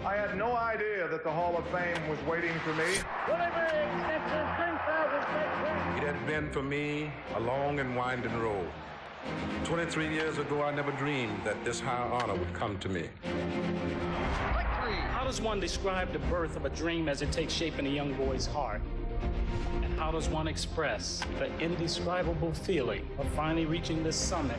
I had no idea that the Hall of Fame was waiting for me. It had been for me a long and winding road. 23 years ago, I never dreamed that this high honor would come to me. How does one describe the birth of a dream as it takes shape in a young boy's heart? And how does one express the indescribable feeling of finally reaching this summit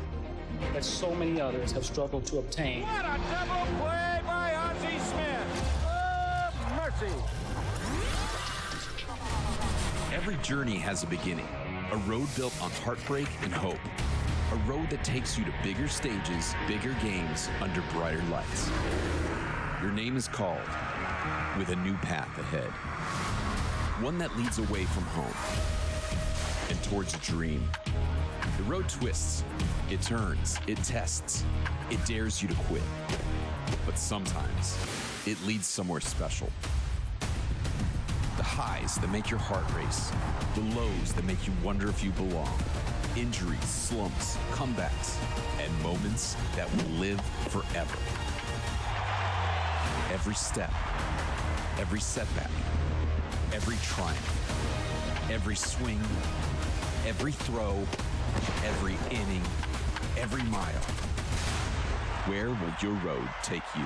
that so many others have struggled to obtain? What a double play by Ozzie Smith! Oh, mercy! Every journey has a beginning, a road built on heartbreak and hope. A road that takes you to bigger stages, bigger games, under brighter lights. Your name is called, with a new path ahead. One that leads away from home and towards a dream. The road twists, it turns, it tests, it dares you to quit. But sometimes, it leads somewhere special. The highs that make your heart race, the lows that make you wonder if you belong. Injuries, slumps, comebacks, and moments that will live forever. Every step, every setback, every triumph, every swing, every throw, every inning, every mile. Where will your road take you?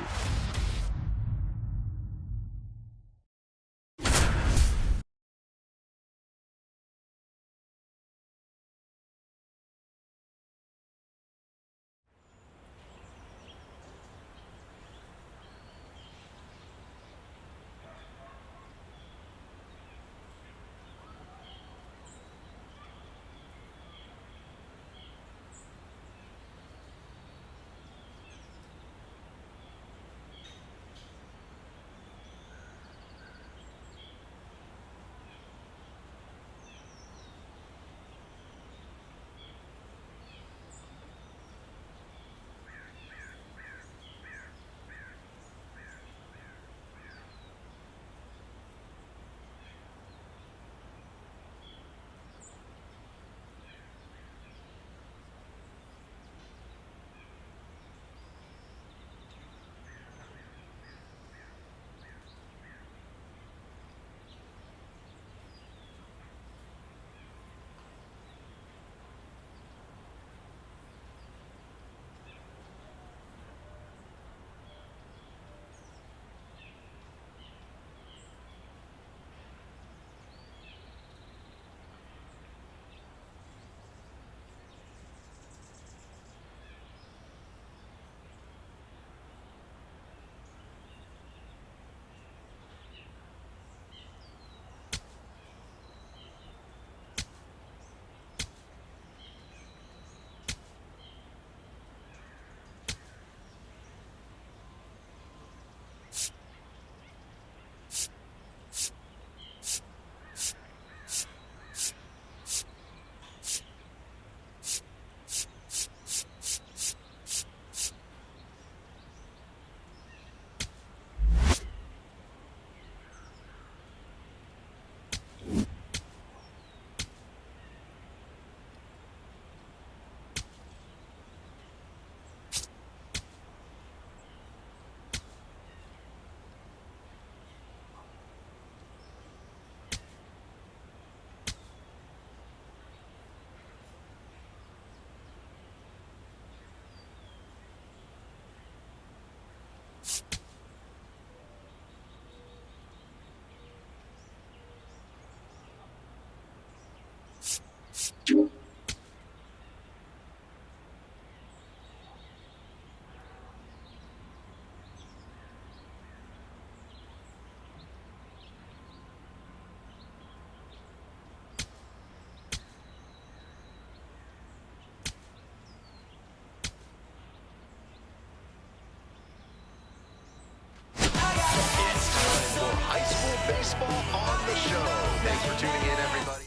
Baseball on the show. Thanks for tuning in, everybody.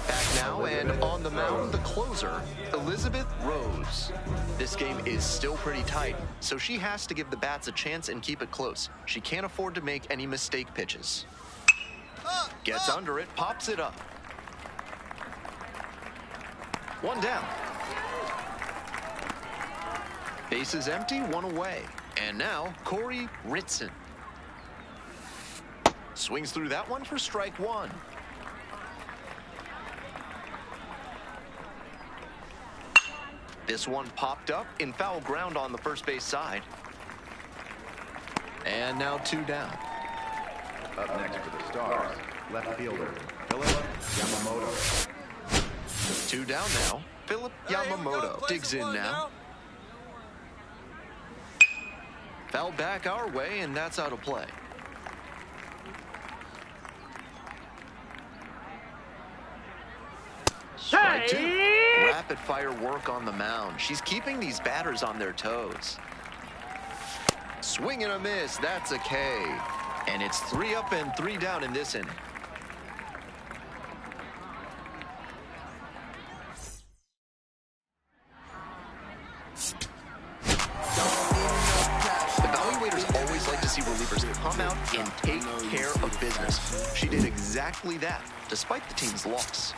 Back now and on the mound, the closer, Elizabeth Rose. This game is still pretty tight, so she has to give the bats a chance and keep it close. She can't afford to make any mistake pitches. Gets under it, pops it up. One down. Base is empty, one away. And now, Corey Ritson. Swings through that one for strike one. This one popped up in foul ground on the first base side. And now 2 down. Up next for the Stars, left fielder, Philip Yamamoto. 2 down now. Philip Yamamoto digs in now. Foul back our way, and that's out of play. Strike 2. Rapid fire work on the mound. She's keeping these batters on their toes. Swing and a miss. That's a K. And it's 3 up and 3 down in this inning. Evaluators always like to see relievers come out and take care of business. She did exactly that, despite the team's loss.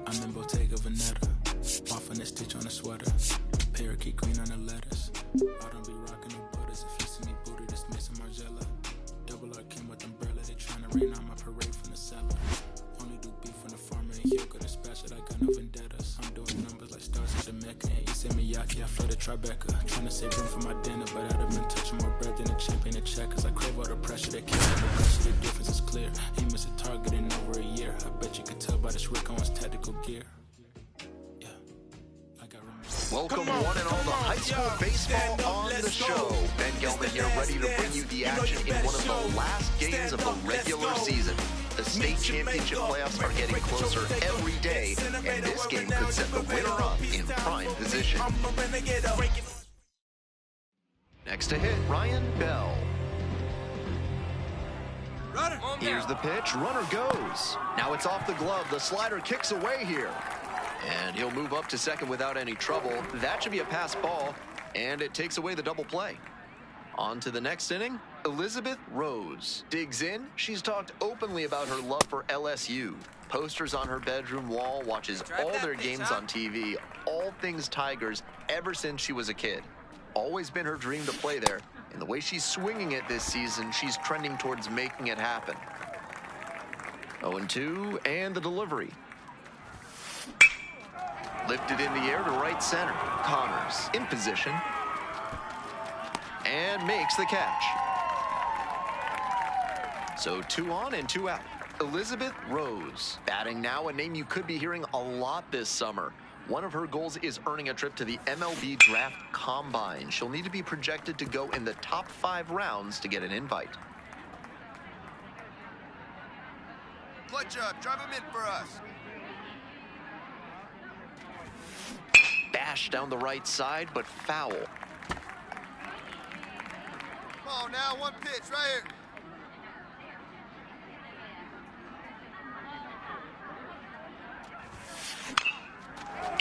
I'm in Bottega Veneta, off on a stitch on a sweater, parakeet green on the lettuce. I don't be rocking no butters. If you see me booty, this Mason Margiela. Double R Kim with umbrella, they tryna rain on my parade from the cellar. Only do beef from the farmer and yoga, the special, I got no vendettas. I'm doing numbers like stars at the Mecca, and Issey Miyake, I flooded Tribeca. Tryna save room for my dinner, but I'd have been touching more bread than a champion to check, cause I crave all the pressure that came with the pressure, the difference is clear. He missed a target in over a year. I bet you could tell by this Rick Owens tactical gear. Yeah, I got room. Welcome one and all to high school baseball on the show. Ben Gelman here, ready to bring you the action in one of the last games of the regular season. The state championship playoffs are getting closer every day, and this game could set the winner up in prime position. Next to hit, Ryan Bell. Here's the pitch, runner goes. Now it's off the glove, the slider kicks away here. And he'll move up to second without any trouble. That should be a pass ball, and it takes away the double play. On to the next inning, Elizabeth Rose digs in. She's talked openly about her love for LSU. Posters on her bedroom wall, watches all their games on TV, all things Tigers ever since she was a kid. Always been her dream to play there, and the way she's swinging it this season, she's trending towards making it happen. 0-2, and the delivery. Lifted in the air to right center. Connors in position. And makes the catch. So 2 on and 2 out. Elizabeth Rose, batting now, a name you could be hearing a lot this summer. One of her goals is earning a trip to the MLB Draft Combine. She'll need to be projected to go in the top 5 rounds to get an invite. Clutch up, drive him in for us. Bash down the right side, but foul. Come on now, one pitch right here.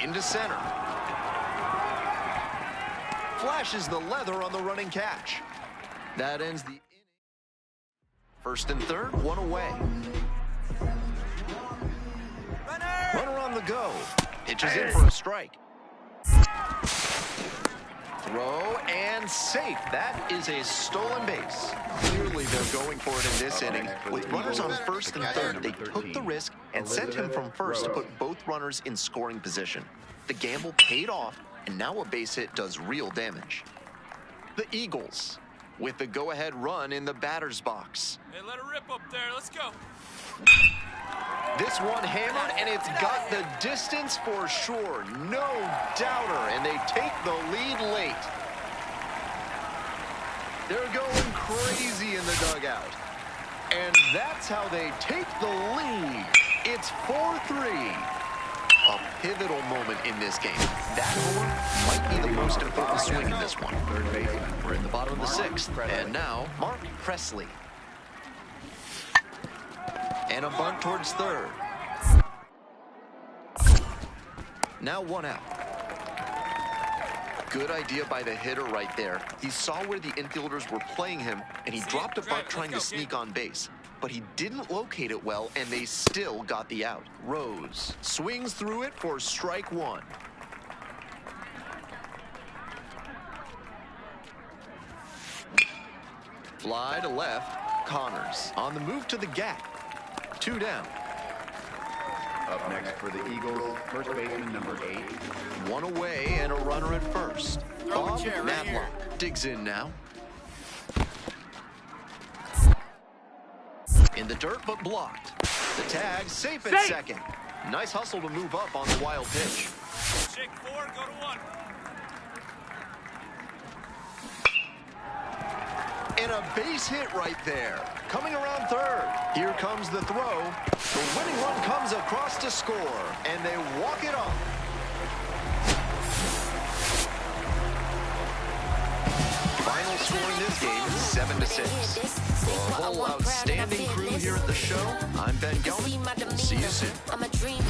Into center. Flashes the leather on the running catch. That ends the inning. First and third, 1 away. Runner on the go. Pitches in for a strike. Throw and safe. That is a stolen base. Clearly they're going for it in this inning. With runners on first and third, they took the risk and sent him from first to put both runners in scoring position. The gamble paid off, and now a base hit does real damage. The Eagles with the go-ahead run in the batter's box. Hey, let her rip up there. Let's go. This one hammered, and it's got the distance for sure. No doubter, and they take the lead late. They're going crazy in the dugout. And that's how they take the lead. It's 4-3. A pivotal moment in this game. That home might be the most important swing in this one. Third baseman. We're in the bottom of the 6th, and now Mark Presley. And a bunt towards third. Now 1 out. Good idea by the hitter right there. He saw where the infielders were playing him, and he dropped a buck trying to sneak on base. But he didn't locate it well, and they still got the out. Rose swings through it for strike one. Fly to left. Connors on the move to the gap. 2 down. Up next for the Eagles, first baseman number 8. 1 away and a runner at first. Bob Matlock digs in now. In the dirt, but blocked. The tag safe at second. Nice hustle to move up on the wild pitch. Shake 4, go to 1. And a base hit right there. Coming around third. Here comes the throw. The winning run comes across to score, and they walk it off. Final score in this game is 7-6. For a whole outstanding crew here at the show, I'm Ben Gelman. See you soon. I'm a dreamer.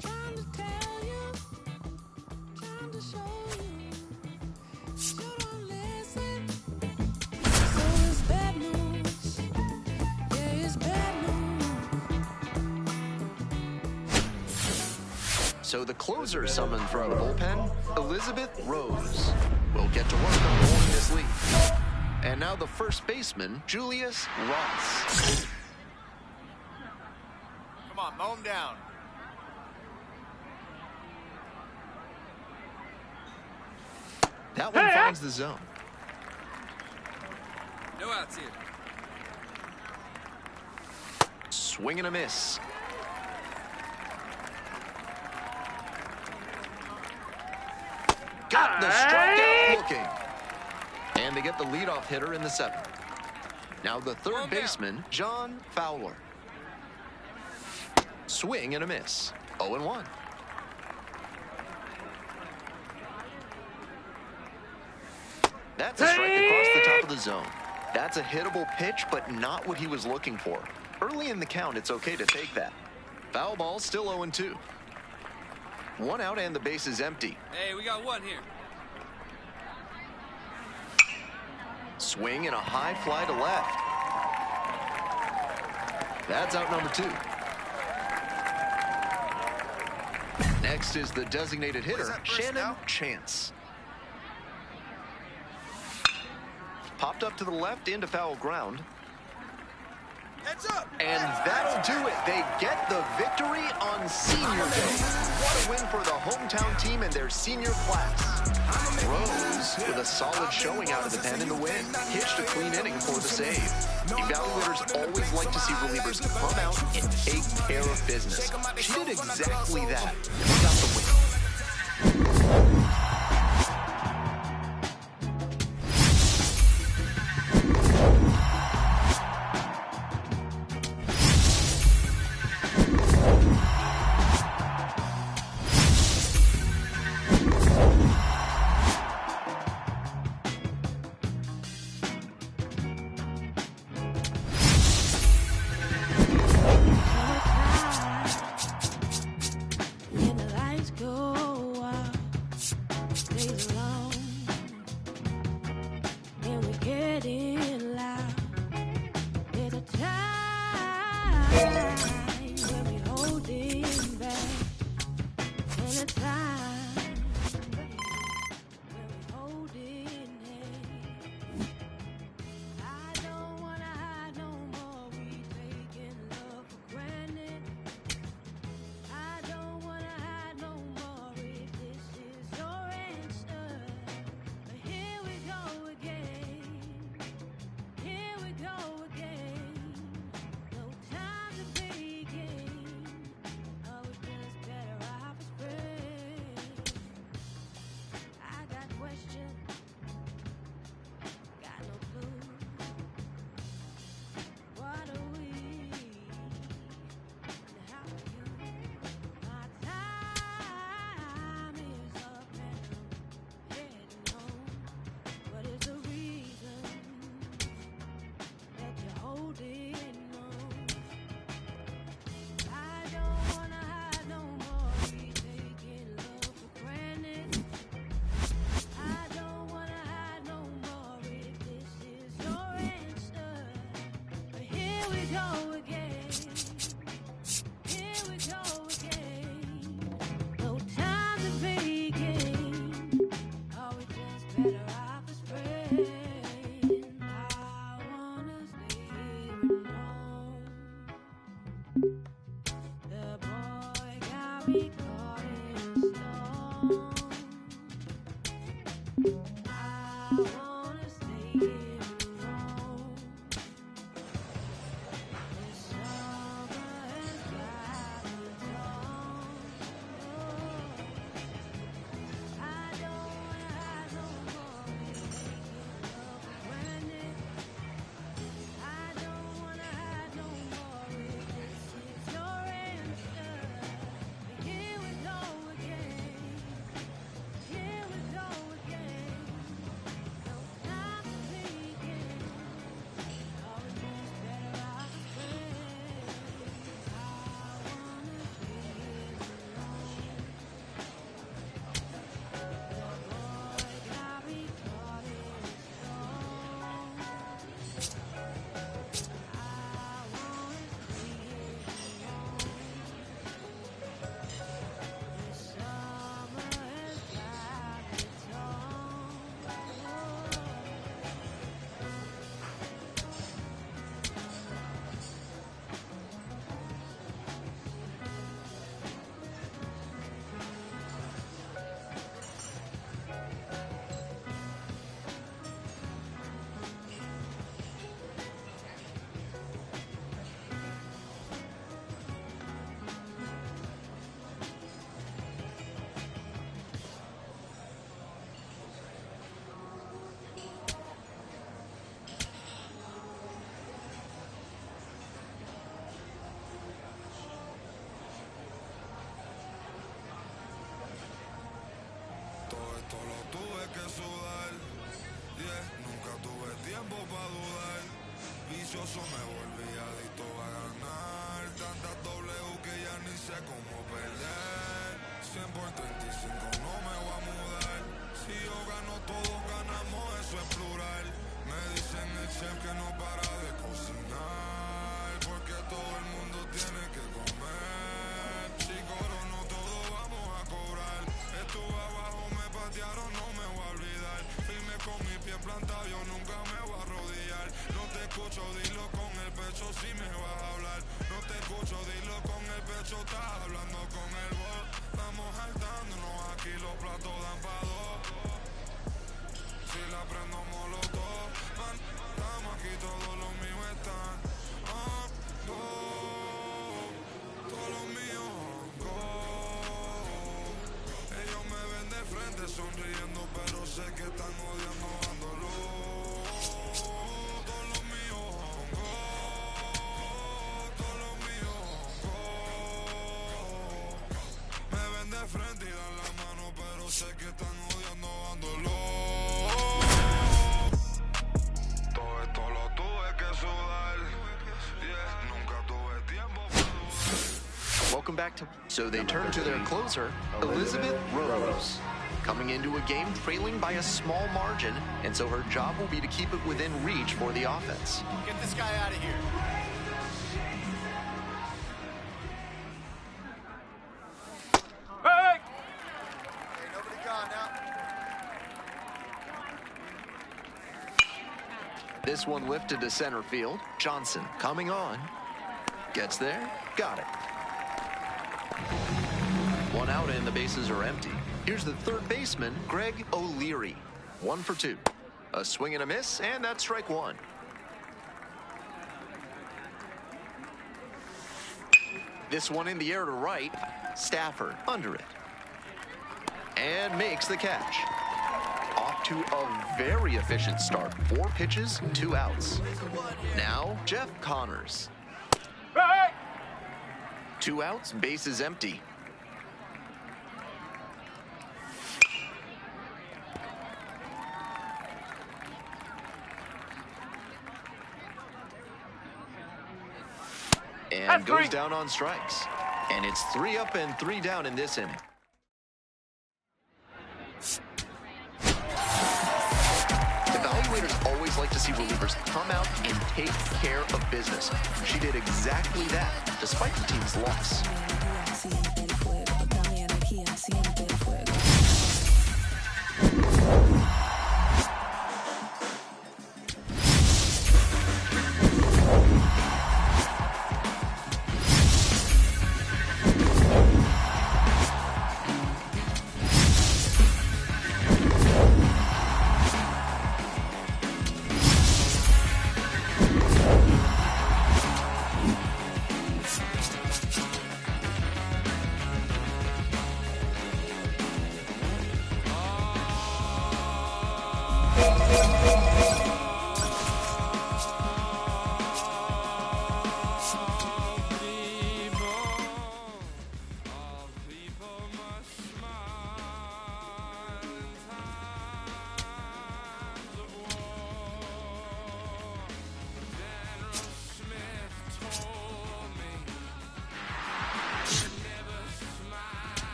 Trying to tell So the closer summoned from the bullpen, Elizabeth Rose, will get to work on holding this lead. And now the first baseman, Julius Ross. Come on, mow him down. That one finds the zone. No outs here. Swing and a miss. Got the strikeout looking. And they get the leadoff hitter in the seventh. Now the third baseman, John Fowler. Swing and a miss. 0-1. That's a strike across the top of the zone. That's a hittable pitch, but not what he was looking for. Early in the count, it's okay to take that. Foul ball, still 0-2. One out and the base is empty. Hey, we got one here. Swing and a high fly to left. That's out number 2. Next is the designated hitter, Shannon Chance. Popped up to the left into foul ground. Heads up! And that'll do it. They get the victory on Senior Day. What a win for the hometown team and their senior class. Rose with a solid showing out of the pen in the win. Hitched a clean inning for the save. Evaluators always like to see relievers come out and take care of business. She did exactly that. And got the win. que sudar. Yeah, nunca tuve tiempo para dudar. Vicioso me volví adicto a ganar. Tantas W que ya ni sé cómo perder. 100 por 35 no me voy a mudar. Si yo gano, todos ganamos, eso es plural. Me dicen el chef que no para de cocinar, porque todo el mundo tiene que comer. Si corono todo vamos a cobrar. Estuve abajo, me patearon, no me voy a olvidar. Firme con mi pie plantado, yo nunca me voy a arrodillar. No te escucho, dilo con el pecho si me vas a hablar. No te escucho, dilo con el pecho, estás hablando con el voz. Estamos saltándonos aquí, los platos dan pa' dos. Si la prendo molotov, man, estamos aquí, todos los míos están. Todos los míos ellos me ven de frente sonriendo, pero sé que están odiando dándolo. Todos los míos todos los míos me ven de frente y dan la mano, pero sé que están odiando dándolo. Todo esto lo tuve que sudar. Yeah, nunca tuve tiempo para dudar. Welcome back to... So they turn to their closer, Elizabeth Rose. Coming into a game trailing by a small margin, and so her job will be to keep it within reach for the offense. Get this guy out of here. Hey! Hey, nobody gone now. This one lifted to center field. Johnson coming on. Gets there. Got it. One out and the bases are empty. Here's the third baseman, Greg O'Leary. 1 for 2. A swing and a miss, and that's strike one. This one in the air to right. Stafford under it. And makes the catch. Off to a very efficient start. 4 pitches, 2 outs. Now, Jeff Connors. Hey! 2 outs, bases empty. And goes down on strikes. And it's 3 up and 3 down in this inning. Evaluators always like to see relievers come out and take care of business. She did exactly that, despite the team's loss.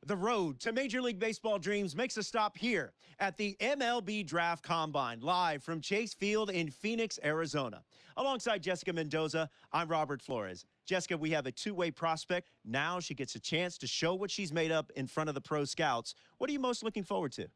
The road to Major League Baseball dreams makes a stop here at the MLB Draft Combine, live from Chase Field in Phoenix, Arizona. Alongside Jessica Mendoza, I'm Robert Flores. Jessica, we have a two-way prospect. Now she gets a chance to show what she's made up in front of the pro scouts. What are you most looking forward to?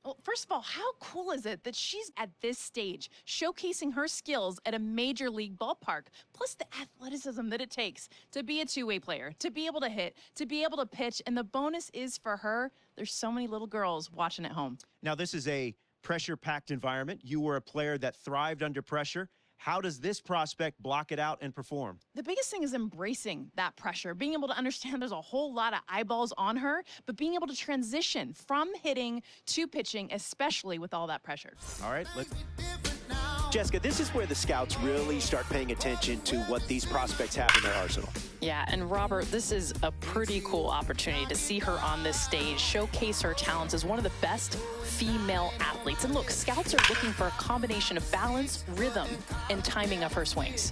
Well, first of all, how cool is it that she's at this stage, showcasing her skills at a major league ballpark, plus the athleticism that it takes to be a two-way player, to be able to hit, to be able to pitch, and the bonus is for her, there's so many little girls watching at home. Now, this is a pressure-packed environment. You were a player that thrived under pressure. How does this prospect block it out and perform? The biggest thing is embracing that pressure, being able to understand there's a whole lot of eyeballs on her, but being able to transition from hitting to pitching, especially with all that pressure. All right, let's... Jessica, this is where the scouts really start paying attention to what these prospects have in their arsenal. Yeah, and Robert, this is a pretty cool opportunity to see her on this stage, showcase her talents as one of the best female athletes. And look, scouts are looking for a combination of balance, rhythm, and timing of her swings.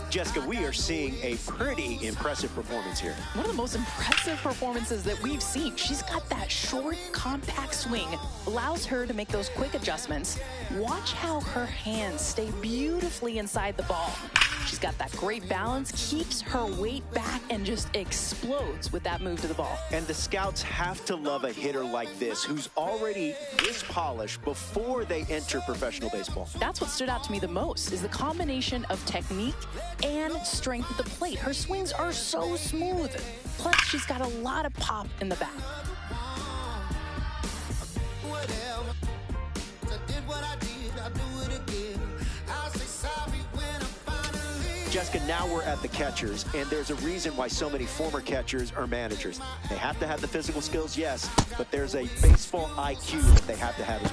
Jessica, we are seeing a pretty impressive performance here. One of the most impressive performances that we've seen. She's got that short, compact swing, allows her to make those quick adjustments. Watch how her hands stay beautifully inside the ball. She's got that great balance, keeps her weight back, and just explodes with that move to the ball. And the scouts have to love a hitter like this, who's already this polished before they enter professional baseball. That's what stood out to me the most, is the combination of technique and strength at the plate. Her swings are so smooth. Plus, she's got a lot of pop in the back. Jessica, now we're at the catchers, and there's a reason why so many former catchers are managers. They have to have the physical skills, yes, but there's a baseball IQ that they have to have as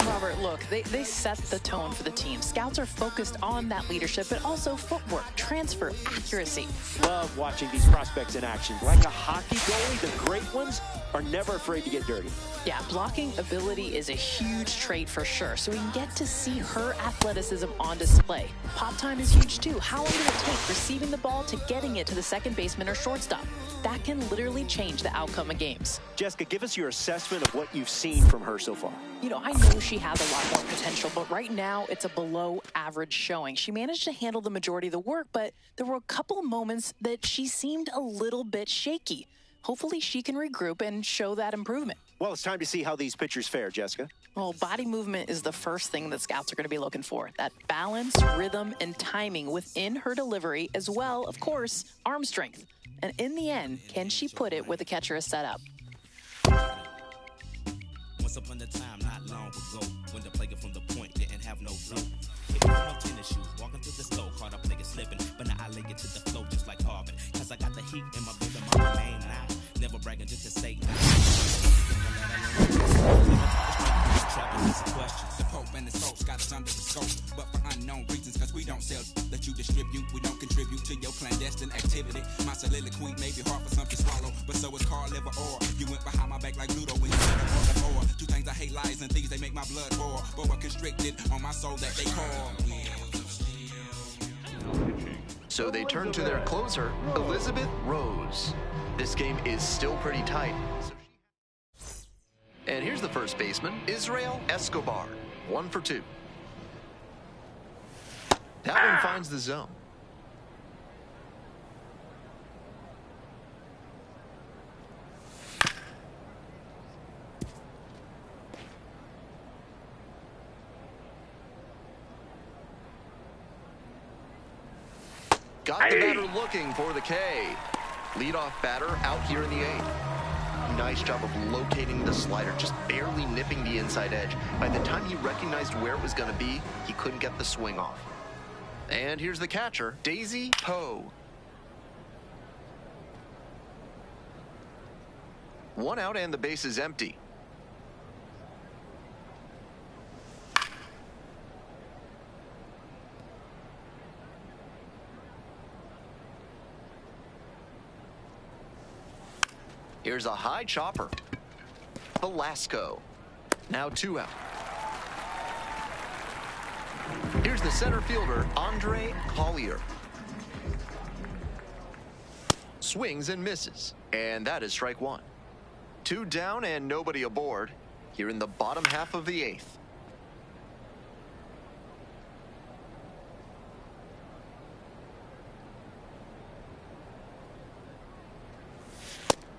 well. Robert, look, they set the tone for the team. Scouts are focused on that leadership, but also footwork, transfer, accuracy. Love watching these prospects in action. Like a hockey goalie, the great ones are never afraid to get dirty. Yeah, blocking ability is a huge trait for sure, so we can get to see her athleticism on display. Pop time is huge too. How long did it take receiving the ball to getting it to the second baseman or shortstop? That can literally change the outcome of games. Jessica, give us your assessment of what you've seen from her so far. You know, I know she has a lot more potential, but right now it's a below average showing. She managed to handle the majority of the work, but there were a couple of moments that she seemed a little bit shaky. Hopefully she can regroup and show that improvement. Well, it's time to see how these pitchers fare, Jessica. Well, body movement is the first thing that scouts are going to be looking for. That balance, rhythm, and timing within her delivery, as well, of course, arm strength. And in the end, can she put it where the catcher is set up? Once upon a time, not long ago, when the player from the point didn't have no flow. Hit me with no tennis shoes, walking through the store, caught a player slipping, but now I lay it to the flow just like Harvard. Cause I got the heat in my baby mama name now. Never bragging just to say The Pope and his folks got us under the scope, but for unknown reasons, cause we don't sell that you distribute. We don't contribute to your clandestine activity. My soliloquy may be hard for some to swallow, but so is Carl liver or you went behind my back like Ludo when you said it for. Two things I hate, lies and thieves, they make my blood boil, but we're constricted on my soul that they call. So they turn to their closer, Elizabeth Rose. This game is still pretty tight. And here's the first baseman, Israel Escobar. 1 for 2. That one finds the zone. Got the batter looking for the K. Leadoff batter out here in the 8th. Nice job of locating the slider, just barely nipping the inside edge. By the time he recognized where it was going to be, he couldn't get the swing off. And here's the catcher, Daisy Poe. 1 out and the base is empty. Here's a high chopper. Velasco. Now 2 out. Here's the center fielder, Andre Collier. swings and misses. And that is strike one. 2 down and nobody aboard here in the bottom half of the 8th.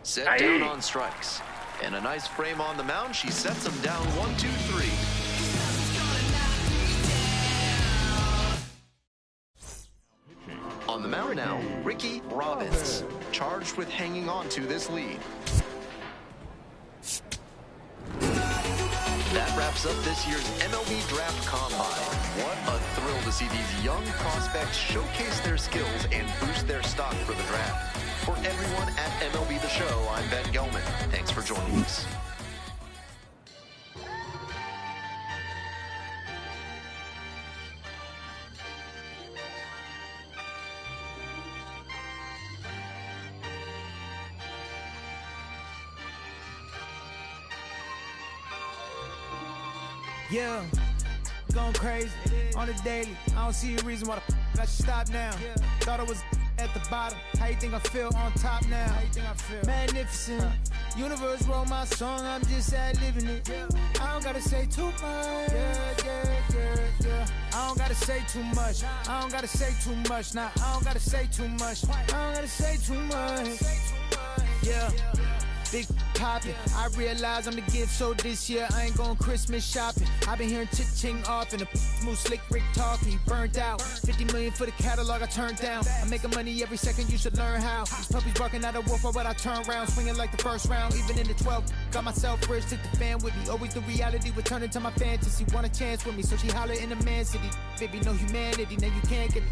Set down on strikes. And a nice frame on the mound. She sets him down 1, 2, 3. On the mound now, Ricky Robbins, charged with hanging on to this lead. That wraps up this year's MLB Draft Combine. What a thrill to see these young prospects showcase their skills and boost their stock for the draft. For everyone at MLB The Show, I'm Ben Gelman. Thanks for joining us. Yeah, going crazy on the daily. I don't see a reason why I should stop now. Thought I was at the bottom. How you think I feel on top now? How you think I feel? Magnificent. Universe wrote my song, I'm just ad-libbing it. I don't gotta say too much. I don't gotta say too much. I don't gotta say too much. Nah, I don't gotta say too much. I don't gotta say too much. Yeah. Big poppin', I realize I'm the gift, so this year I ain't going Christmas shopping. I've been hearing chit-ching off and the move slick Rick talking, burnt out. 50 million for the catalog I turned down. I'm making money every second, you should learn how. These puppies barking out a wolf, but I turn around, swinging like the first round. Even in the 12th, got myself rich, took the fan with me. Always the reality would turn into my fantasy. Want a chance with me, so she holler in the man city. Baby, no humanity, now you can't get it.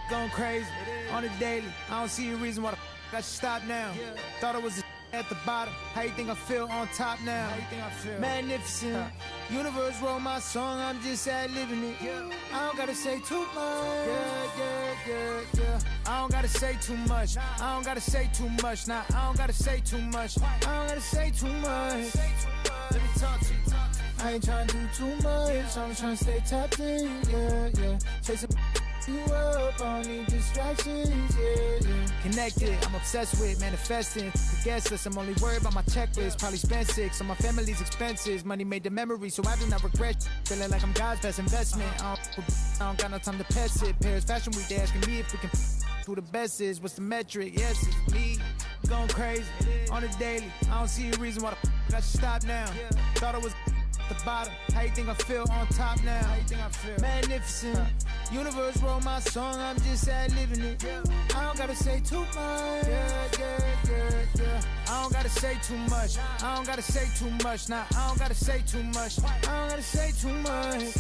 Going crazy on the daily. I don't see a reason why I should stop now. Thought it was at the bottom. How you think I feel on top now? How you think I feel? Magnificent. Universe wrote my song, I'm just ad-libbing it. I don't gotta say too much. I don't gotta say too much. I don't gotta say too much. Nah, I don't gotta say too much. I don't gotta say too much. Let me talk to you. I ain't trying to do too much. I'm trying to stay tapped in. Chasing you up, I don't need distractions, Connected, I'm obsessed with manifesting. The guest list, I'm only worried about my checklist. Probably spent 6 on my family's expenses. Money made the memory, so I do not regret. Feeling like I'm God's best investment. I don't got no time to pass it. Paris Fashion Week, they asking me if we can who the best is. What's the metric? Yes, it's me. Going crazy on the daily. I don't see a reason why I should stop now. Thought it was the bottom. How you think I feel on top now? How you think I feel? Magnificent. Universe wrote my song, I'm just ad-libbing it. I don't gotta say too much. I don't gotta say too much. I don't gotta say too much. Nah, I don't gotta say too much. I don't gotta say too much.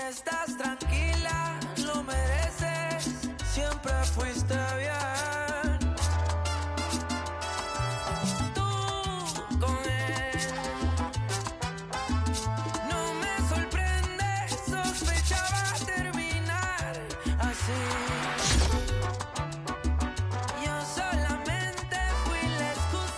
Estás tranquila, lo mereces, siempre fuiste bien. Tú con él, no me sorprende, sospechaba terminar así. Yo solamente fui la excusa.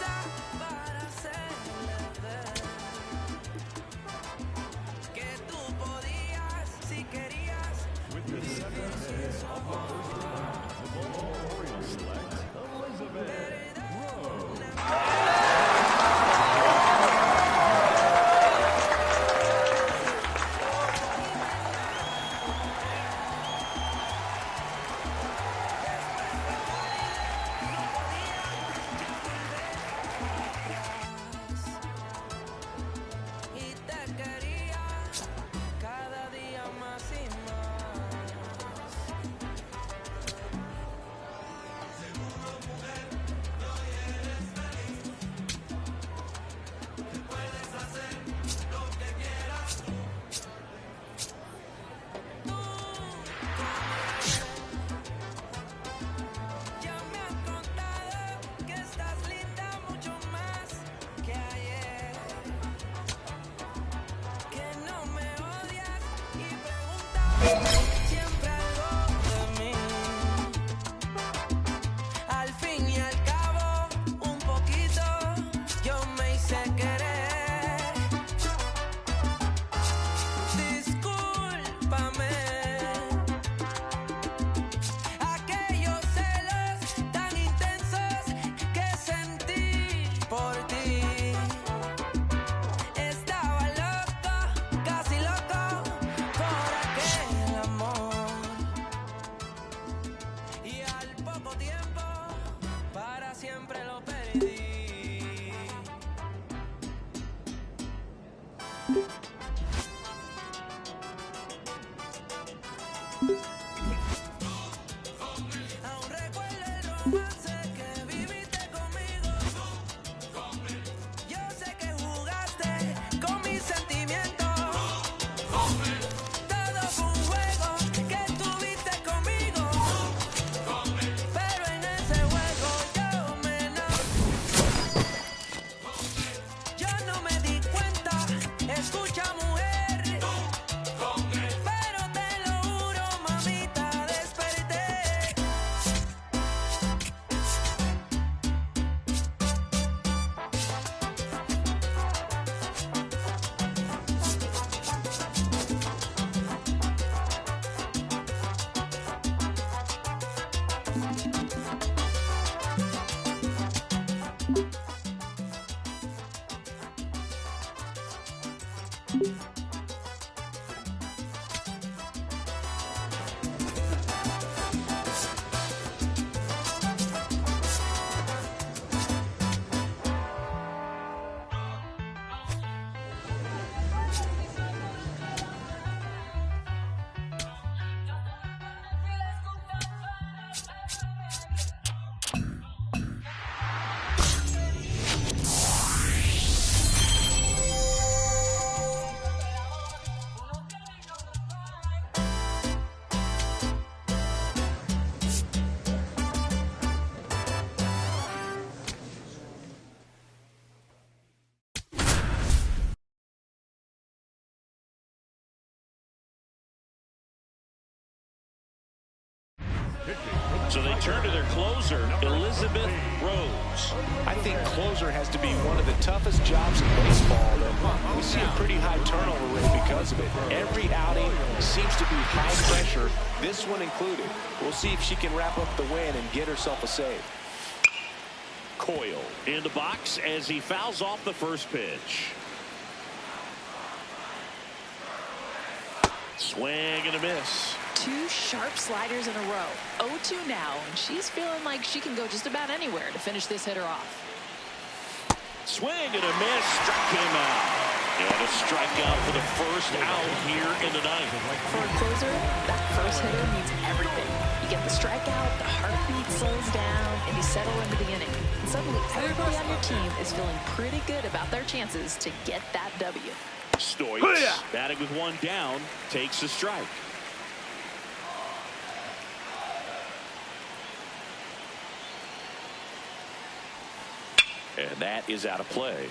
Siempre algo de mí. Al fin y al cabo, un poquito yo me hice querer. Discúlpame. Aquellos celos tan intensos que sentí por ti. Estaba loco, casi loco por aquel amor. Y al poco tiempo, para siempre lo perdí. Aún recuerdo el romance que viviste conmigo. Yo sé que jugaste con mis sentimientos. Todo fue un juego que tuviste conmigo. Pero en ese juego yo me enamoré. Yo no me di cuenta. Escucha, mujer. Pero te lo juro, mamita, desperté. So they turn to their closer, Elizabeth Rose. I think closer has to be one of the toughest jobs in baseball. And we see a pretty high turnover rate because of it. Every outing seems to be high pressure, this one included. We'll see if she can wrap up the win and get herself a save. Coyle in the box as he fouls off the first pitch. Swing and a miss. Two sharp sliders in a row. 0-2 now, and she's feeling like she can go just about anywhere to finish this hitter off. Swing and a miss. Struck him out. And a strikeout for the first out here in the ninth. For a closer, that first hitter means everything. You get the strikeout, the heartbeat slows down, and you settle into the inning. And suddenly, everybody on your team is feeling pretty good about their chances to get that W. Stoyts, batting with one down, takes a strike. And that is out of play.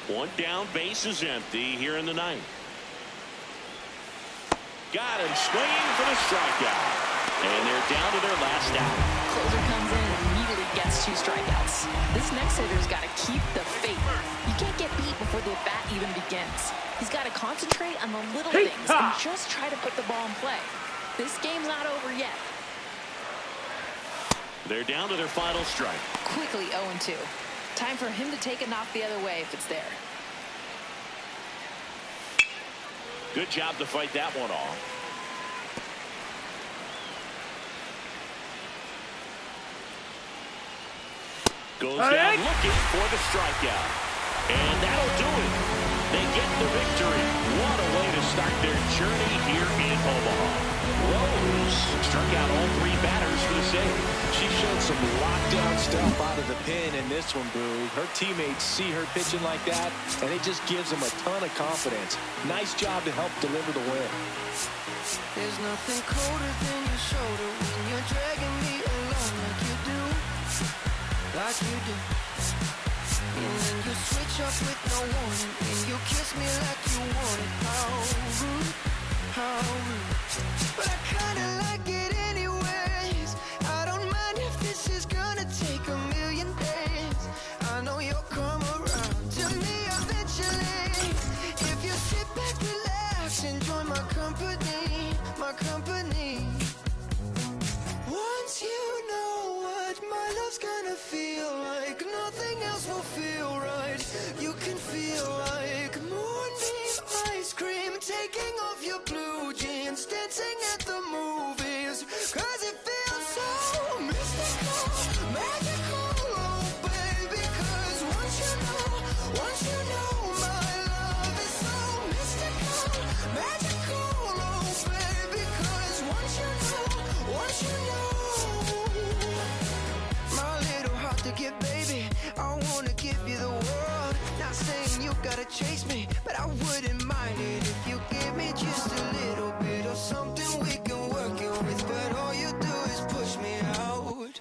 One down, base is empty here in the ninth. Got him swinging for the strikeout. And they're down to their last out. Closer comes in and immediately gets two strikeouts. This next hitter's got to keep the faith. You can't get beat before the at-bat even begins. He's got to concentrate on the little things and just try to put the ball in play. This game's not over yet. They're down to their final strike. Quickly 0-2. Time for him to take a knock the other way if it's there. Good job to fight that one off. Goes down looking for the strikeout. And that'll do it. They get the victory. What a way to start their journey here in Omaha. Rose struck out all three batters for the save. She showed some lockdown stuff out of the pen in this one, Boo. Her teammates see her pitching like that, and it just gives them a ton of confidence. Nice job to help deliver the win. There's nothing colder than your shoulder when you're dragging me along like you do. like you do. And then you switch up with no warning, and you kiss me like you want it. How rude, how rude. But I kinda like it anyways. I don't mind if this is gonna take a million days. I know you'll come around to me eventually. If you sit back, relax, enjoy my company, my company. Once you know what my love's gonna feel like, nothing else will feel right. You can feel like morning ice cream, taking off your blue jeans, dancing at the movies, 'cause it feels so mystical, magical, oh baby. 'Cause once you know my love is so mystical, magical, oh baby. 'Cause once you know my little heart to give, baby, I wanna give you the world. Not saying you gotta chase me, but I wouldn't mind it if you give me just a little bit of something we can work it with. But all you do is push me out.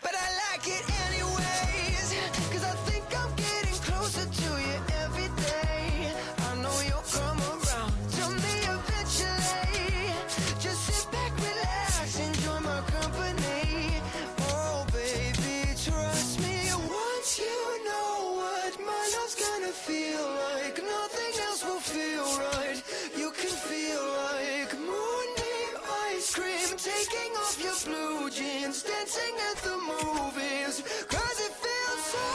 But I like it anyways, 'cause I think I'm getting closer to you every day. I know you'll come around to me eventually. Just sit back, relax, enjoy my company. Oh baby, trust me. Once you know what my love's gonna feel like, nothing else will feel right. You can feel like morning ice cream, taking off your blue jeans, dancing at the movies, 'cause it feels so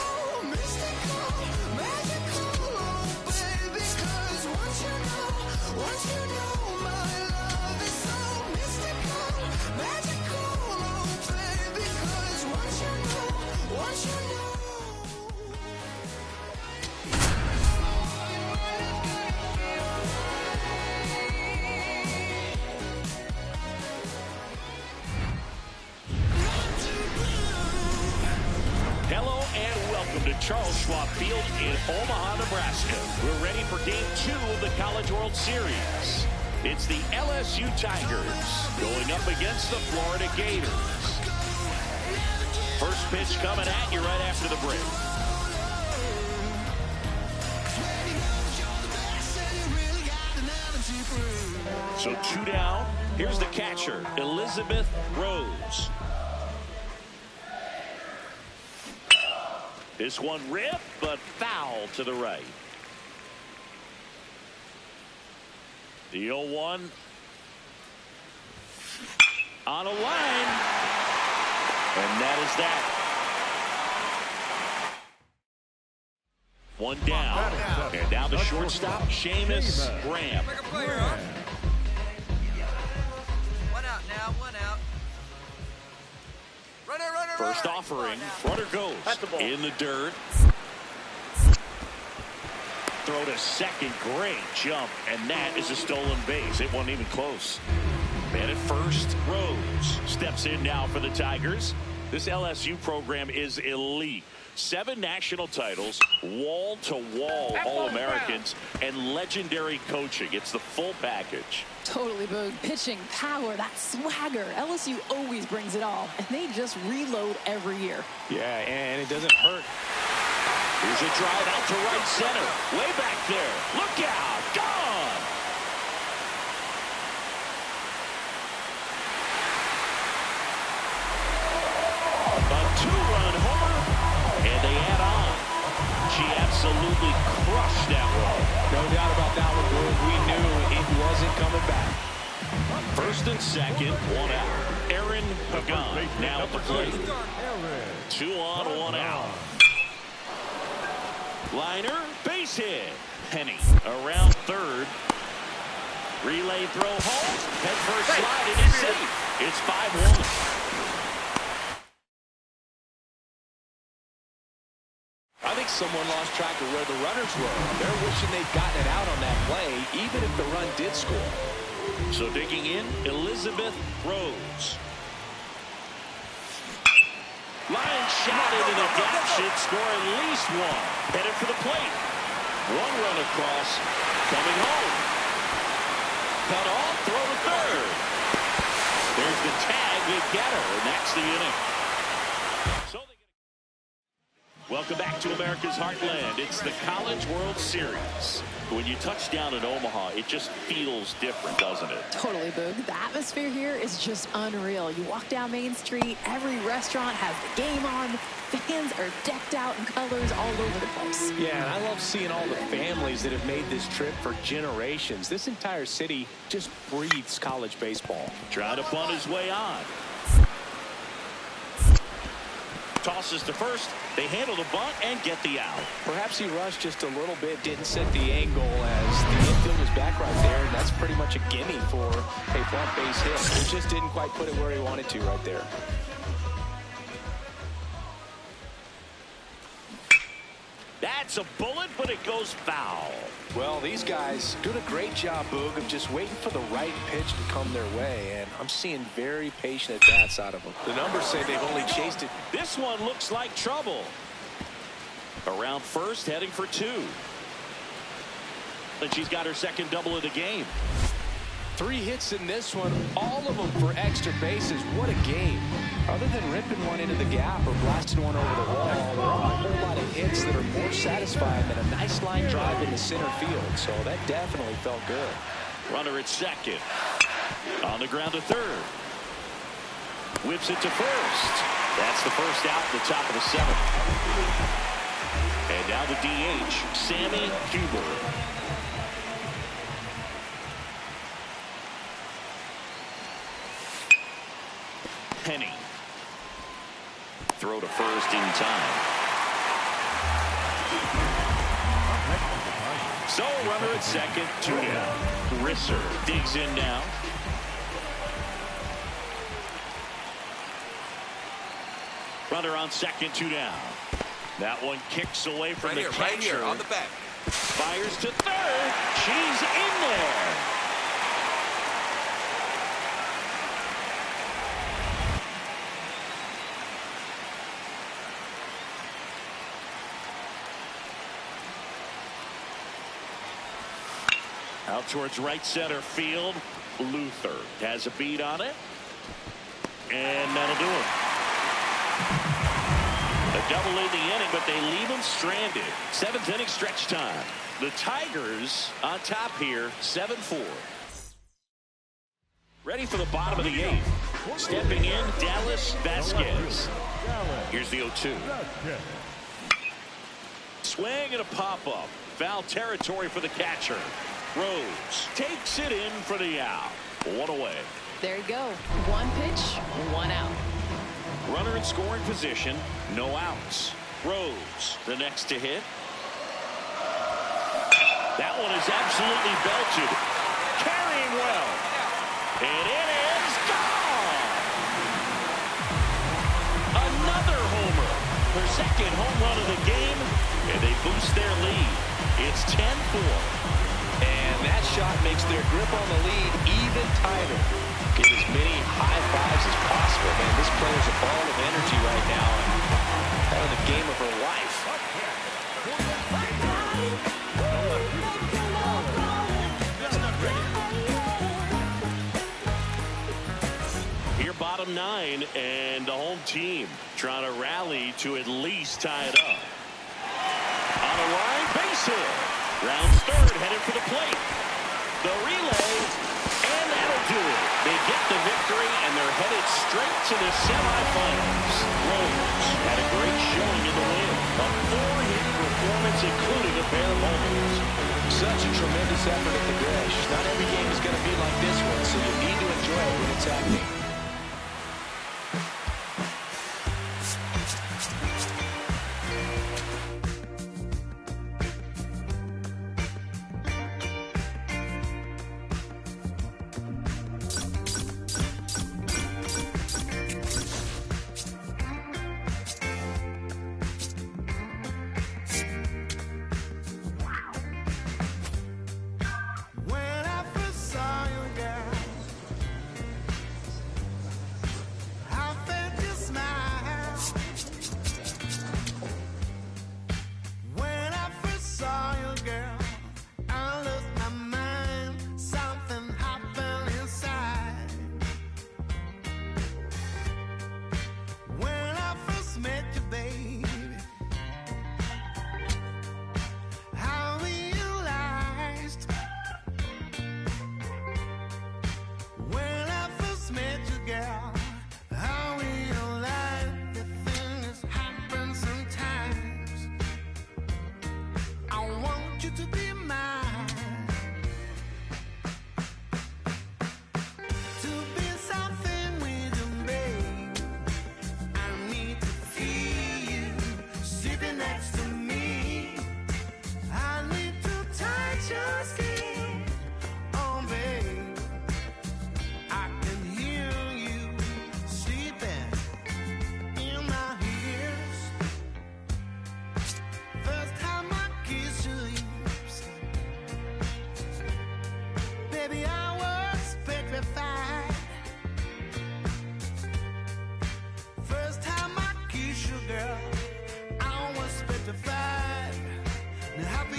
mystical, magical, oh baby. 'Cause once you know my love is so mystical, magical, oh baby. 'Cause once you know Hello and welcome to Charles Schwab Field in Omaha, Nebraska. We're ready for Game 2 of the College World Series. It's the LSU Tigers going up against the Florida Gators. First pitch coming at you right after the break. So 2 down. Here's the catcher, Elizabeth Rose. This one ripped, but foul to the right. The 0-1 on a line, and that is that. 1 down, and now the shortstop, Seamus Graham. One out now, one out. Runner, First offering, runner goes in the dirt. Throw to second, great jump, and that is a stolen base. It wasn't even close. Man at first, Rose steps in now for the Tigers. This LSU program is elite. 7 national titles, wall-to-wall All-Americans, and legendary coaching. It's the full package. Totally, Boog. Pitching, power, that swagger. LSU always brings it all, and they just reload every year. Yeah, and it doesn't hurt. Here's a drive out to right center. Way back there. Look out. Gone. A 2-run homer, and they add on. She absolutely crushed that one. No doubt about that one, Boog. We knew it wasn't coming back. First and second, 1 out. Erin Pagan now at the plate. 2 on, 1 out. Liner, base hit. Penny around third. Relay throw home. Head first slide, and it's safe. It's 5-1. I think someone lost track of where the runners were. They're wishing they'd gotten it out on that play, even if the run did score. So digging in, Elizabeth Rose. Line shot into the gap should score at least 1. Headed for the plate. 1 run across, coming home. Cut off, throw to third. There's the tag, they get her, and that's the inning. Welcome back to America's Heartland. It's the College World Series. When you touch down in Omaha, it just feels different, doesn't it? Totally, Boog. The atmosphere here is just unreal. You walk down Main Street, every restaurant has the game on. Fans are decked out in colors all over the place. Yeah, and I love seeing all the families that have made this trip for generations. This entire city just breathes college baseball. Trying to bunt his way on. Tosses to first. They handle the bunt and get the out. Perhaps he rushed just a little bit, didn't set the angle as the infield was back right there, and that's pretty much a gimme for a bunt base hit. He just didn't quite put it where he wanted to right there. That's a bullet, but it goes foul. Well, these guys doing a great job, Boog, of just waiting for the right pitch to come their way, and I'm seeing very patient at-bats out of them. The numbers say they've only chased it. This one looks like trouble. Around first, heading for two. And she's got her second double of the game. 3 hits in this one, all of them for extra bases. What a game. Other than ripping one into the gap or blasting one over the wall, there are a whole lot of hits that are more satisfying than a nice line drive into center field. So that definitely felt good. Runner at second. On the ground to third. Whips it to first. That's the first out in the top of the 7th. And now the DH, Sammy Huber. Penny. Throw to first in time. So runner at second, 2 down. Risser digs in now. Runner on second, 2 down. That one kicks away from the catcher. Right here, on the back. Fires to third. She's in there. Out towards right center field. Luther has a beat on it. And that'll do it. A double in the inning, but they leave him stranded. 7th inning stretch time. The Tigers on top here, 7-4. Ready for the bottom of the 8th. Stepping in, Dallas Vasquez. Here's the 0-2. Swing and a pop-up. Foul territory for the catcher. Rose takes it in for the out. 1 away. There you go. 1 pitch, 1 out. Runner in scoring position, no outs. Rose, the next to hit. That one is absolutely belted. Carrying well. And it is gone. Another homer. Her second home run of the game, and they boost their lead. It's 10-4. And that shot makes their grip on the lead even tighter. Get as many high fives as possible. Man, this player's a ball of energy right now and having the game of her life. Here, bottom 9, and the home team trying to rally to at least tie it up. On a line, base hit. Rounds third, headed for the plate. The relay, and that'll do it. They get the victory, and they're headed straight to the semifinals. Rose had a great showing in the win. A 4-hit performance, including a pair of homers. Such a tremendous effort at the Gresh. Not every game is going to be like this one, so you need to enjoy it when it's happening.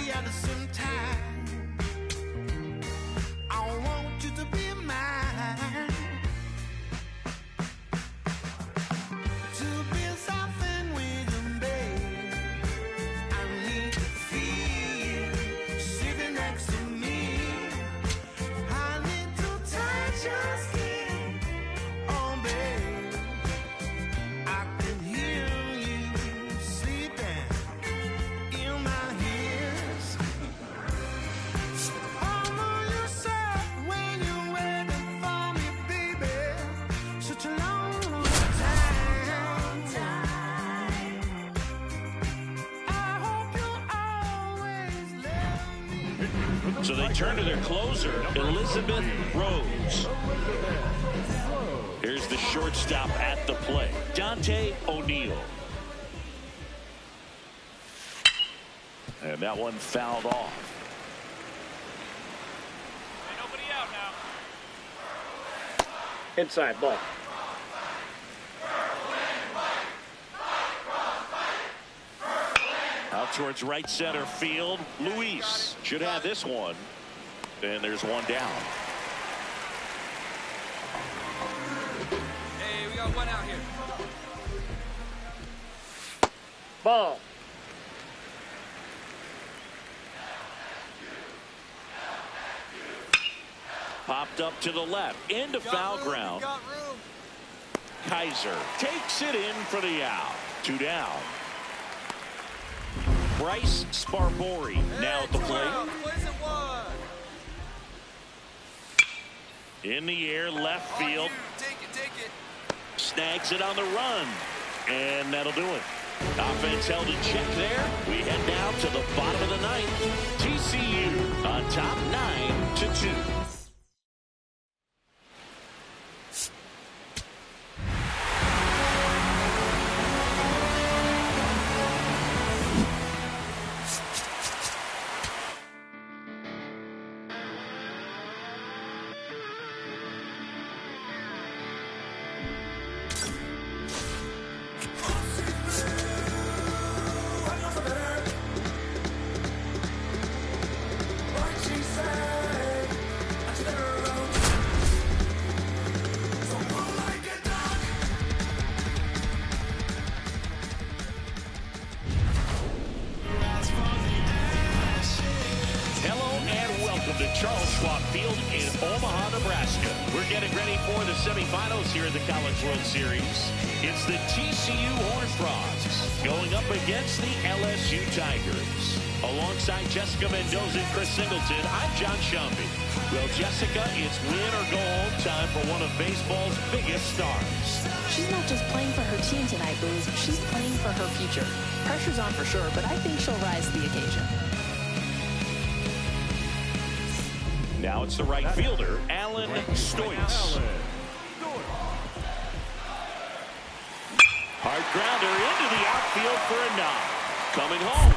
happy at the same time. I want you to be mine. To be something with you, babe. I need to feel sitting next to me. I need to touch your skin. Oh, babe. I can hear you sleeping in my ears. I know you said when you're waiting for me, baby. Such a long, long time. I hope you always love me. So they turn to their closer, Elizabeth Rose. Here's the shortstop at the plate, Dante O'Neill. And that one fouled off. Inside ball. Out towards right center field. Luis should have this one. And there's one down. Hey, we got one out here. Ball. Popped up to the left. Into foul ground. Kaiser takes it in for the out. 2 down. Bryce Sparbori now at the plate. In the air, left field. Take it. Snags it on the run. And that'll do it. Offense held in check there. We head now to the bottom of the ninth. TCU on top 9-2. Charles Schwab Field in Omaha, Nebraska. We're getting ready for the semifinals here in the College World Series. It's the TCU Horned Frogs going up against the LSU Tigers. Alongside Jessica Mendoza and Chris Singleton, I'm John Shambi. Well, Jessica, it's win or go home time for one of baseball's biggest stars. She's not just playing for her team tonight, Booze. She's playing for her future. Pressure's on for sure, but I think she'll rise to the occasion. Now it's the right fielder, Alan Stoitz. Hard grounder into the outfield for a knock. Coming home.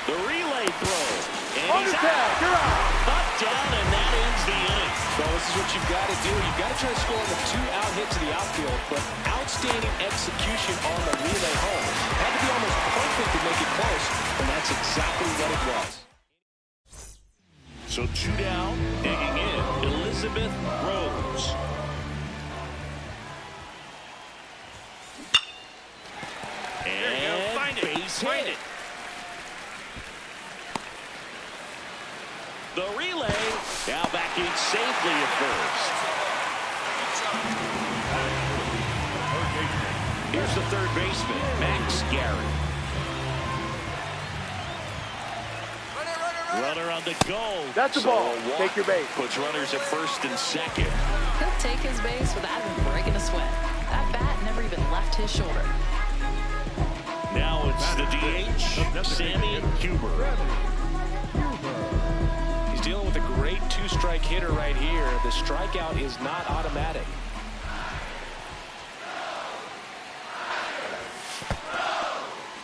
The relay throw. And he's out. Up, down, and that ends the inning. So this is what you've got to do. You've got to try to score on the 2-out hit to the outfield, but outstanding execution on the relay home. Had to be almost perfect to make it close, and that's exactly what it was. So 2 down, digging in, Elizabeth Rose. And base hit. The relay now back in safely at first. Here's the third baseman, Max Gary. Runner on the go. That's a ball. Take your base. Puts runners at first and second. He'll take his base without even breaking a sweat. That bat never even left his shoulder. Now it's the DH, Sammy Huber. He's dealing with a great 2-strike hitter right here. The strikeout is not automatic.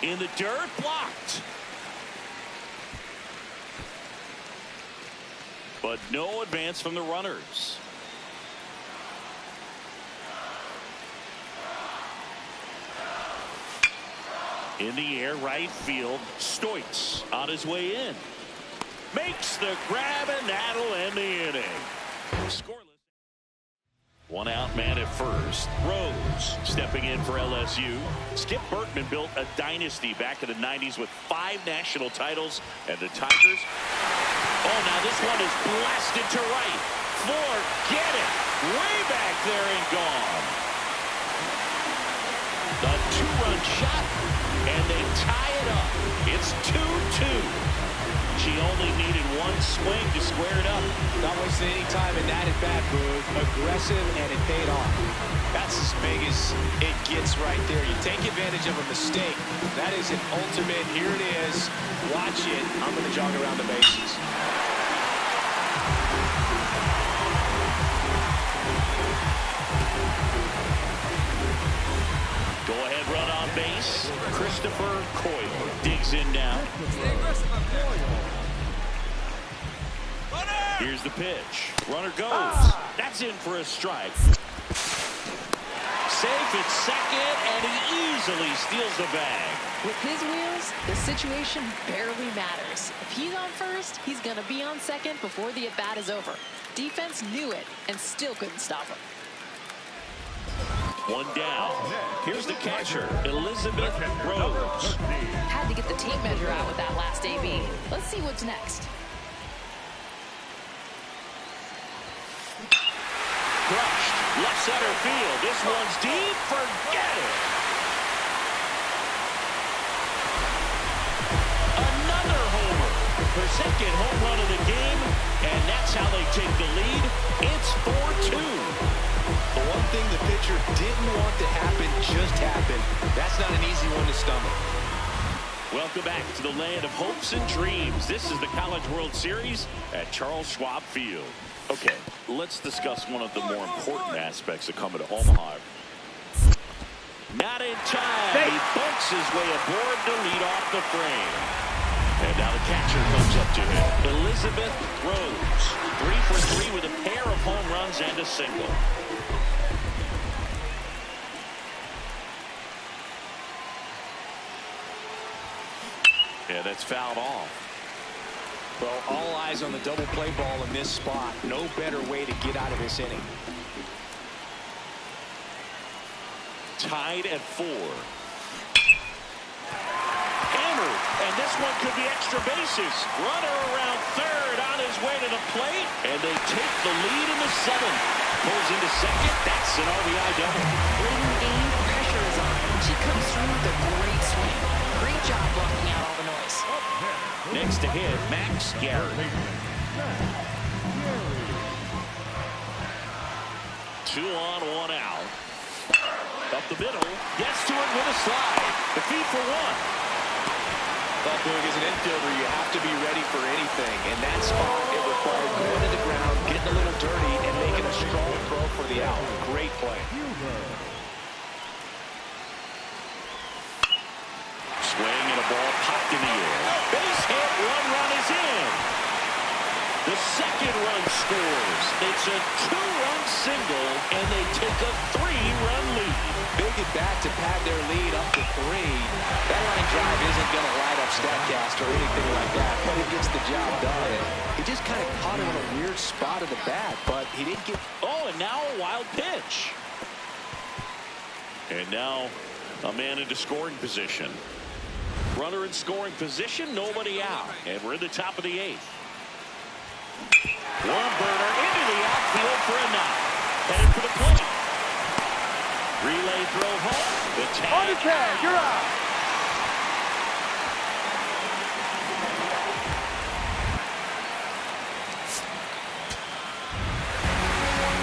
In the dirt, blocked. But no advance from the runners. In the air, right field. Stoits on his way in. Makes the grab, and that'll end the inning. Scoreless. One out man at first. Rose stepping in for LSU. Skip Bertman built a dynasty back in the 90s with 5 national titles. And the Tigers. Oh, now this one is blasted to right. Forget it. Way back there and gone. The 2-run shot. And they tie it up. It's 2-2. She only needed one swing to square it up. Not wasting any time in that at-bat, Boog. Aggressive, and it paid off. That's as big as it gets right there. You take advantage of a mistake. That is an ultimate. Here it is. Watch it. I'm going to jog around the bases. Go-ahead run on base. Christopher Coyle digs in now. Here's the pitch. Runner goes. That's in for a strike. Safe at second, and he easily steals the bag. With his wheels, the situation barely matters. If he's on first, he's going to be on second before the at-bat is over. Defense knew it and still couldn't stop him. One down. Here's the catcher, Elizabeth Rose. Had to get the tape measure out with that last AB. Let's see what's next. Crushed. Left center field. This one's deep. Forget it. Another homer. Her second home run of the game. And that's how they take the lead. It's 4-2. The one thing the pitcher didn't want to happen just happened. That's not an easy one to stomach. Welcome back to the land of hopes and dreams. This is the College World Series at Charles Schwab Field. Okay, let's discuss one of the more important aspects of coming to Omaha. Not in time. He bunks his way aboard to lead off the frame. And now the catcher comes up to him. Elizabeth Rose. 3 for 3 with a pair of home runs and a single. Yeah, that's fouled off. Well, all eyes on the double play ball in this spot. No better way to get out of this inning. Tied at 4. Hammered, and this one could be extra bases. Runner around third on his way to the plate, and they take the lead in the 7th. Pulls into second. That's an RBI double. Braden Gain, pressure is on. She comes through with a great swing. Great job blocking out all the noise. Next to hit, Max Garrett. 2 on, 1 out. Up the middle, gets to it with a slide. The feed for 1. Well, Boog, as an infielder, you have to be ready for anything. In that spot, it required going to the ground, getting a little dirty, and making a strong throw for the out. Great play. Swing and a ball popped in the air. Base hit, 1 run is in. The second run scores. It's a 2-run single, and they take a 3-run lead. Big at bat to pad their lead up to 3. That line drive isn't going to light up StatCast or anything like that, but it gets the job done. He just kind of caught him in a weird spot of the bat, but he didn't get... Oh, and now a wild pitch. And now a man into scoring position. Runner in scoring position, nobody out. And we're in the top of the 8th. Warm burner into the outfield for a knock. Headed for the plate. Relay throw home. The tag. On the tag, you're out.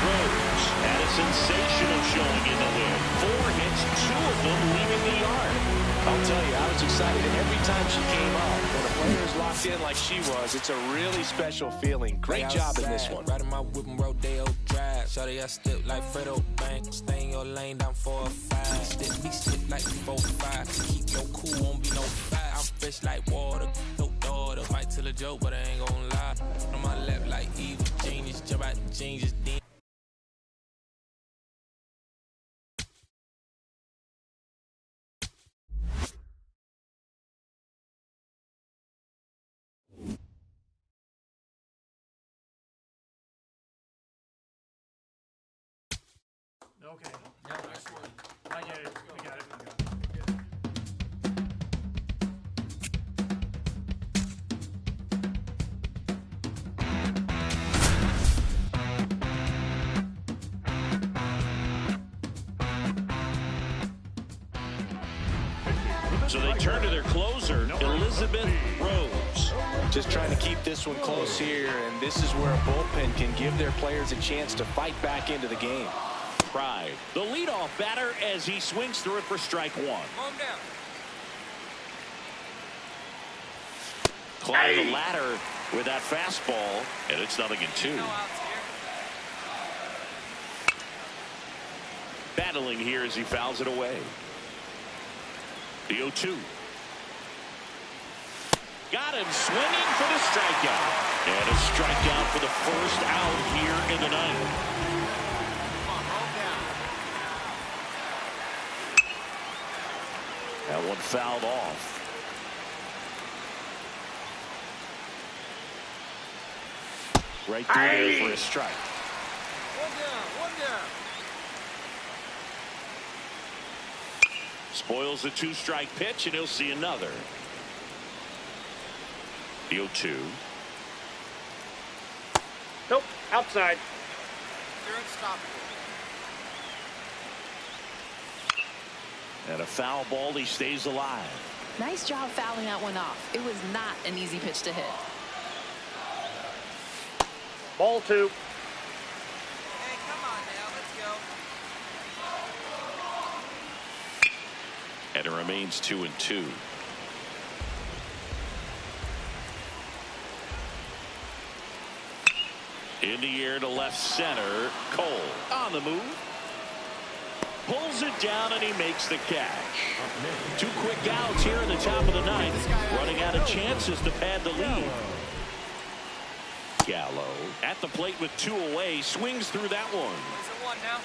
Rose had a sensational showing in the win. 4 hits, 2 of them leaving the yard. I'll tell you, I was excited every time she came up. When a player is locked in like she was, it's a really special feeling. Great job in this one. Riding my whip and Rodeo Drive. Shawty, I step like Fredo Bank. Stay in your lane down 4 or 5. Step me slip like 4 or 5. Keep your cool, won't be no fire. I'm fresh like water. No daughter. Might tell a joke, but I ain't gonna lie. On my lap like evil genius. Jump out the genius. Okay. Yeah, nice one. I get it. We got it. So they turn to their closer, Elizabeth Rose. Just trying to keep this one close here, and this is where a bullpen can give their players a chance to fight back into the game. Pride, the leadoff batter, as he swings through it for strike one. Calm down. Climb the ladder with that fastball, and it's 0-2. Battling here as he fouls it away. The 0-2. Got him swinging for the strikeout. And a strikeout for the first out here in the ninth. That one fouled off. Right through there for a strike. One down, one down. Spoils the 2-strike pitch, and he'll see another. The 0-2. Nope, outside. You're unstoppable. And a foul ball, he stays alive. Nice job fouling that one off. It was not an easy pitch to hit. Ball 2. Hey, come on now, let's go. And it remains 2-2. In the air to left center. Cole on the move. Pulls it down, and he makes the catch. 2 quick outs here in the top of the ninth. Running out of chances to pad the lead. Gallo at the plate with 2 away. Swings through that one. Is it 1 now?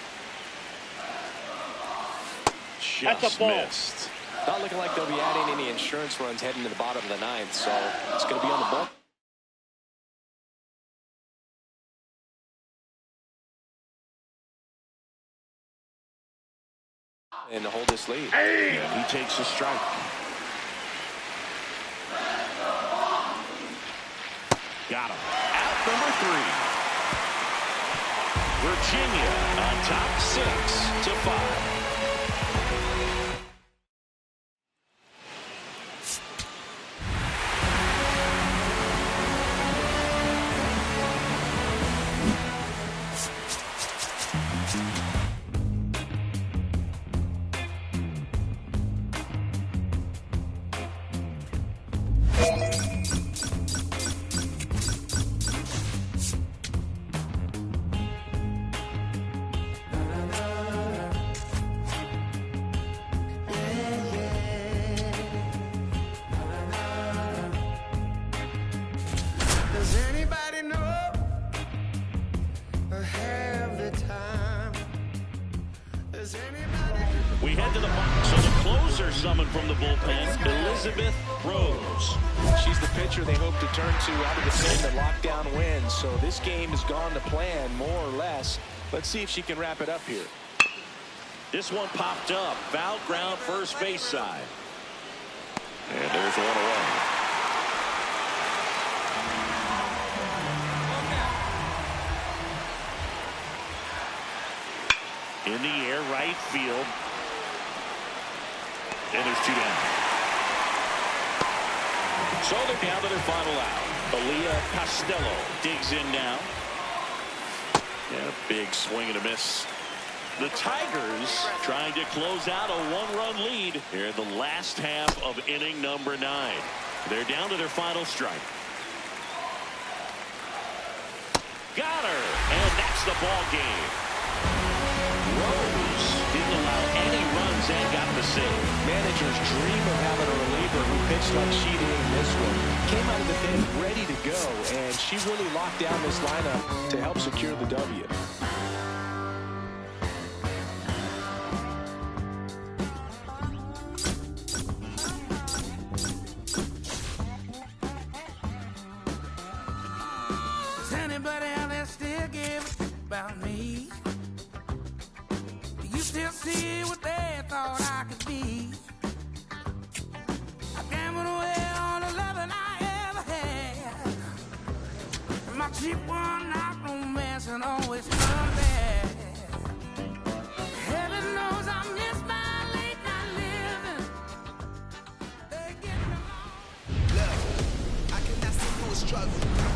Just That's a ball. missed. Not looking like they'll be adding any insurance runs heading to the bottom of the ninth, so it's going to be on the ball. And to hold this lead. And he takes a strike. Got him. Out number 3. Virginia on top 6-5. Does anybody know or have the time? Does anybody? We head to the box. So the closer summoned from the bullpen, Elizabeth Rose. She's the pitcher they hope to turn to out of the pen to lock down wins. So this game has gone to plan, more or less. Let's see if she can wrap it up here. This one popped up. Foul ground, first base side. And there's one away. In the air, right field. And there's 2 down. So they're down to their final out. Aaliyah Costello digs in now. And a big swing and a miss. The Tigers trying to close out a 1-run lead here in the last half of inning number 9. They're down to their final strike. Got her, and that's the ball game. Rose didn't allow any runs and got the save. Managers dream of having a reliever who pitched like she did in this one. Came out of the pen ready to go, and she really locked down this lineup to help secure the W. Does anybody out there still give about me?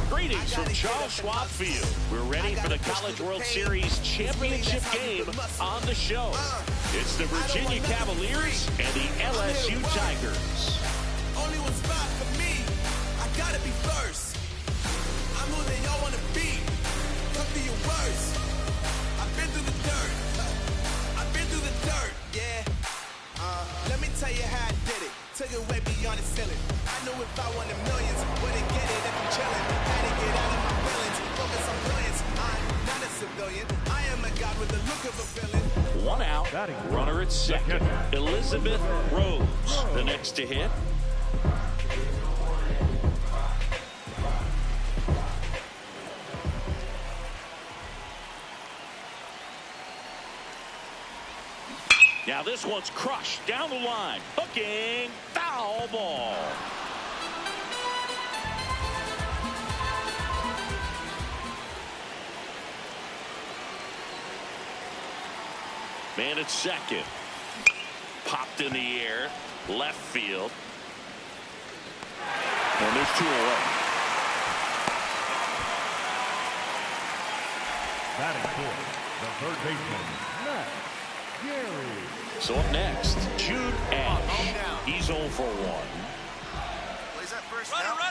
Greetings from Charles Schwab Field. We're ready for the College World Series championship game on the show. It's the Virginia Cavaliers and the LSU Tigers. Only one spot for me. I gotta be first. I'm who they all wanna be. Come through your worst. I've been through the dirt. I've been through the dirt. Yeah. Let me tell you how I did it. Took it way beyond the ceiling. I knew if I wanted millions, wouldn't get it if I'm chilling. Had to get out of my feelings. Focus on brilliance. I'm not a civilian. I am a god with the look of a villain. One out. Runner at second. Elizabeth Rose, the next to hit. Now this one's crushed down the line. Hooking. Foul ball. Man at second. Popped in the air. Left field. And there's two away. Batting fourth, the third baseman, Matt Gary. So up next, Jude Ash. He's 0 for 1.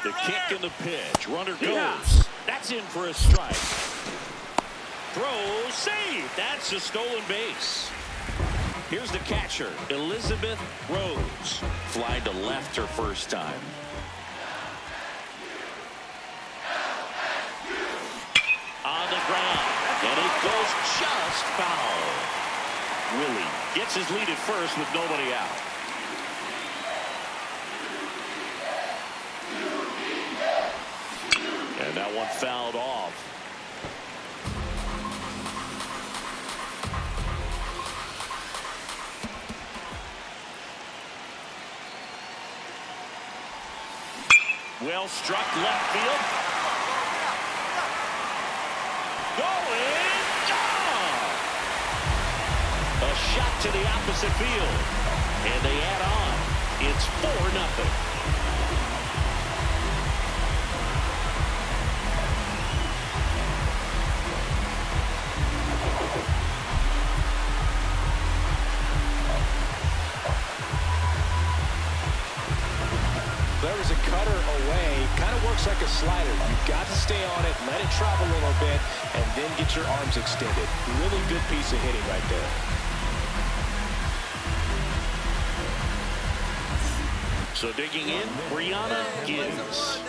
The kick and the pitch. Runner goes. That's in for a strike. Throw, save. That's a stolen base. Here's the catcher, Elizabeth Rose. Fly to left her first time. On the ground. And it goes just foul. Willie gets his lead at first with nobody out. And that one fouled off. Well struck left field. Going. A shot to the opposite field. And they add on. It's 4-0. There was a cutter away. Kind of works like a slider. You've got to stay on it, let it travel a little bit, and then get your arms extended. Really good piece of hitting right there. So digging in, Brianna Gibbs.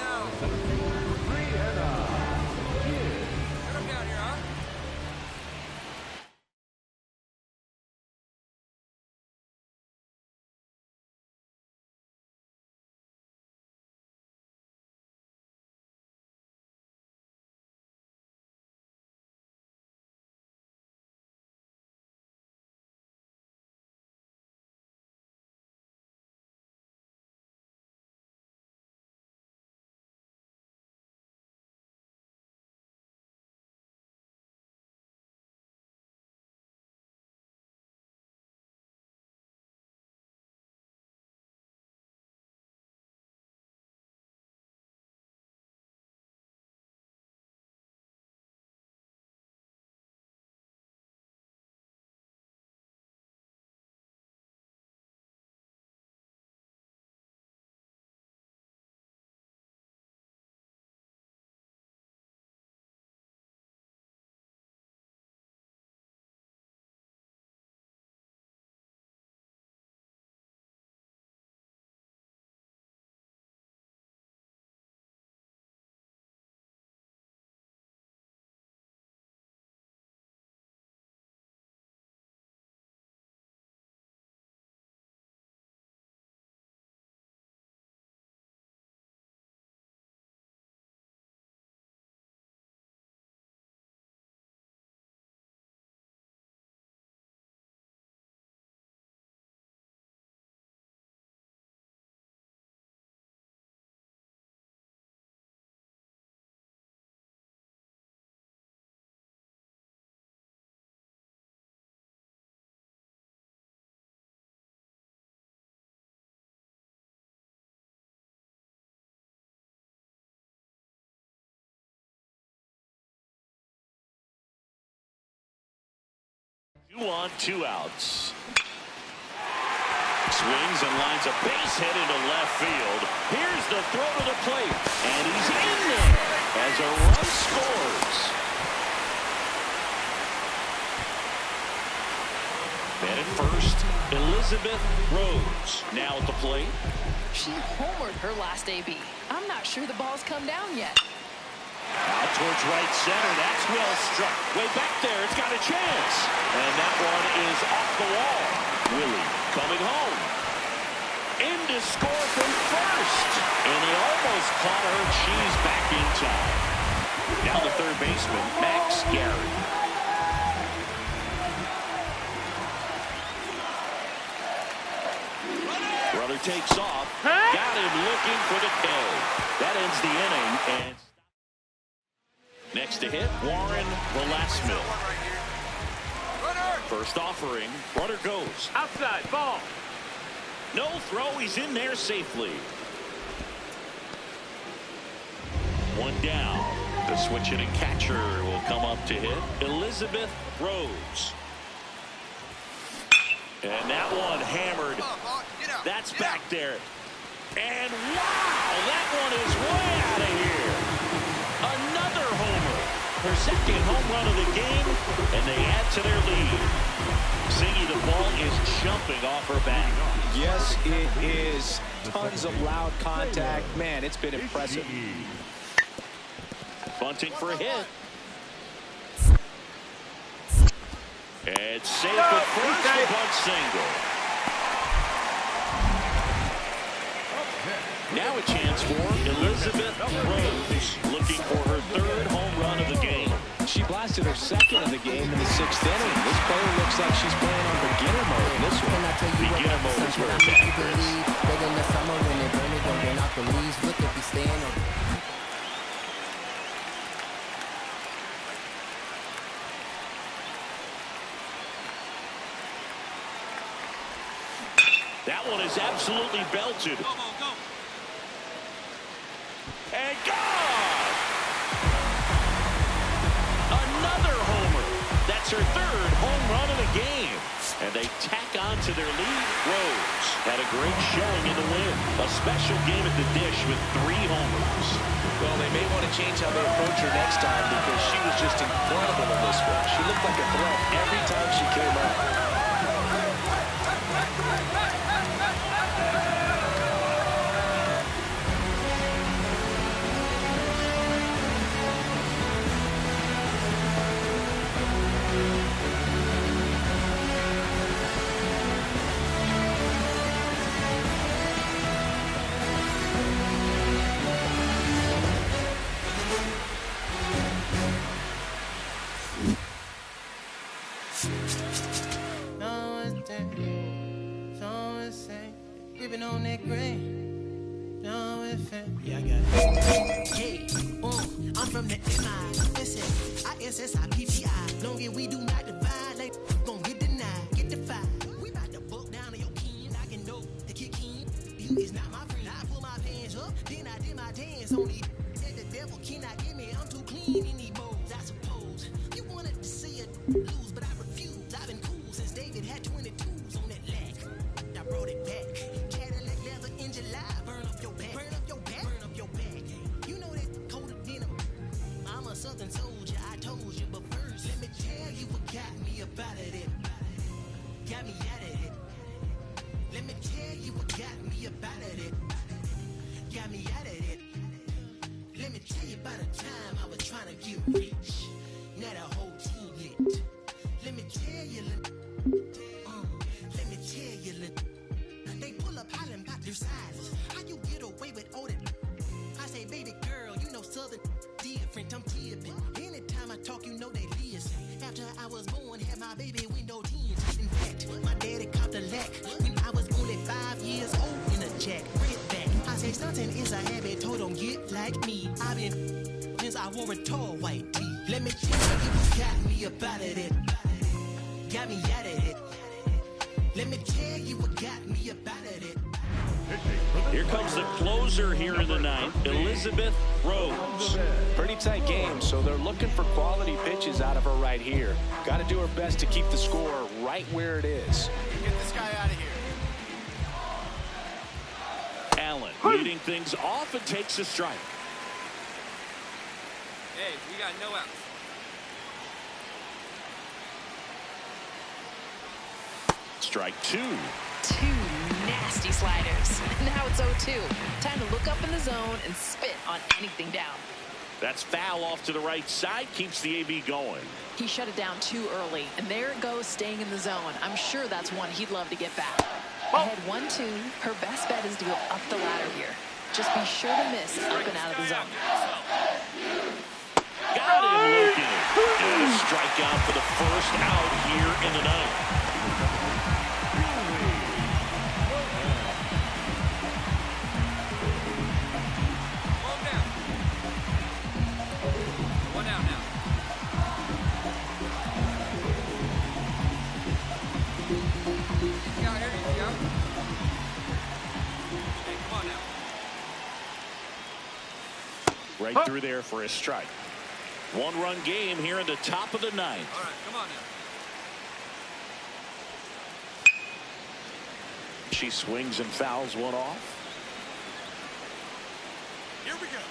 2 on, 2 outs. Swings and lines a base hit into left field. Here's the throw to the plate, and he's in there as a run scores. And at first, Elizabeth Rose now at the plate. She homered her last AB. I'm not sure the ball's come down yet. Out towards right center. That's well struck. Way back there. It's got a chance. And that one is off the wall. Willie coming home. In to score from first. And he almost caught her. She's back in time. Now the third baseman, Max Gary. Brother takes off. Got him looking for the K. That ends the inning. And next to hit, Warren Velasquez. First offering, runner goes. Outside, ball. No throw, he's in there safely. One down. The switch hitting catcher will come up to hit. Elizabeth Rose. And that one hammered. That's back there. And wow, that one is way out of here. Another homer. Her second home run of the game, and they add to their lead. Siggy, the ball is jumping off her back. Yes, it is. Tons of loud contact. Man, it's been impressive. Bunting for a hit. And safe at first, a bunt single. Now a chance for Elizabeth Rose, looking for her third home run of the game. She blasted her second of the game in the 6th inning. This player looks like she's playing on beginner mode in this one. Beginner mode is where it's at, Chris. That one is absolutely belted. And gone! Another homer. That's her third home run of the game. And they tack on to their lead. Rose had a great showing in the win. A special game at the dish with 3 homers. Well, they may want to change how they approach her next time because she was just incredible in this one. She looked like a threat every time she came up. On that grain. No, yeah, I got it. Yeah, I'm from the ISSIPPI. Long as we do not divide, like, gon' get denied, get defied. We about to buck down on your kin. I can know the kick in. You is not my friend. I pull my pants up, then I did my dance on these. Said the devil cannot get me. I'm too clean in these bowls, I suppose. You wanted to see it lose, but I refuse. I've been cool since David had 22s on that lack. I brought it back. Southern soldier, I told you, but first, let me tell you what got me up out of it. Got me out of it. Let me tell you what got me up out of it. Got me out of it. Let me tell you about a time I was trying to get rich. Now the whole team lit. Let me tell you, let me tell you, they pull up hollering about their sizes. How you get away with all that? I say, baby girl, you know Southern different, I'm tipping. Anytime I talk, you know they listen. After I was born, had my baby window tinted. In fact, my daddy copped a lack when I was only 5 years old in a jack. Red back. I say stunting is a habit, told don't get like me. I've been since I wore a tall white tee. Let me tell you what got me up out of it. Got me out of it. Let me tell you what got me up out of it. Here comes the closer here in the ninth, Elizabeth Rose. Pretty tight game, so they're looking for quality pitches out of her right here. Got to do her best to keep the score right where it is. Get this guy out of here. Allen leading things off and takes a strike. Hey, we got no outs. Strike two. Two nasty sliders. Now it's 0-2. Time to look up in the zone and spit on anything down. That's foul off to the right side, keeps the AB going. He shut it down too early, and there it goes, staying in the zone. I'm sure that's one he'd love to get back. Ahead 1-2. Her best bet is to go up the ladder here. Just be sure to miss up and out of the zone. Got him looking. And a strikeout for the first out here in the ninth. Right through there for a strike. One-run game here in the top of the ninth. All right, come on now. She swings and fouls one off. Here we go.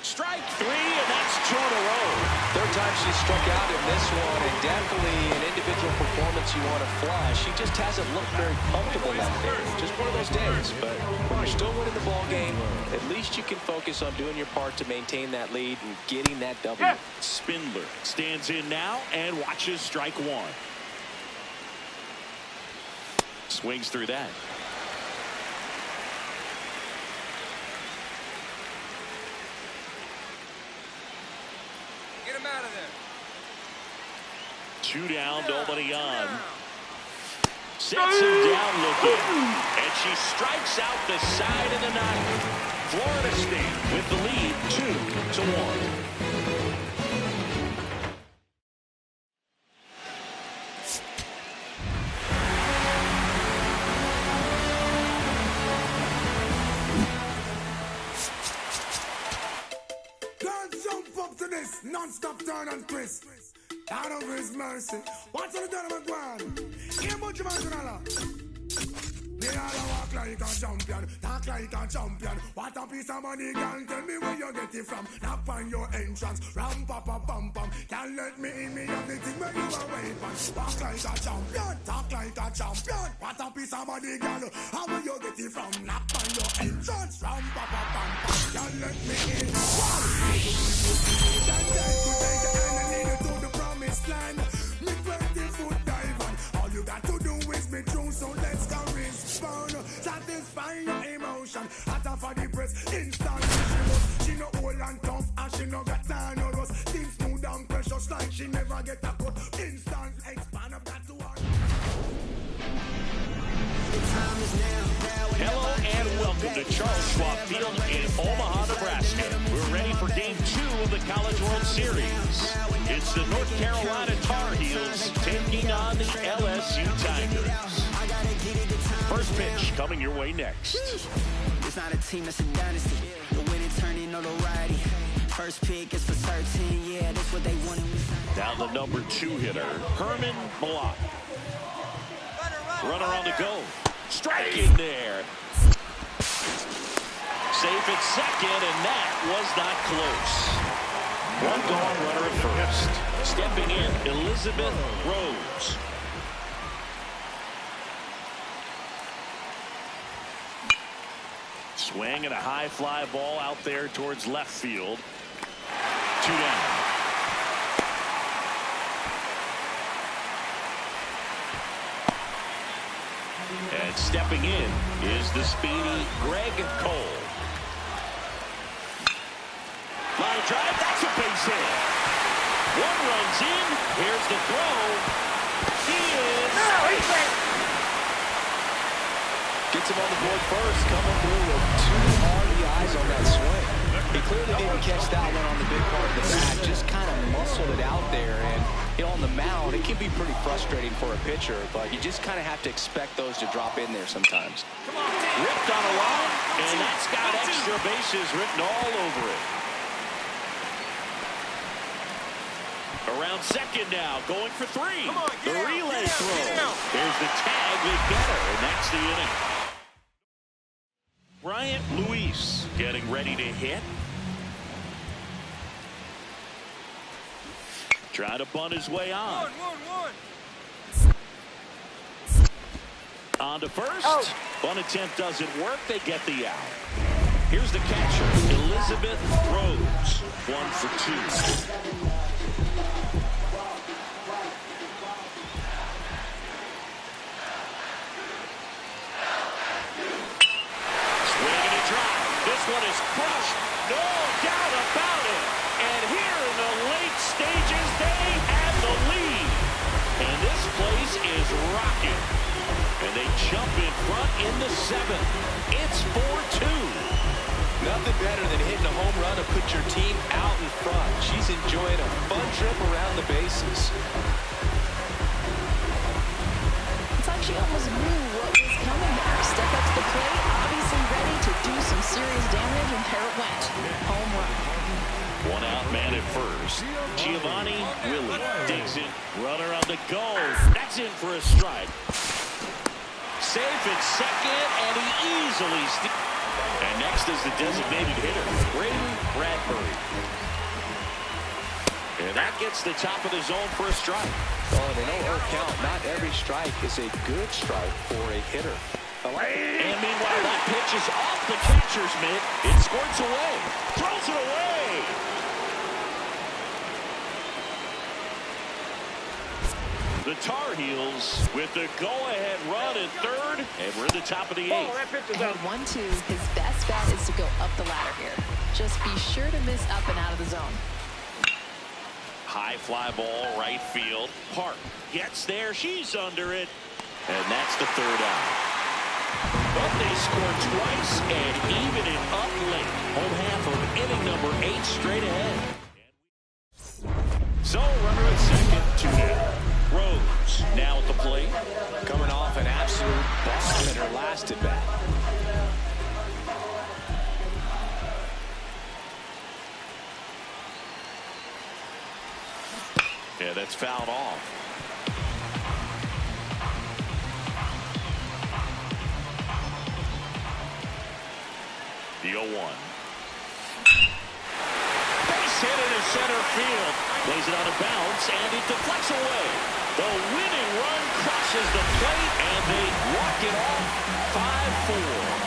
Strike three, and that's two in a row. Third time she struck out in this one, and definitely an individual performance you want to flash. She just hasn't looked very comfortable out there. Just one of those days. But when you're still winning the ball game, at least you can focus on doing your part to maintain that lead and getting that W. Spindler stands in now and watches strike one. Swings through that. Get him out of there. Two down, nobody on. Sets him down looking. And she strikes out the side of the ninth. Florida State with the lead 2-1. Non-stop turn and twist. Out of his mercy. What's on the turn of a guan? Here, much of they all walk like a champion, talk like a champion. What a piece of money, girl. Tell me where you get it from. Knock on your entrance. Ram, pa, pa, pam, pam. Can't let me in, me have the thing where you are waiting. Walk like a champion, talk like a champion. What a piece of money, girl. How will you get it from? Knock on your entrance. Ram, pa, pa, pam, pam. Can't let me in. That time to take the enemy to the promised land. Me 20-foot dive on. All you got to do is be true, so let's go respond. Satisfy your emotion. Hotter for the press, instantly she no old and tough, and she no got time no rust. Things smooth and precious like she never get a cut. Instant expand up that to her. Hello and welcome to Charles Schwab Field in Omaha, Nebraska. We're ready for Game 2 of the College World Series. It's the North Carolina Tar Heels taking on the LSU Tigers. First pitch coming your way next. It's not a team, it's a dynasty. The winning turning notoriety. First pick is for certain, yeah, that's what they wanted. Now the number 2 hitter, Herman Block. Runner on the go. Strike in there. Safe at second, and that was not close. One gone, runner at first. Stepping in, Elizabeth Rose. Swing and a high fly ball out there towards left field. 2 down. And stepping in is the speedy Greg Cole. Line drive, that's a base hit. One runs in, here's the throw. He is safe. Gets him on the board first, coming through with 2 RBIs on that swing. He clearly didn't catch that one on the big part of the bat, just kind of muscled it out there. And on the mound, it can be be pretty frustrating for a pitcher, but you just kind of have to expect those to drop in there sometimes. Ripped on a line, and that's got extra bases written all over it. Around second now, going for three. The relay throw. There's the tag, they get her, and that's the inning. Bryant Luis getting ready to hit. Trying to bunt his way on. On to first. Bunt attempt doesn't work. They get the out. Here's the catcher, Elizabeth Rose. 1 for 2. This one is crushed, no doubt about it. And here in the late stages, they have the lead. And this place is rocking. And they jump in front in the 7th. It's 4-2. Nothing better than hitting a home run to put your team out in front. She's enjoying a fun trip around the bases. It's like she almost knew what was coming there. Step up to the plate, obviously ready to do some serious damage, and there it went. Home run. 1 out, man at first. Giovanni Willie digs it. Runner on the go. That's in for a strike. Safe at second, and he easily and next is the designated hitter, Braden Bradbury. And that gets the top of the zone for a strike. Oh, they know her count. Not every strike is a good strike for a hitter. And meanwhile, that pitch is off the catcher's mitt. It squirts away. Throws it away. The Tar Heels with the go-ahead run at third. And we're in the top of the 8th. That pitch is out. 1-2. His best bet is to go up the ladder here. Just be sure to miss up and out of the zone. High fly ball, right field. Park gets there. She's under it. And that's the 3rd out. But they score twice and even it up late. Home half of inning number 8 straight ahead. So runner at second, 2-0. Rose now at the plate. Coming off an absolute bomb in her last at bat. Yeah, that's fouled off. The 0-1. Base hit into center field. Plays it out of bounds, and it deflects away. The winning run crosses the plate, and they walk it off. 5-4.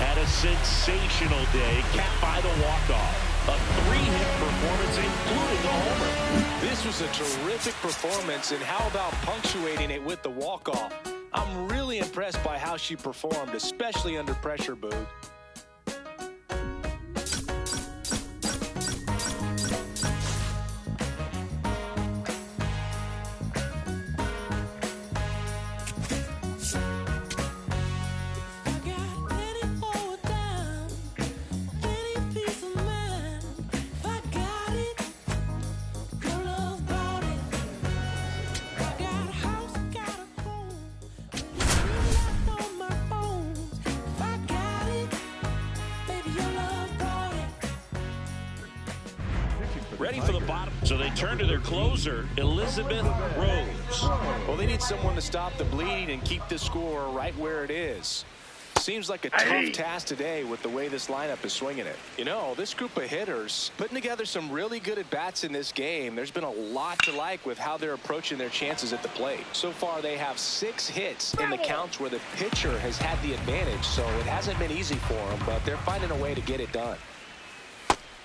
Had a sensational day, capped by the walk-off. A 3-hit performance, including a homer. This was a terrific performance, and how about punctuating it with the walk-off? I'm really impressed by how she performed, especially under pressure, Boog. Ready for the bottom. So they turn to their closer, Elizabeth Rose. Well, they need someone to stop the bleeding and keep the score right where it is. Seems like a tough task today with the way this lineup is swinging it. You know, this group of hitters putting together some really good at-bats in this game. There's been a lot to like with how they're approaching their chances at the plate. So far, they have 6 hits in the counts where the pitcher has had the advantage, so it hasn't been easy for them, but they're finding a way to get it done.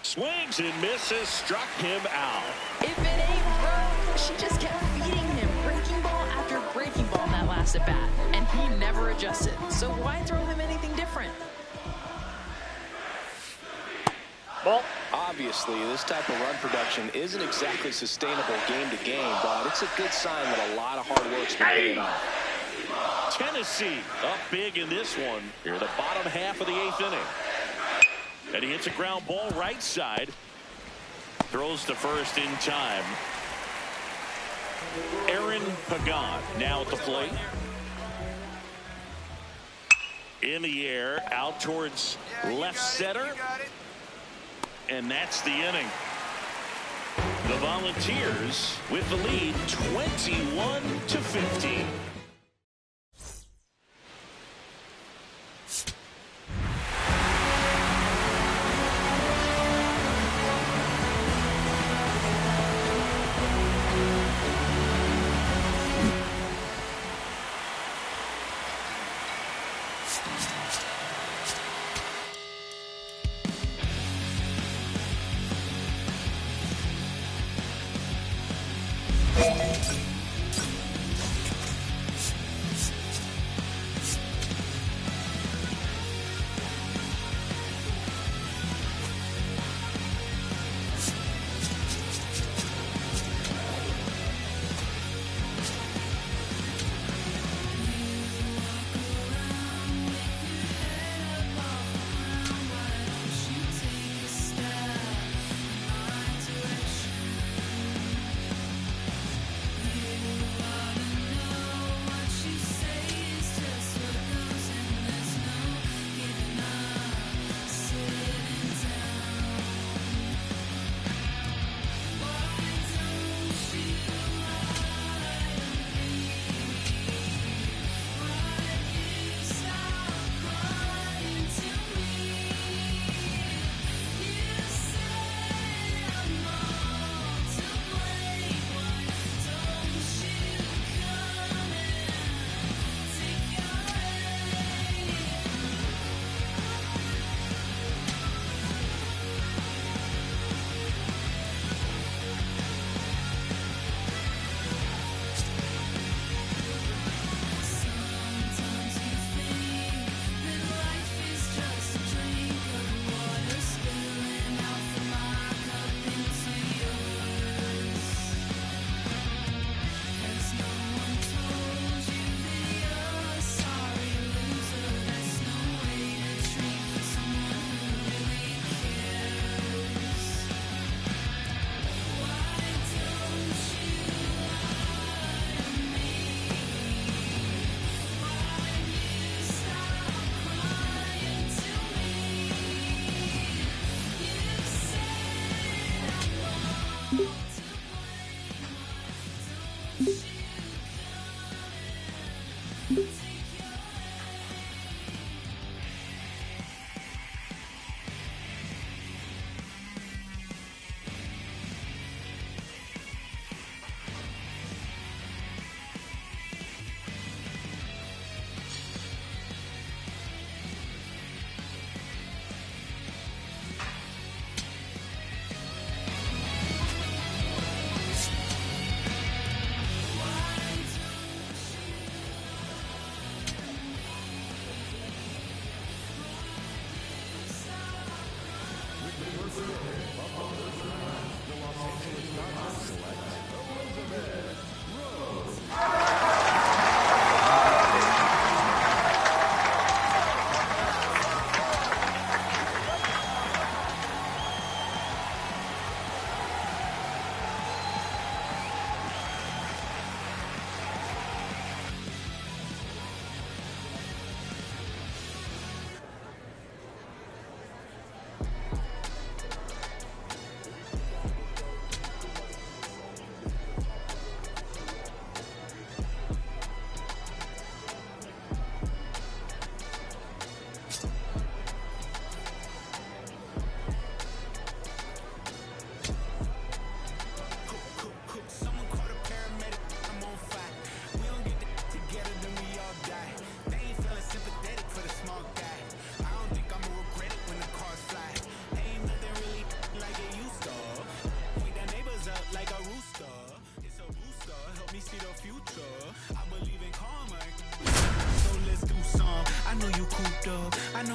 Swings and misses, struck him out. If it ain't broke, she just kept feeding him breaking ball after breaking ball in that last at bat, and he never adjusted. So why throw him anything different? Ball. Obviously, this type of run production isn't exactly sustainable game to game, but it's a good sign that a lot of hard work's been paid off. Tennessee up big in this one here in the bottom half of the 8th inning. And he hits a ground ball right side. Throws to first in time. Aaron Pagan now at the plate. In the air, out towards left center. And that's the inning. The Volunteers with the lead 21-15.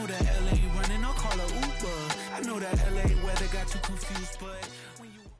know that LA running, I'll call her Uber. I know that LA weather got you confused, but when you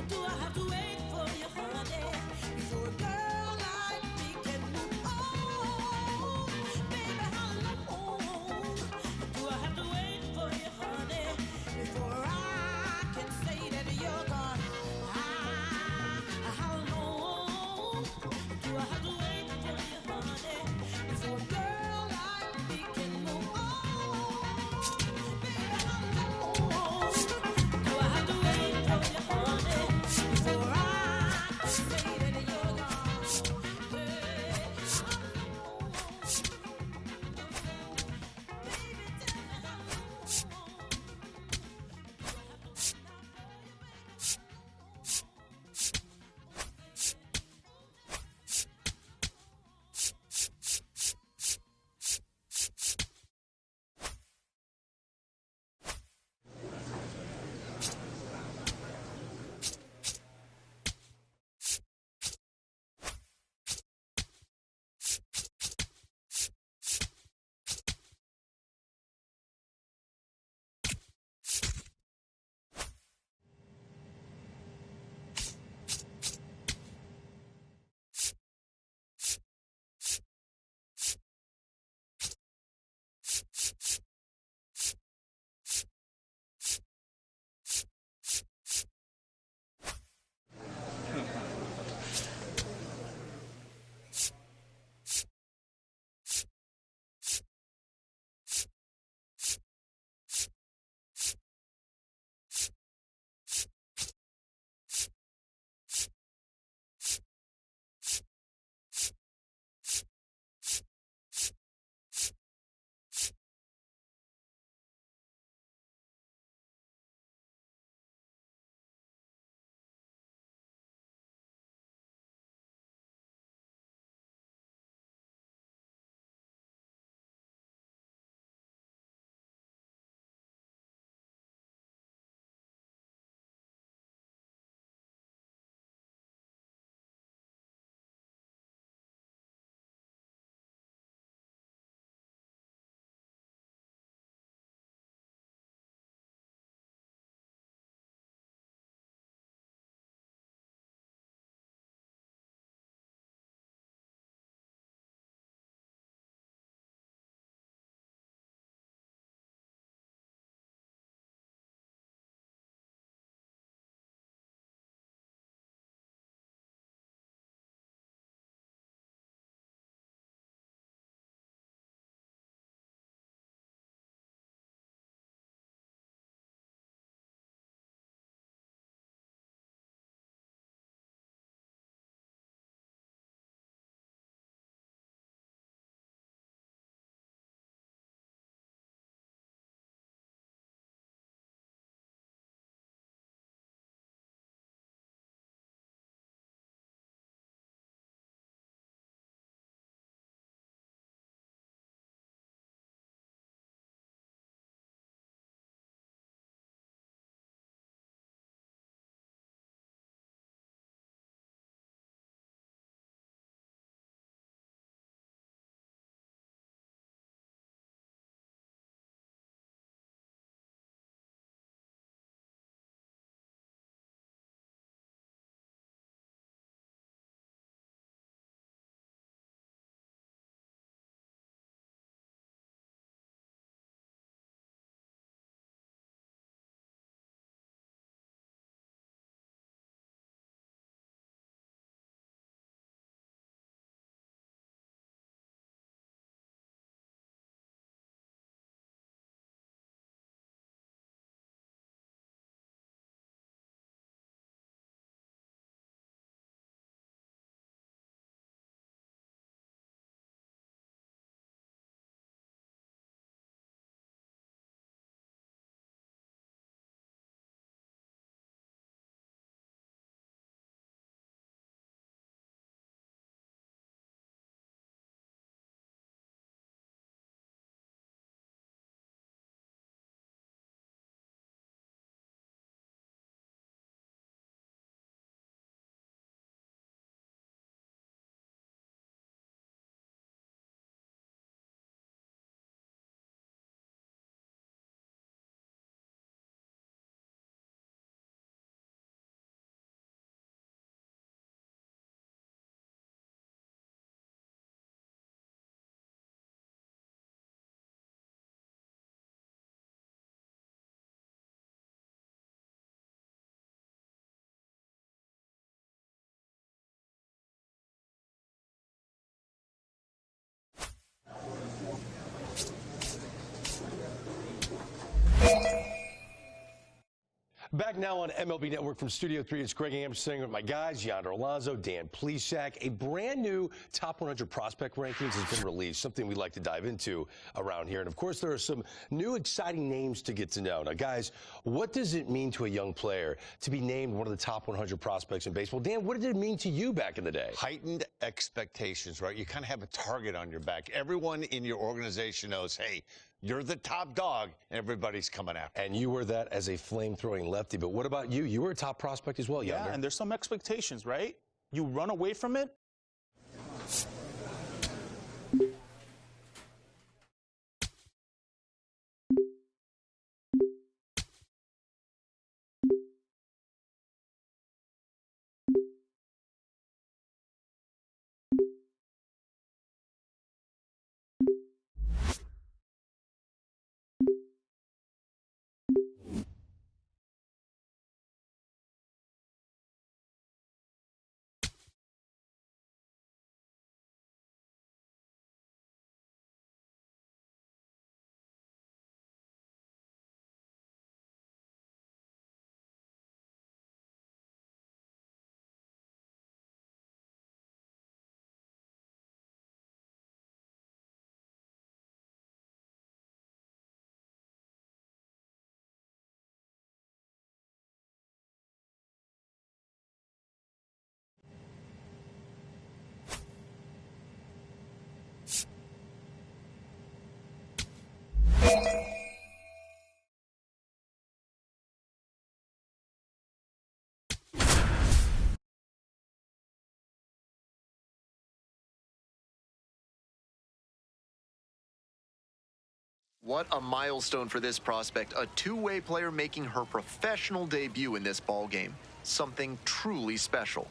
Do I have to wait for you? Back now on MLB Network from Studio 3, it's Greg Amsinger with my guys, Yonder Alonso, Dan Plesac. A brand new top 100 prospect rankings has been released, something we like to dive into around here. And of course, there are some new exciting names to get to know. Now, guys, what does it mean to a young player to be named one of the top 100 prospects in baseball? Dan, what did it mean to you back in the day? Heightened expectations, right? You kind of have a target on your back. Everyone in your organization knows, hey, you're the top dog, and everybody's coming after. And you were that as a flame-throwing lefty. But what about you? You were a top prospect as well, Yonder. Yeah, and there's some expectations, right? You run away from it. What a milestone for this prospect, a two-way player making her professional debut in this ballgame. Something truly special.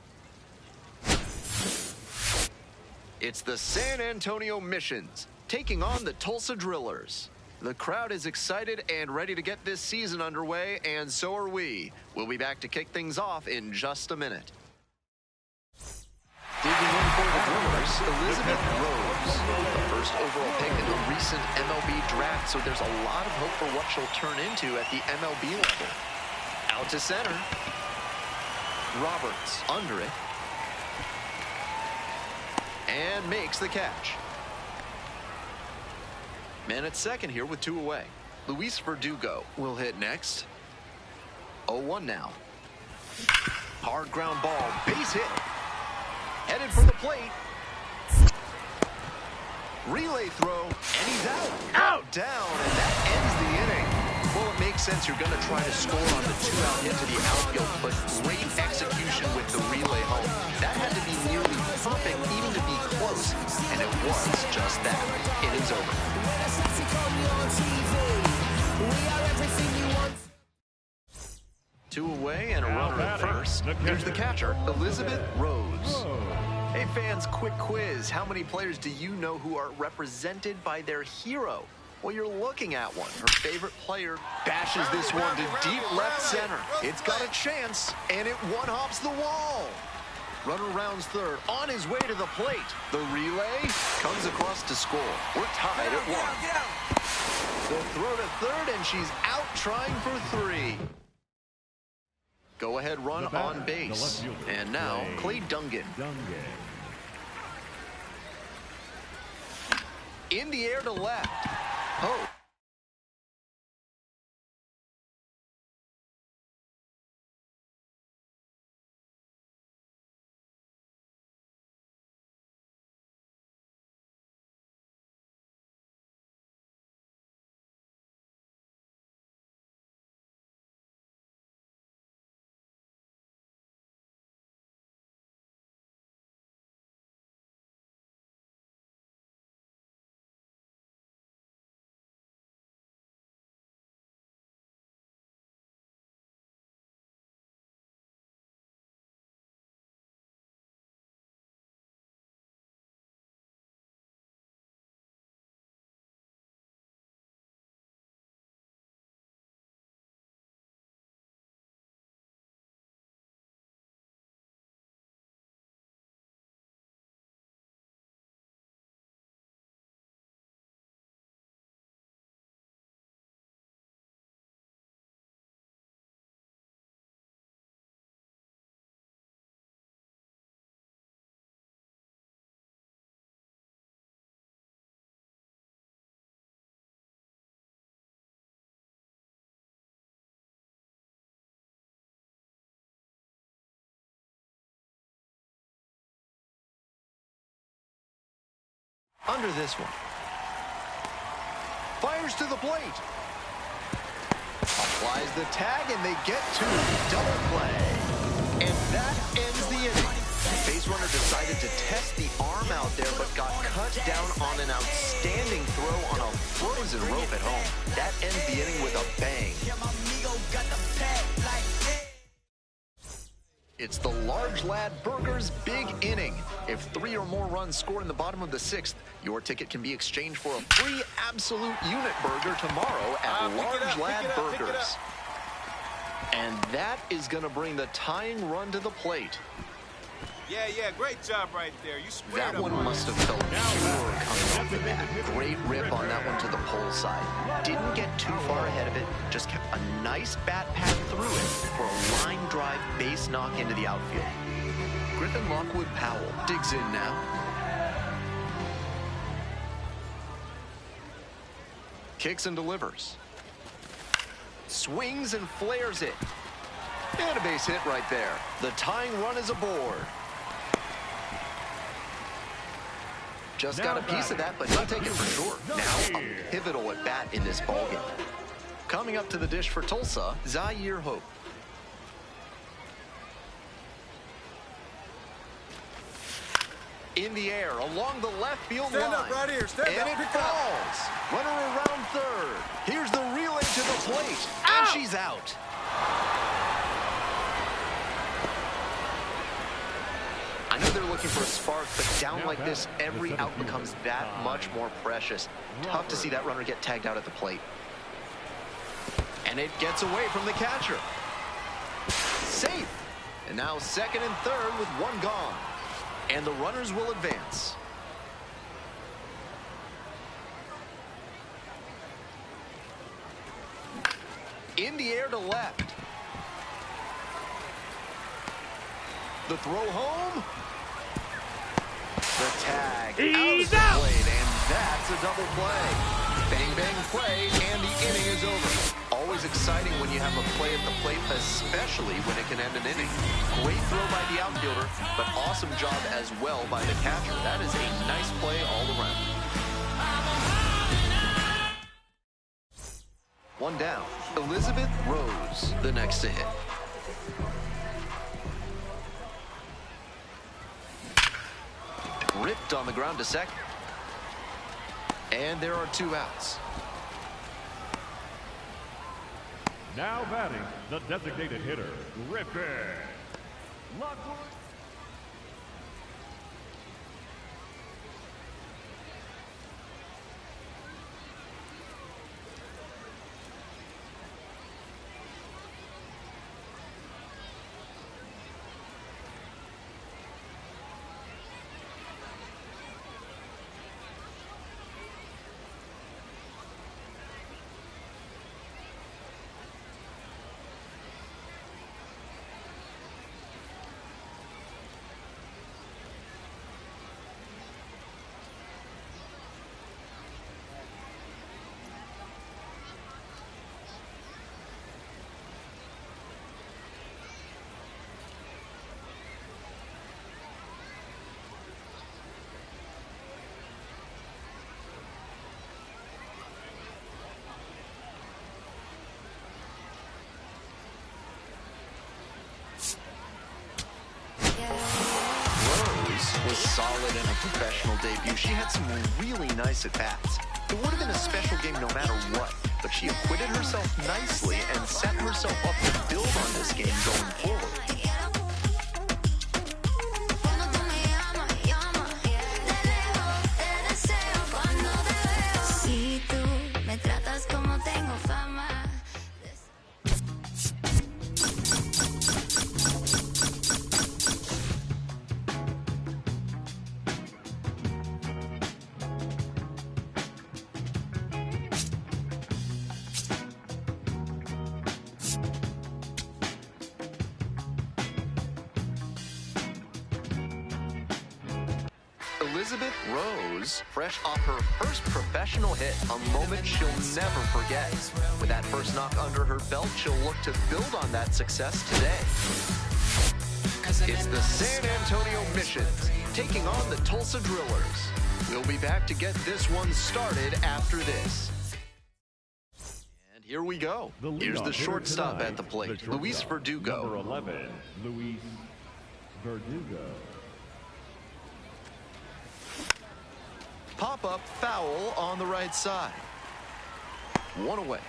It's the San Antonio Missions taking on the Tulsa Drillers. The crowd is excited and ready to get this season underway, and so are we. We'll be back to kick things off in just a minute. Digging in for the Drillers, Elizabeth Rose, the first overall pick in the recent MLB draft, so there's a lot of hope for what she'll turn into at the MLB level. Out to center. Roberts under it. And makes the catch. Man at second here with two away. Luis Verdugo will hit next. 0-1 now. Hard ground ball, base hit. Headed for the plate. Relay throw, and he's out. Out, down, and that ends the inning. Well, it makes sense you're going to try to score on the two-out hit to the outfield, but great execution with the relay home. That had to be nearly perfect even to be close, and it was just that. Innings over. Two away and a runner at first. Here's the catcher, Elizabeth Rose. Hey fans, quick quiz. How many players do you know who are represented by their hero? Well, you're looking at one. Her favorite player bashes this one to deep left center. It's got a chance, and it one-hops the wall. Runner rounds third, on his way to the plate. The relay comes across to score. We're tied at one. The throw to third, and she's out trying for three. Go-ahead run on base. And now, Clay Dungan. In the air to left. Oh. under this one. Fires to the plate. Applies the tag, and they get to double play. And that ends the inning. The base runner decided to test the arm out there, but got cut down on an outstanding throw on a frozen rope at home. That ends the inning with a bang. It's the Large Lad Burgers Big Inning. If 3 or more runs scored in the bottom of the 6th, your ticket can be exchanged for a free absolute unit burger tomorrow at Large Lad Burgers. And that is going to bring the tying run to the plate. Yeah, great job right there. You squared That one must have felt pure coming off the bat. Great rip on that one to the pole side. Didn't get too far ahead of it, just kept a nice bat path through it for a line drive base knock into the outfield. Griffin Lockwood Powell digs in now. Kicks and delivers. Swings and flares it. And a base hit right there. The tying run is aboard. Just got a piece of that, but he'll take it for sure. Now a pivotal at bat in this ballgame. Coming up to the dish for Tulsa, Zaire Hope. In the air, along the left field line. Stand up right here, stand and up. it falls. Runner around third. Here's the relay to the plate. And she's out. I know they're looking for a spark, but down like this, every out becomes that much more precious. Tough to see that runner get tagged out at the plate. And it gets away from the catcher. Safe. And now second and third with one gone. And the runners will advance. In the air to left. The throw home. The tag He's out of the plate, and that's a double play. Bang, bang, play, and the inning is over. Always exciting when you have a play at the plate, especially when it can end an inning. Great throw by the outfielder, but awesome job as well by the catcher. That is a nice play all around. One down. Elizabeth Rose, the next to hit. Ripped on the ground to second. And there are 2 outs. Now batting, the designated hitter, Griffin Lockwood. Was solid in a professional debut. She had some really nice at-bats. It would have been a special game no matter what, but she acquitted herself nicely and set herself up to build on this game going forward. Elizabeth Rose, fresh off her first professional hit, a moment she'll never forget. With that first knock under her belt, she'll look to build on that success today. It's the San Antonio Missions taking on the Tulsa Drillers. We'll be back to get this one started after this. And here we go. Here's the shortstop at the plate, Luis Verdugo. Number 11, Luis Verdugo. Pop-up foul on the right side. One away.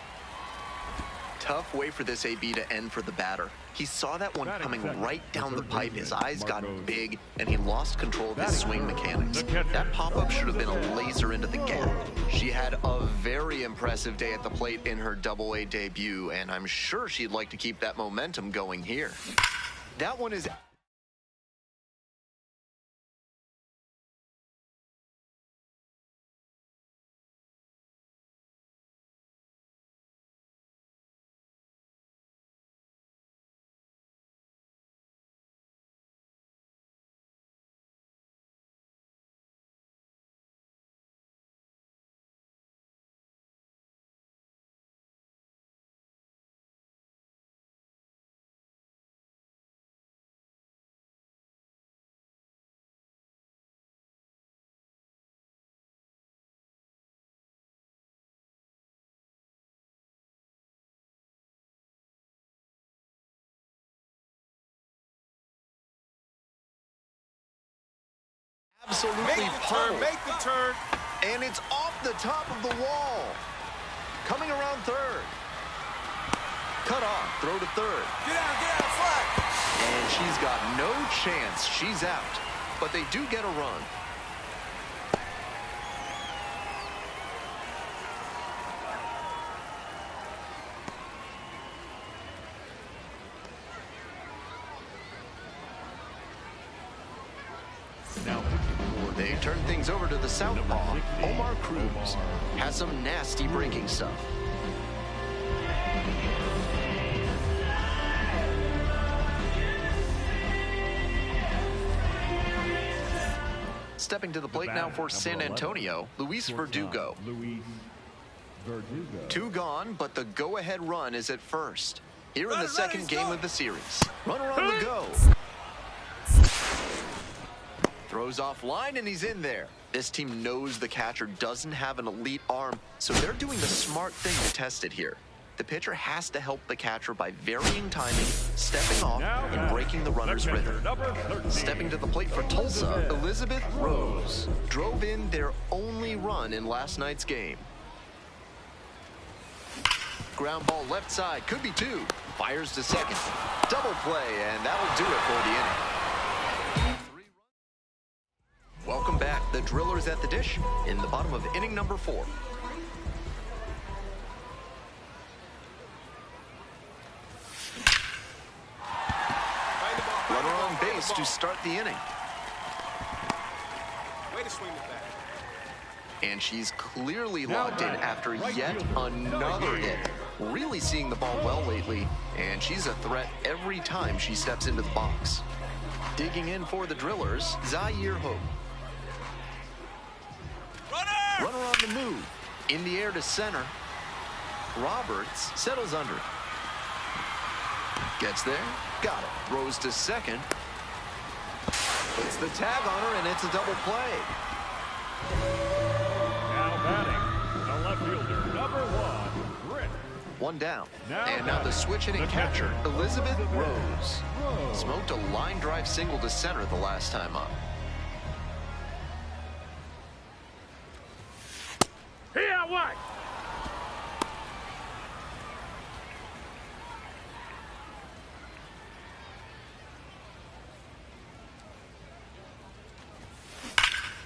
Tough way for this AB to end for the batter. He saw that one coming right down the pipe. His eyes got big, and he lost control of his swing mechanics. That pop-up should have been a laser into the gap. She had a very impressive day at the plate in her Double-A debut, and I'm sure she'd like to keep that momentum going here. That one is... Absolutely pummeled. Make the turn. And it's off the top of the wall. Coming around third. Cut off. Throw to third. Get out, flat. And she's got no chance. She's out. But they do get a run. They turn things over to the southpaw. Omar Cruz has some nasty breaking stuff. Stepping to the plate now for San Antonio, Luis Verdugo. Two gone, but the go-ahead run is at first. Here in the second game of the series. Runner on the go. Throws off line, and he's in there. This team knows the catcher doesn't have an elite arm, so they're doing the smart thing to test it here. The pitcher has to help the catcher by varying timing, stepping off, and breaking the runner's rhythm. Stepping to the plate for Tulsa, Elizabeth Rose drove in their only run in last night's game. Ground ball left side, could be two. Fires to second. Double play, and that'll do it for the inning. Welcome back. The Drillers at the dish in the bottom of inning number 4. Runner on base to start the inning. Way to swing the bat. And she's clearly locked in after yet another hit. Really seeing the ball well lately, and she's a threat every time she steps into the box. Digging in for the Drillers, Zaire Hope. Runner on the move. In the air to center. Roberts settles under it. Gets there. Got it. Throws to second. Puts the tag on her, and it's a double play. Now batting, the left fielder, number 1, Britt. One down. And now the switch hitting catcher, Elizabeth Rose. Smoked a line drive single to center the last time up. Here, what?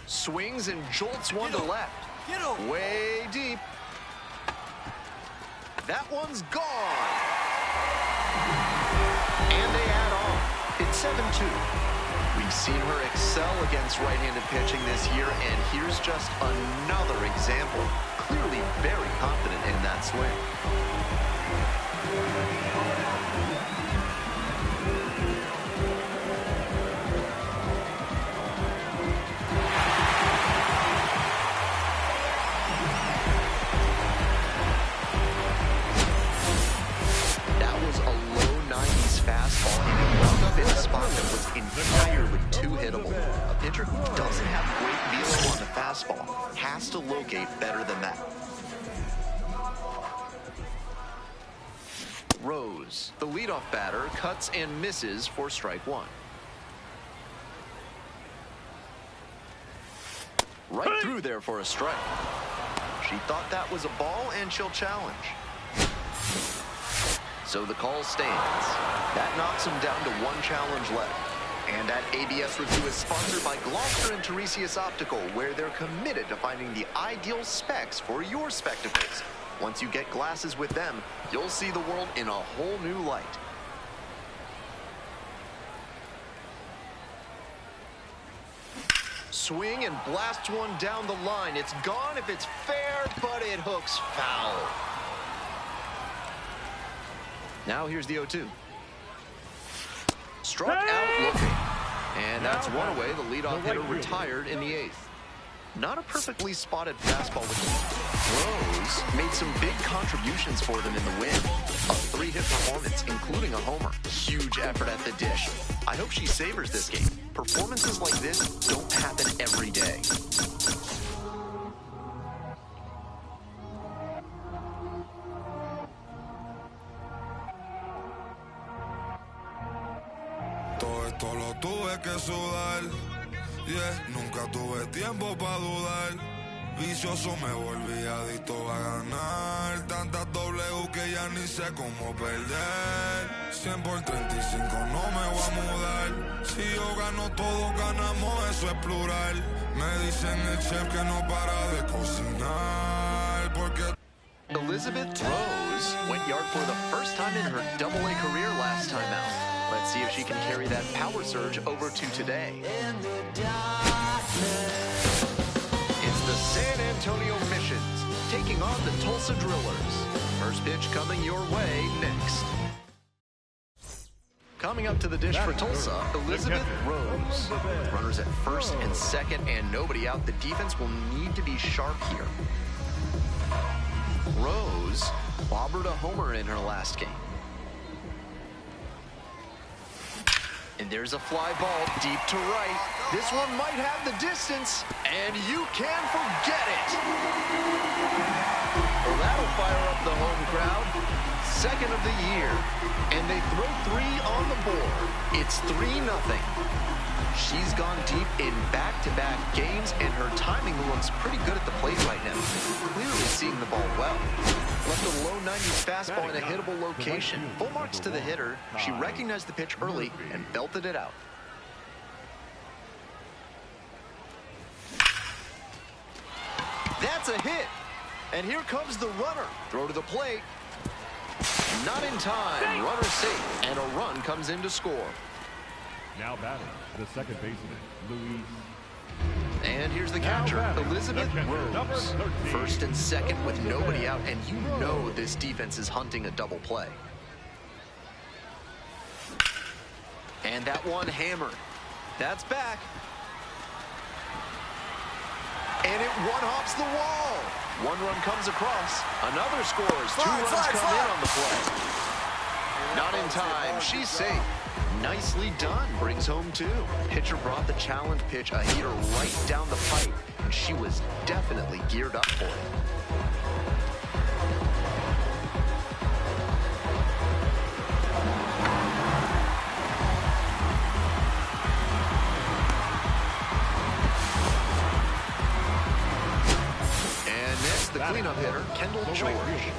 Swings and jolts one to left. Way deep. That one's gone. And they add on. It's 7-2. We've seen her excel against right-handed pitching this year, and here's just another example. Clearly very confident in that swing. That was a low 90s fastball, and it wound up in a spot that was entirely too hittable. A pitcher who doesn't have great velo on the fastball fastball. Has to locate better than that. Rose, the leadoff batter, cuts and misses for strike one. Right through there for a strike. She thought that was a ball, and she'll challenge. So the call stands. That knocks him down to one challenge left. And that ABS review is sponsored by Gloucester and Tiresias Optical, where they're committed to finding the ideal specs for your spectacles. Once you get glasses with them, you'll see the world in a whole new light. Swing and blasts one down the line. It's gone if it's fair, but it hooks foul. Now here's the 0-2. Struck out looking. And that's one away. The leadoff hitter retired in the 8th. Not a perfectly spotted fastball with Rose made some big contributions for them in the win. A 3-hit performance, including a homer. Huge effort at the dish. I hope she savors this game. Performances like this don't happen every day. Todo esto lo tuve que sudar, yeah, nunca tuve tiempo para dudar. Vicioso me volví adicto a ganar. Tantas W que ya ni sé cómo perder. 100 por 35 no me voy a mudar. Si yo gano, todos ganamos, eso es plural. Me dicen el chef que no para de cocinar. Porque Elizabeth Rose went yard for the first time in her AA career last time out. Let's see if she can carry that power surge over to today. It's the San Antonio Missions taking on the Tulsa Drillers. First pitch coming your way next. Coming up to the dish for Tulsa, Elizabeth Rose. Runners at first and second and nobody out. The defense will need to be sharp here. Rose clobbered a homer in her last game. And there's a fly ball deep to right. This one might have the distance, and you can forget it. Well, that'll fire up the home crowd. Second of the year, and they throw 3 on the board. It's 3-0. She's gone deep in back-to-back games, and her timing looks pretty good at the plate right now. Clearly seeing the ball well. Left a low 90s fastball in a hittable location. Full marks to the hitter. She recognized the pitch early and belted it out. That's a hit. And here comes the runner. Throw to the plate. Not in time. Runner safe. And a run comes in to score. Now batting, the second baseman, Louise. And here's the catcher, Elizabeth Rose. First and second with nobody out, and you know this defense is hunting a double play. And that one hammered. That's back. And it one-hops the wall. One run comes across. Another scores. 2 runs come in on the play. Not in time. She's safe. Nicely done. Brings home 2. Pitcher brought the challenge pitch, a heater right down the pipe, and she was definitely geared up for it. And next, the cleanup hitter, Kendall George.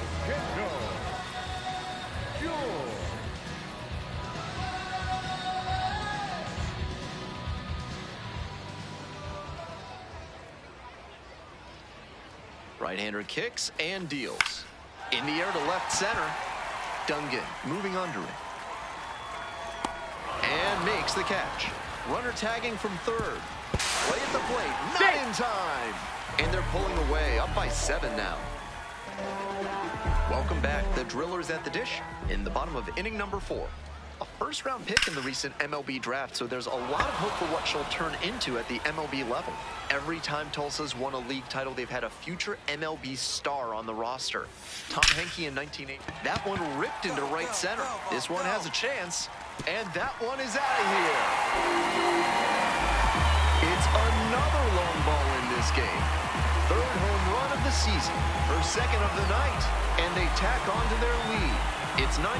Right-hander kicks and deals. In the air to left center. Dungan moving under it. And makes the catch. Runner tagging from third. Play at the plate. Not in time. And they're pulling away. Up by 7 now. Welcome back. The Drillers at the dish in the bottom of inning number 4. A first-round pick in the recent MLB draft, so there's a lot of hope for what she'll turn into at the MLB level. Every time Tulsa's won a league title, they've had a future MLB star on the roster. Tom Henke in 1980. That one ripped into right center. This one has a chance, and that one is out of here. It's hits another long ball in this game. Third home run of the season, her second of the night, and they tack on to their lead. It's 9-1.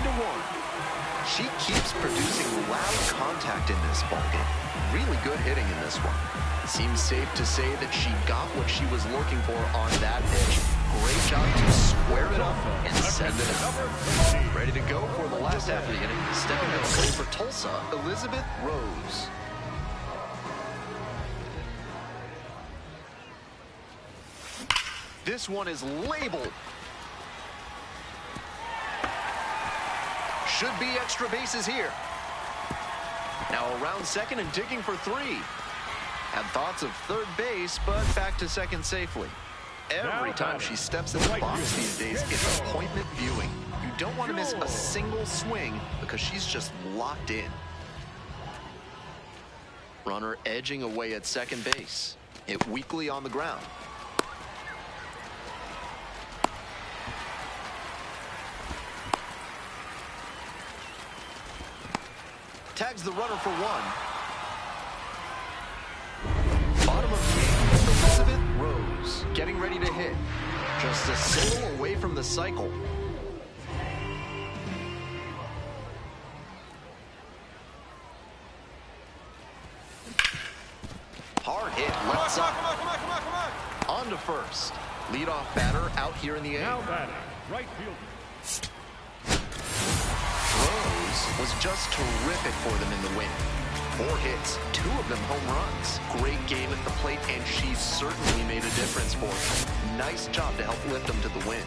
She keeps producing loud contact in this ballgame. Really good hitting in this one. Seems safe to say that she got what she was looking for on that pitch. Great job to square it up and send it out. Ready to go for the last half of the inning. Stepping to the plate for Tulsa, Elizabeth Rose. This one is labeled. Should be extra bases here. Now around second and digging for 3. Had thoughts of third base, but back to second safely. Every time she steps in the box these days, it's appointment viewing. You don't want to miss a single swing because she's just locked in. Runner edging away at second base. Hit weakly on the ground. Tags the runner for 1. Bottom of the 8th, Elizabeth Rose getting ready to hit. Just a single away from the cycle. Hard hit, left side. On to first. Leadoff batter out here in the 8th. Now batting, right fielder. Was just terrific for them in the win. 4 hits, 2 of them home runs. Great game at the plate, and she certainly made a difference for them. Nice job to help lift them to the win.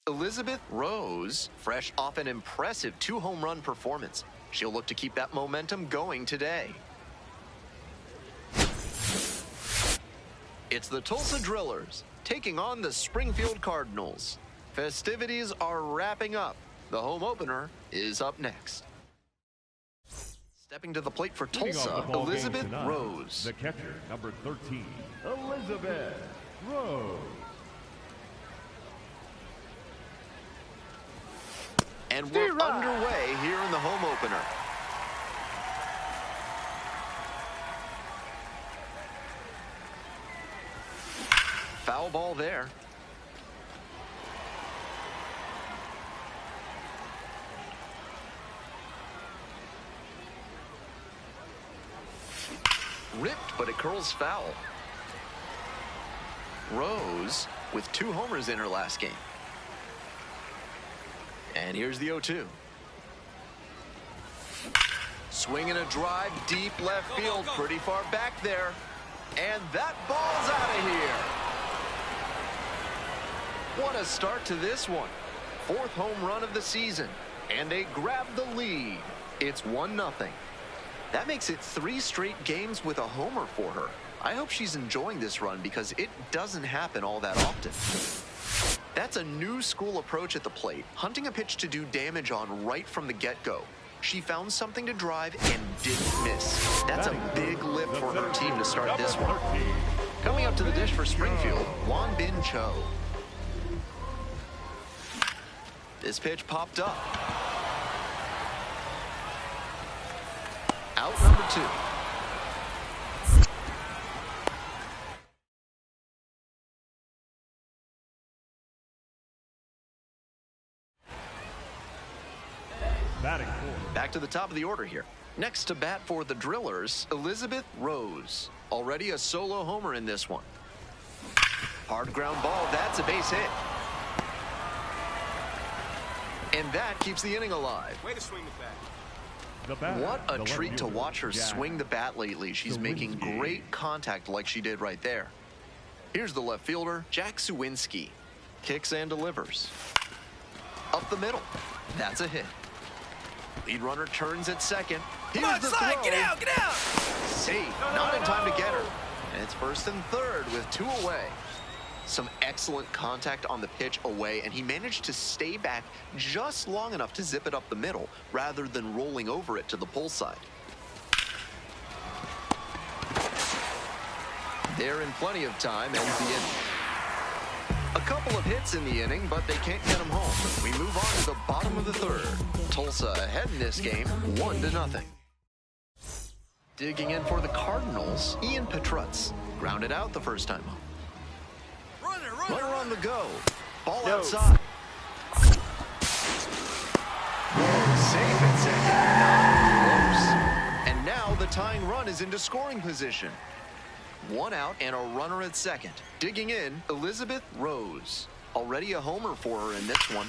Elizabeth Rose, fresh off an impressive 2-home run performance. She'll look to keep that momentum going today. It's the Tulsa Drillers taking on the Springfield Cardinals. Festivities are wrapping up. The home opener is up next. Stepping to the plate for Tulsa, Elizabeth Rose. The catcher, number 13, Elizabeth Rose. And we're underway here in the home opener. Foul ball there. Ripped, but it curls foul. Rose with 2 homers in her last game. And here's the 0-2. Swinging a drive deep left field, pretty far back there. And that ball's out of here. What a start to this one. 4th home run of the season. And they grab the lead. It's 1-0. That makes it 3 straight games with a homer for her. I hope she's enjoying this run because it doesn't happen all that often. That's a new school approach at the plate, hunting a pitch to do damage on right from the get-go. She found something to drive and didn't miss. That's a big lift for her team to start this one. Coming up to the dish for Springfield, Won Bin Cho. This pitch popped up. Out number 2. Back to the top of the order here. Next to bat for the Drillers, Elizabeth Rose. Already a solo homer in this one. Hard ground ball, that's a base hit. And that keeps the inning alive. Way to swing the bat. What a treat to watch her swing the bat lately. She's making great contact like she did right there. Here's the left fielder, Jack Suwinski. Kicks and delivers. Up the middle. That's a hit. Lead runner turns at second. Here's the throw. Get out, get out! Safe, not in time to get her. And it's 1st and 3rd with 2 away. Some excellent contact on the pitch away, and he managed to stay back just long enough to zip it up the middle rather than rolling over it to the pull side. They're in plenty of time, ends the inning. A couple of hits in the inning, but they can't get them home. We move on to the bottom of the 3rd. Tulsa ahead in this game, 1-0. Digging in for the Cardinals, Ian Petrutz. Grounded out the first time up. Runner on the go. Ball outside. Safe at second. Not close. And now the tying run is into scoring position. 1 out and a runner at second. Digging in, Elizabeth Rose. Already a homer for her in this one.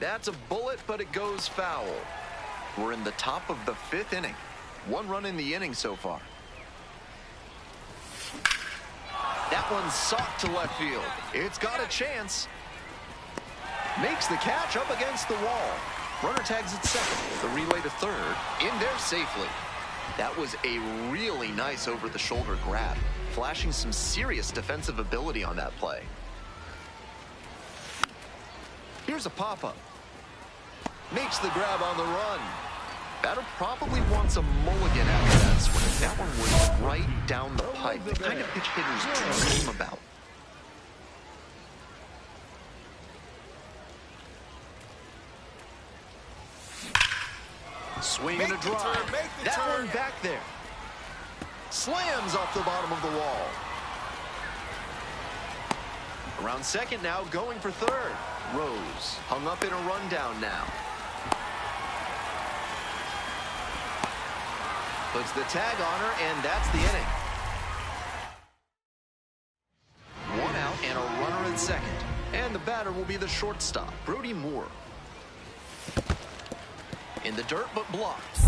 That's a bullet, but it goes foul. We're in the top of the 5th inning. 1 run in the inning so far. That one's socked to left field. It's got a chance. Makes the catch up against the wall. Runner tags at second. The relay to 3rd. In there safely. That was a really nice over-the-shoulder grab, flashing some serious defensive ability on that play. Here's a pop-up. Makes the grab on the run. Batter probably wants a mulligan after that swing. That one was right down the pipe, the kind of pitch hitters dream about. Swing and a drive. That one back there. Slams off the bottom of the wall. Around second now, going for 3rd. Rose hung up in a rundown now. Puts the tag on her, and that's the inning. 1 out and a runner at second. And the batter will be the shortstop, Brody Moore. In the dirt, but blocked.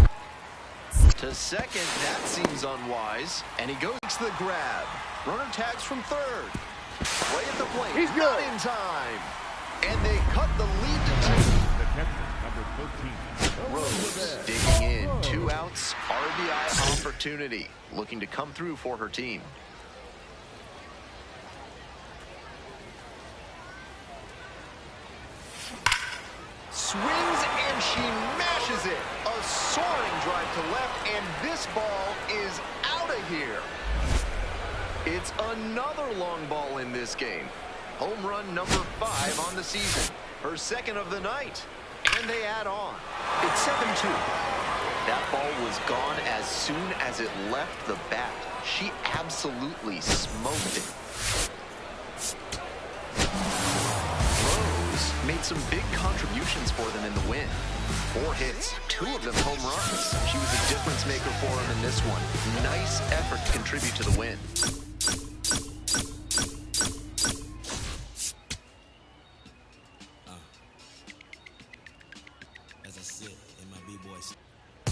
To second, that seems unwise. And he goes to the grab. Runner tags from 3rd. Play at the plate. He's not in time. And they cut the lead to 2. The catcher, number 13. Rose digging in. 2 outs. RBI opportunity. Looking to come through for her team. swings and she mashes it. A soaring drive to left, and this ball is out of here. It's another long ball in this game. Home run number 5 on the season. Her second of the night. And they add on. It's 7-2. That ball was gone as soon as it left the bat. She absolutely smoked it. Rose made some big contributions for them in the win. 4 hits, 2 of them home runs. She was a difference maker for them in this one. Nice effort to contribute to the win.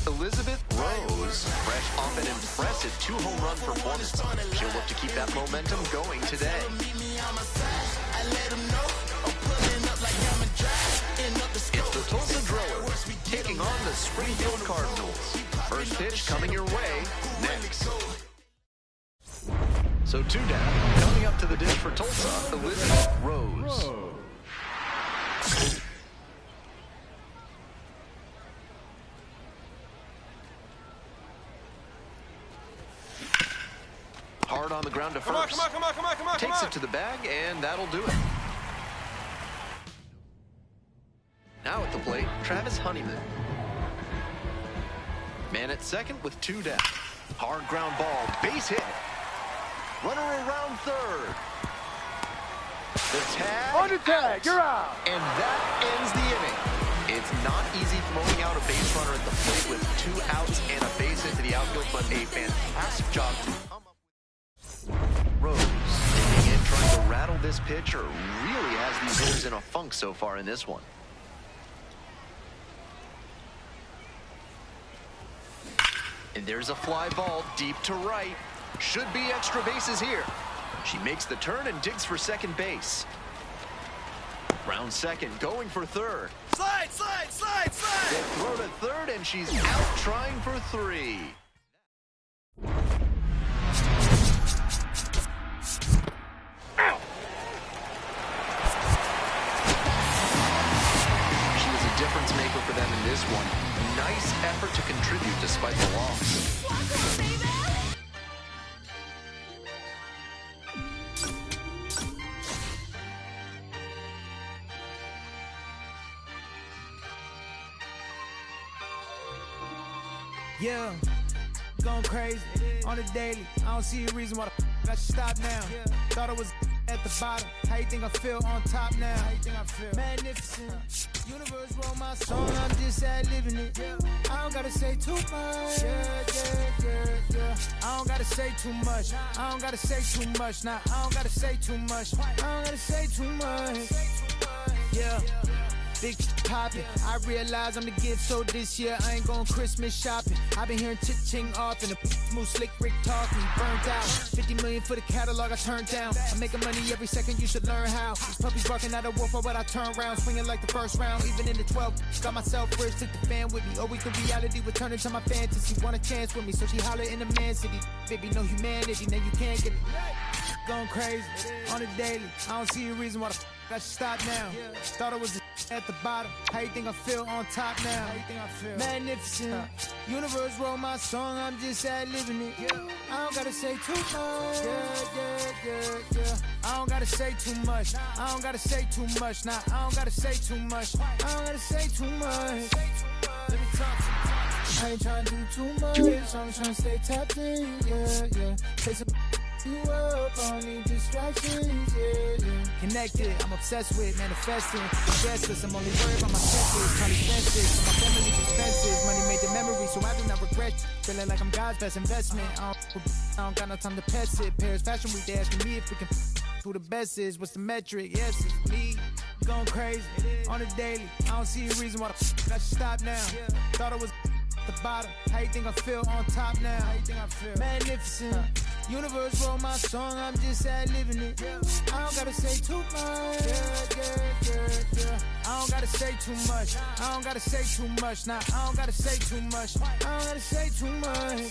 Elizabeth Rose, fresh off an impressive 2 home run performance. She'll look to keep that momentum going today. It's the Tulsa Drillers taking on the Springfield Cardinals. First pitch coming your way next. So 2 down. Coming up to the dish for Tulsa, Elizabeth Rose. Hard on the ground to first. Come on. Takes it to the bag, and that'll do it. Now at the plate, Travis Honeyman. Man at second with 2 down. Hard ground ball, base hit. Runner around third. The tag. On the tag, you're out. And that ends the inning. It's not easy throwing out a base runner at the plate with 2 outs and a base hit to the outfield, but a fantastic job to come up with. Rose digging in, trying to rattle this pitcher. Really has these hitters in a funk so far in this one. And there's a fly ball deep to right. Should be extra bases here. She makes the turn and digs for second base. Round second, going for third. Slide! They throw to third, and she's out trying for 3. Ow! She was a difference maker for them in this one. Nice effort to contribute despite the loss. Yeah, going crazy on the daily. I don't see a reason why the I should stop now. Thought I was at the bottom. How you think I feel on top now? How you think I feel? Magnificent. Universe wrote my song, I'm just ad-libbing it. I don't gotta say too much. I don't gotta say too much. I don't gotta say too much. Nah, I don't gotta say too much. I don't gotta say too much. Yeah. Big poppin', I realize I'm the gift, so this year I ain't going Christmas shopping. I've been hearing chit-ching often, the move slick Rick talking, burnt out. 50 million for the catalog I turned down. I'm making money every second, you should learn how. These puppies barking at a wolf, but I turn around, swinging like the first round. Even in the 12, got myself rich, took the fan with me. Always the reality would turn into my fantasy. Want a chance with me, so she holler in the man city. Baby, no humanity, now you can't get it. Going crazy on the daily. I don't see a reason why the I should stop now. Thought I was at the bottom. How you think I feel on top now? How you think I feel? Magnificent. Universe wrote my song, I'm just ad-libbing it. I don't gotta say too much. I don't gotta say too much. I don't gotta say too much. Nah, I don't gotta say too much. I don't gotta say too much. Let me talk. I ain't trying to do too much. I'm trying to stay tapped in. Yeah. Take some you up, I don't need distractions, yeah. Connected, I'm obsessed with manifesting. Restless, I'm only worried about my senses. Trying to spend it, so my family's expenses. Money made the memory, so I do not regret. Feeling like I'm God's best investment. I don't got no time to pet it. Paris Fashion Week, they asking me if we can who the best is. What's the metric? Yes, it's me. Going crazy on the daily. I don't see a reason why the I should stop now. Thought I was at the bottom. How you think I feel on top now? How you think I feel? Magnificent. Universe wrote my song, I'm just ad-libbing it. I don't gotta say too much. I don't gotta say too much. I don't gotta say too much. Nah, I don't gotta say too much. I don't gotta say too much.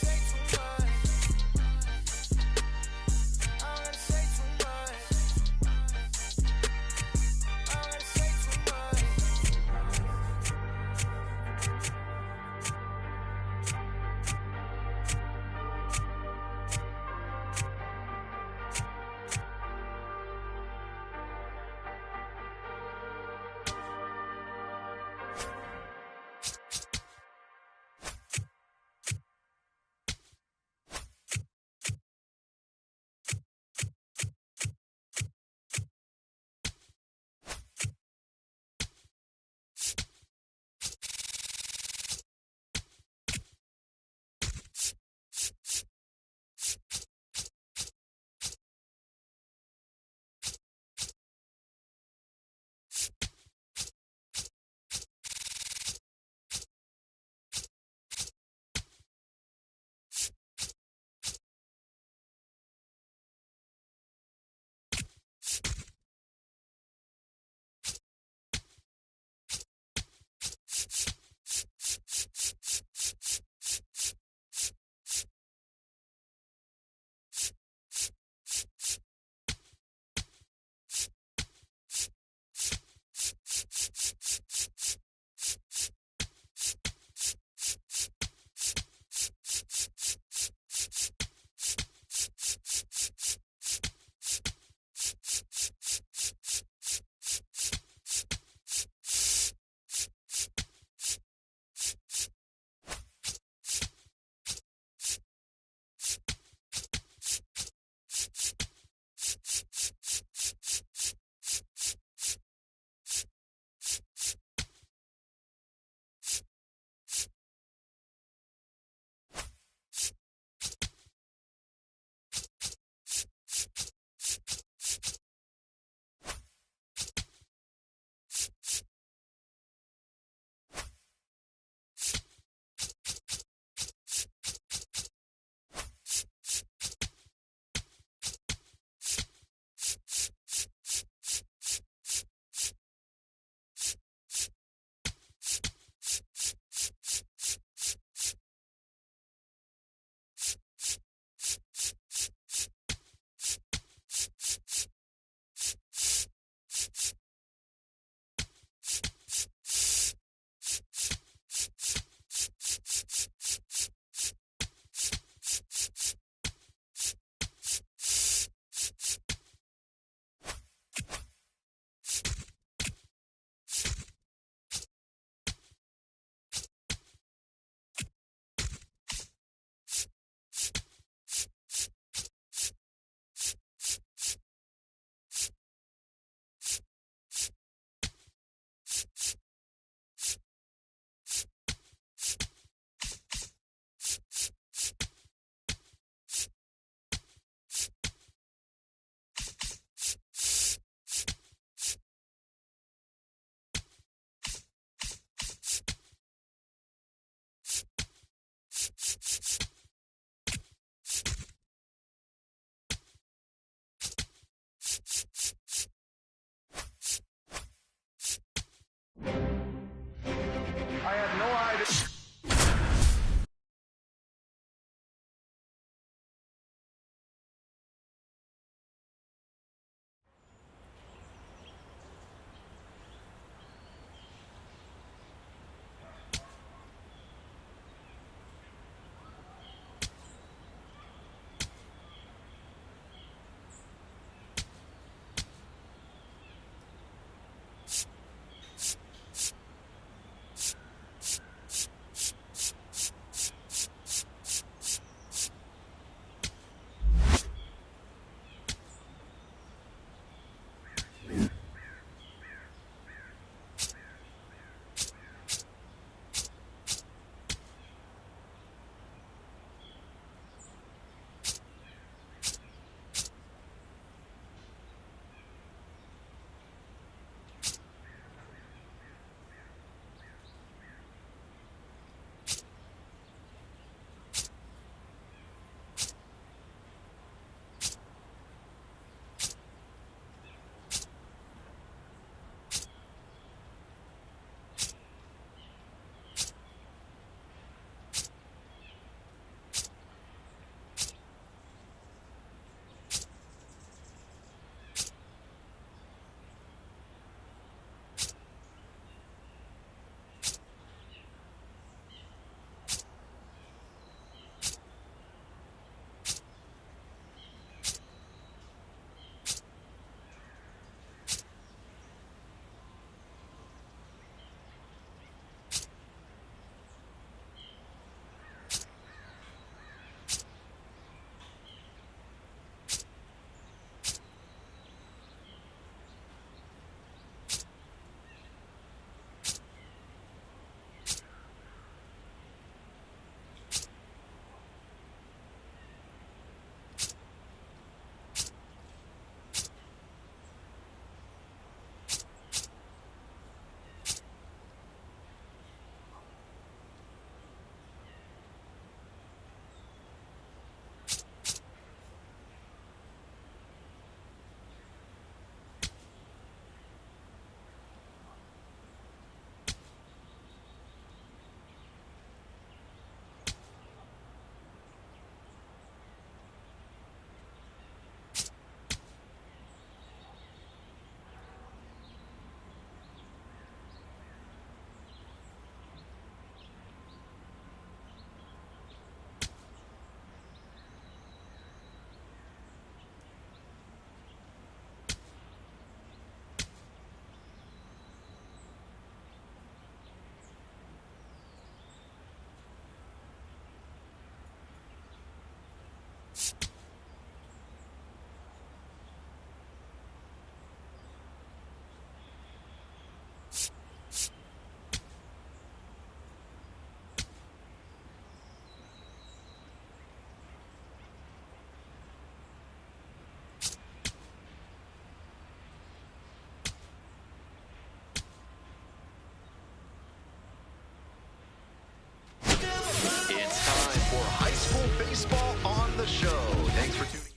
for high school baseball on the show. Thanks for tuning in.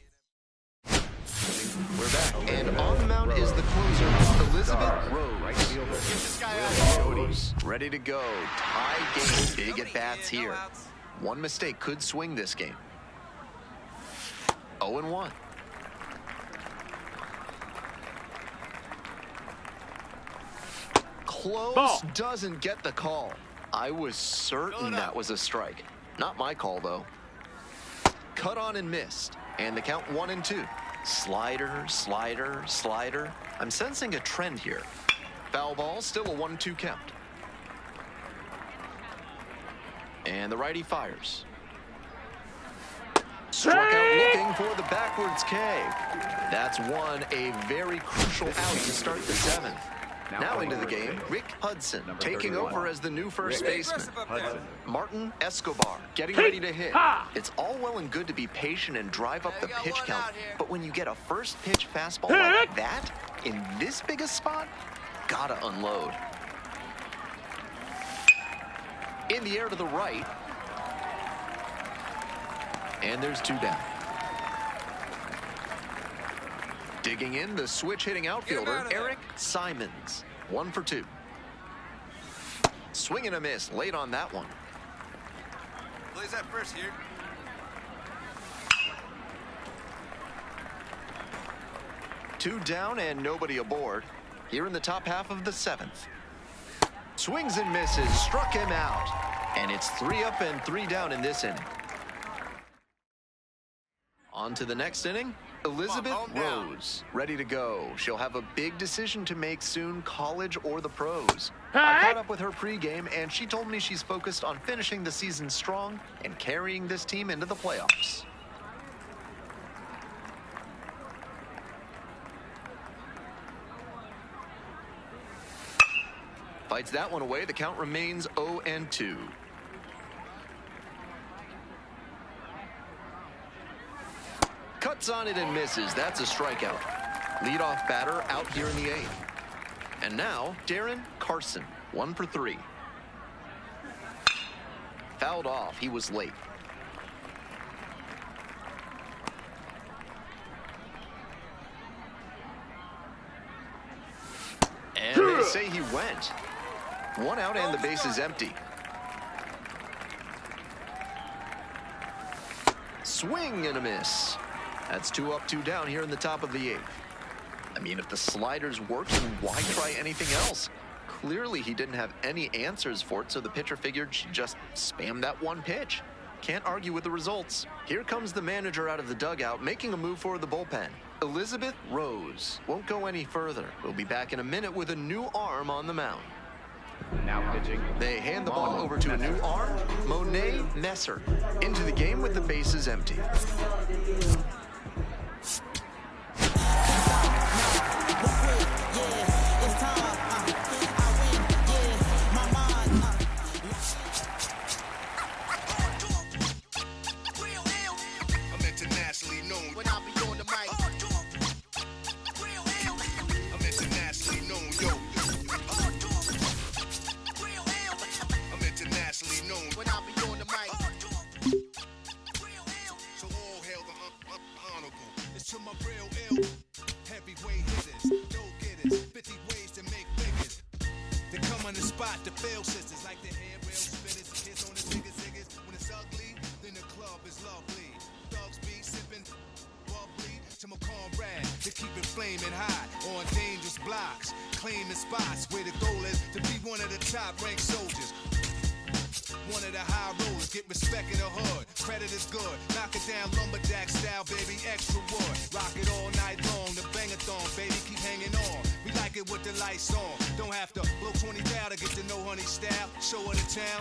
We're back, and on the mound is the closer, Elizabeth Rose. Ready to go. Tie game. Big at bats here. One mistake could swing this game. 0-1. Close. Ball. Doesn't get the call. I was certain that was a strike. Not my call, though. Cut on and missed. And the count 1-2. Slider, slider, slider. I'm sensing a trend here. Foul ball, still a 1-2 count. And the righty fires. Struck out looking for the backwards K. That's a very crucial out to start the 7th. Now into the game, Rick Hudson taking over as the new first baseman. Martin Escobar getting ready to hit. It's all well and good to be patient and drive up the pitch count, but when you get a first pitch fastball like that, in this big a spot, gotta unload. In the air to the right. And there's 2 down. Digging in, the switch-hitting outfielder, Eric Simons. 1 for 2. Swing and a miss late on that one. Plays that first here. Two down and nobody aboard. Here in the top half of the 7th. Swings and misses, struck him out. And it's 3 up and 3 down in this inning. On to the next inning. Elizabeth Rose, ready to go. She'll have a big decision to make soon, college or the pros. I caught up with her pregame, and she told me she's focused on finishing the season strong and carrying this team into the playoffs. Fights that one away. The count remains 0-2. Cuts on it and misses. That's a strikeout. Leadoff batter out here in the 8th. And now, Darren Carson, 1 for 3. Fouled off. He was late. And they say he went. 1 out and the base is empty. Swing and a miss. That's 2 up, 2 down here in the top of the 8th. I mean, if the sliders work, then why try anything else? Clearly, he didn't have any answers for it, so the pitcher figured she'd just spam that one pitch. Can't argue with the results. Here comes the manager out of the dugout, making a move for the bullpen. Elizabeth Rose won't go any further. We'll be back in a minute with a new arm on the mound. Now pitching. They hand the ball over to a new arm, Monet Messer. Into the game with the bases empty.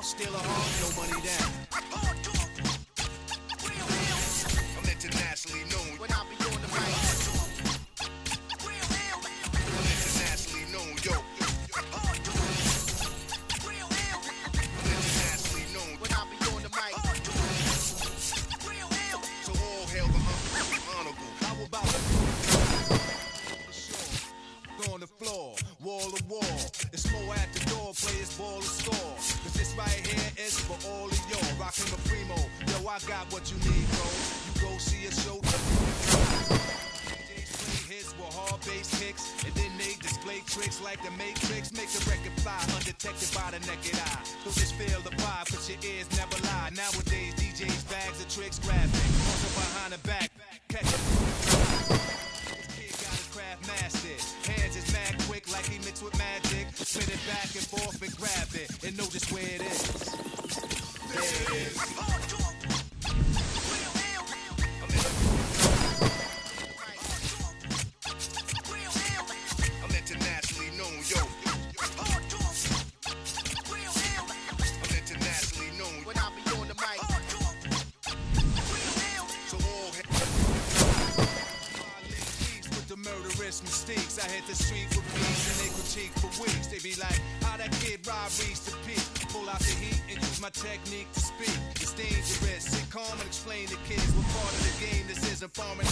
Still a home, no money down. I'm internationally known. When I be on the mic. I'm internationally known, yo. I'm internationally known. When I be on the mic. So all hail the honorable. How about on the floor, wall to wall. It's more at the door, players ball and score. Cause this right here is for all of y'all. Rockin' the primo, yo, I got what you need, bro. You go see a show. DJs play hits with hard bass kicks, and then they display tricks like the Matrix. Make the record fly undetected by the naked eye. So just feel the vibe, cause your ears never lie. Nowadays, DJs bags of tricks, graphic, also behind the back. Catch it. This kid got his craft mastered. Hands is mad quick like he mixed with magic. Spin it back and forth and grab it, and know just where it is. There it is. I'm internationally known, yo. I'm internationally known. When I be on the mic. So all with the murderous mistakes. I hit the street with beats and they critique for weeks. They be like, how that kid Rob reached the peak. Pull out the heat and use my technique to speak. It's dangerous. Sit calm and explain to kids what part of the game this isn't foreign.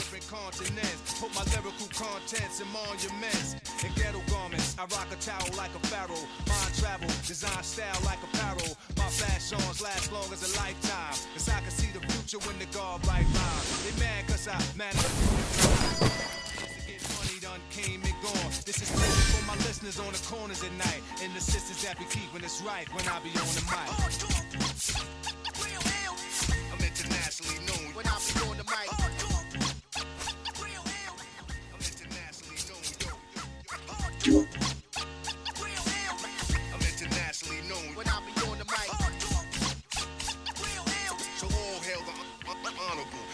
Different continents. Put my lyrical contents in monuments. In ghetto garments, I rock a towel like a pharaoh. Mind travel, design style like apparel. My fashions last long as a lifetime. Cause I can see the future when the God write rhyme. They mad cause I manifest. Done came and gone. This is for my listeners on the corners at night, and the sisters that be keeping us right when I be on the mic. I'm internationally known. When I be on the mic. I'm internationally known, yo. I'm internationally known. When I be on the mic. So all hail the honorable.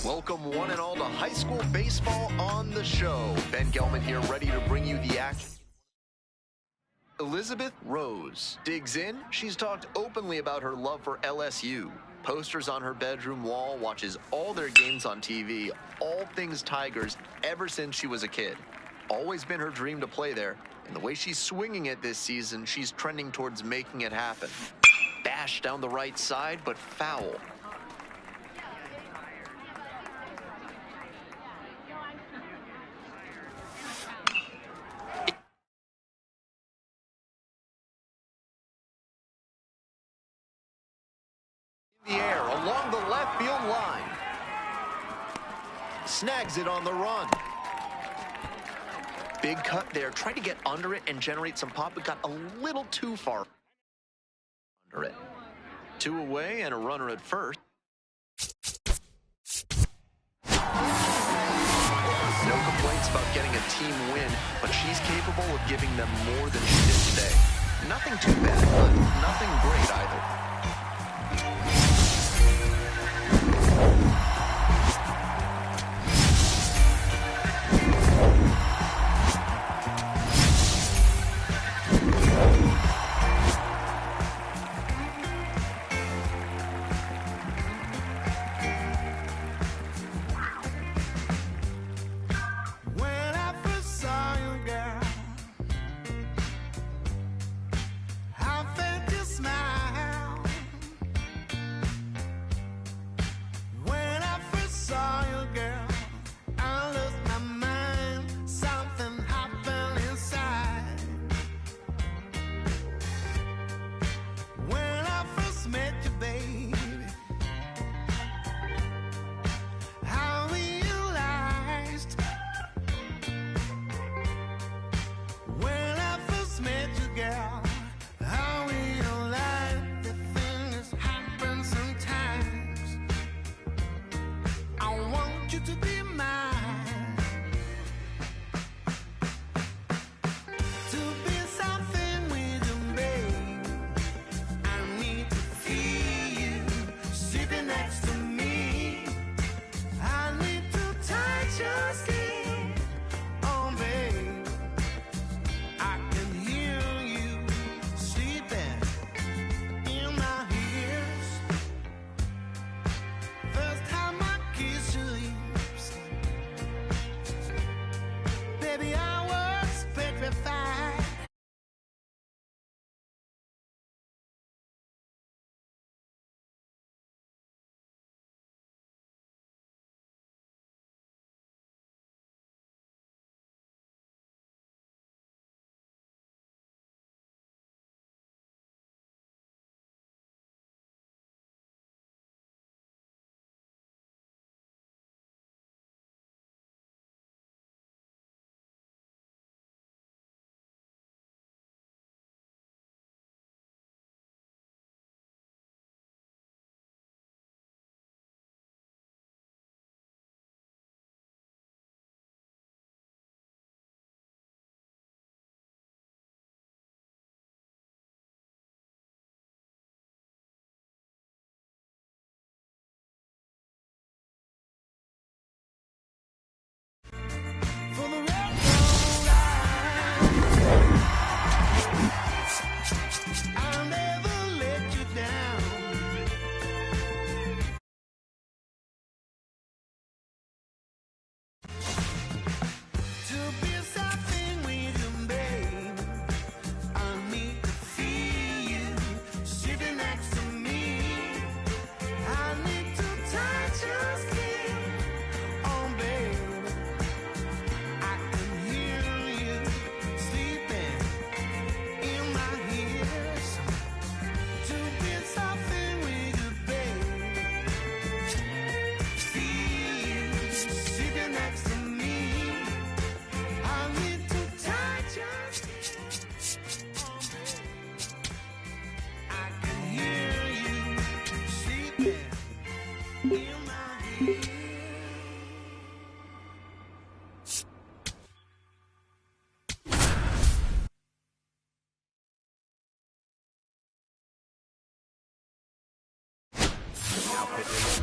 Welcome one and all to high school baseball on the show. Ben Gelman here, ready to bring you the action. Elizabeth Rose digs in. She's talked openly about her love for LSU. Posters on her bedroom wall, watches all their games on TV, all things Tigers ever since she was a kid. Always been her dream to play there, and the way she's swinging it this season, she's trending towards making it happen. Bash down the right side, but foul. The air along the left field line. Snags it on the run. Big cut there, tried to get under it and generate some pop, but got a little too far under it. 2 away and a runner at first. No complaints about getting a team win, but she's capable of giving them more than she did today. Nothing too bad, but nothing great either.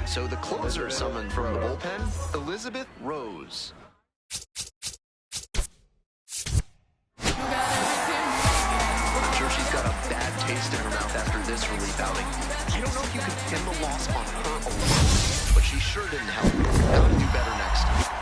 So the closer summoned from the bullpen, Elizabeth Rose. I'm sure she's got a bad taste in her mouth after this relief outing. I don't know if you can pin the loss on her alone, but she sure didn't help. Gotta do better next time.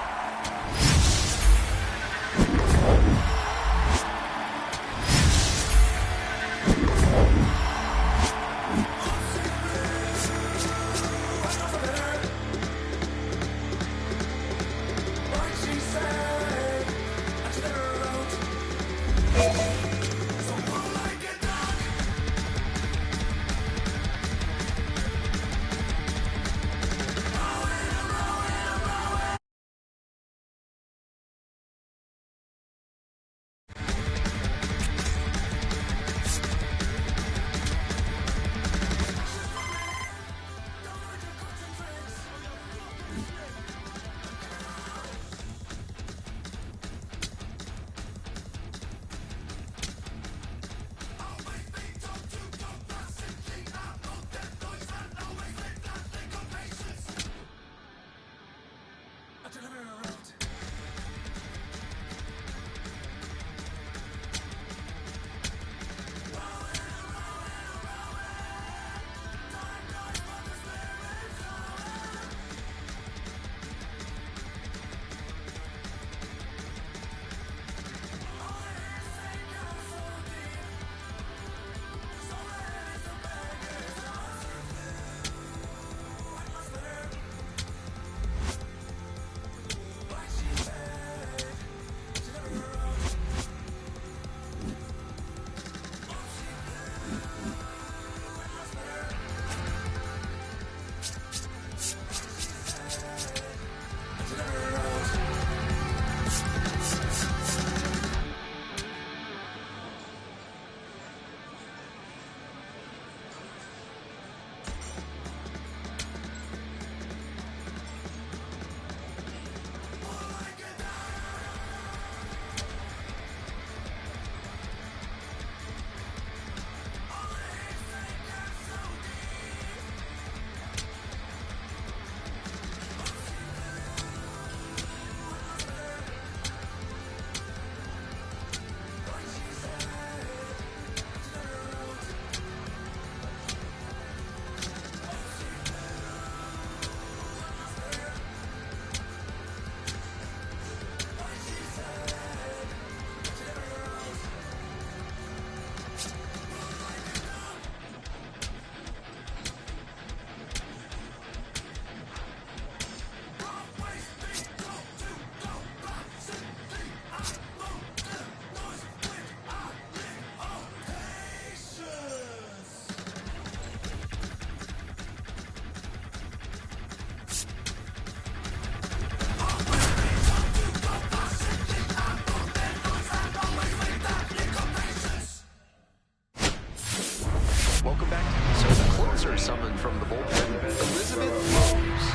Summoned from the bullpen, Elizabeth Rose,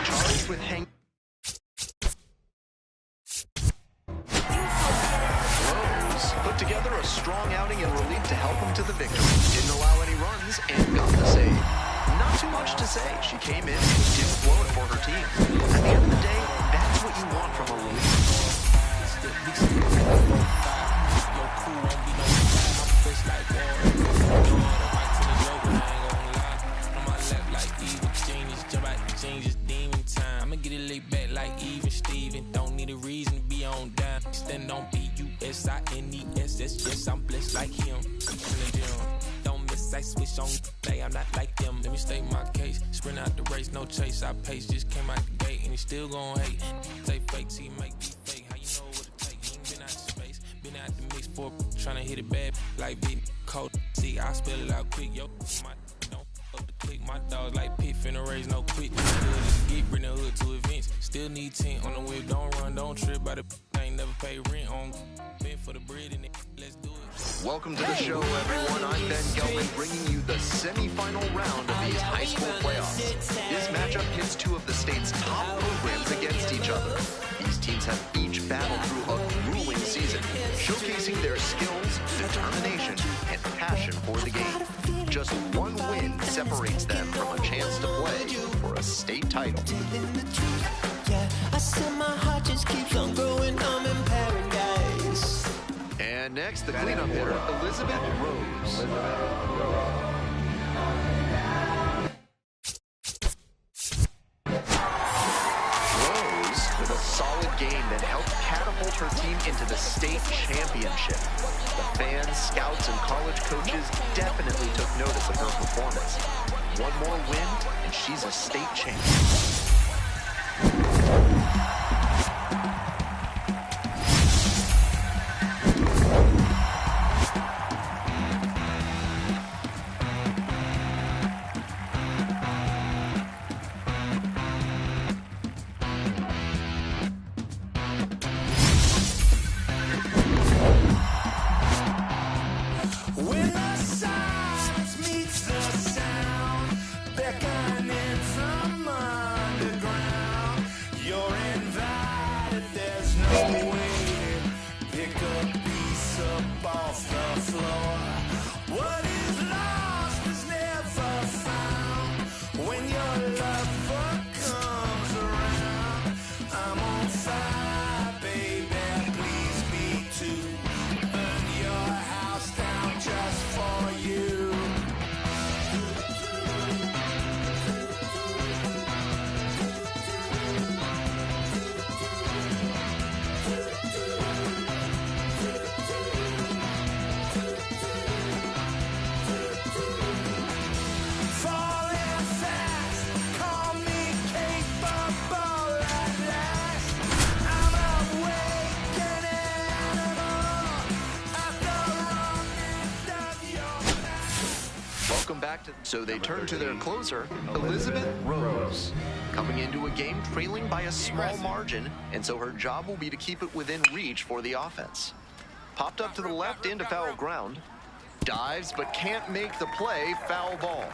charged with Rose put together a strong outing in relief to help him to the victory. Didn't allow any runs and got the save. Not too much to say. She came in and didn't blow it for her team. At the end of the day, that's what you want from a reliever. Get it laid back like even Steven. Don't need a reason to be on down. Stand on B-U-S-I-N-E-S. That's yes, I'm blessed like him. Don't miss, I switch on. I'm not like them. Let me state my case. Sprint out the race, no chase. I pace. Just came out the gate and he still gon' hate. Say fake, see, make me fake. How you know what it take? He ain't been out the space. Been out the mix for tryna hit it bad like big cold. See, I spell it out quick. Yo, my click. My dogs like pit finna raise no quick. Get bring the hood to events. Still need tent on the whip. Don't run, don't trip. By the ain't never pay rent on. Been for the bread and let's do it. Welcome to the show, everyone. I'm Ben Gelman, bringing you the semi-final round of these high school playoffs. This matchup pits two of the state's top programs against each other. These teams have each battled through a grueling season, showcasing their skills, determination, and passion for the game. Just one win separates them from a chance to play for a a state title. Yeah, I said my heart just keeps on growing. I'm in paradise. And next, the cleanup hitter, Elizabeth Rose. Rose with a solid game that helped catapult her team into the state championship. The fans, scouts, and college coaches definitely took notice of her performance. One more win, and she's a state champion. When the silence meets the sound, beckoning from underground, you're invited, there's no waiting. Pick a piece up off the floor. What is lost is never found. When your lover comes around, I'm on fire, baby, please me too. Burn your house down just for you. Falling fast, call me capable at last. I'm awakening after running down your back. Welcome back to... So they turn to their closer, Elizabeth Rose. Coming into a game trailing by a small margin, and so her job will be to keep it within reach for the offense. Popped up to the left into foul ground. Dives, but can't make the play. Foul ball.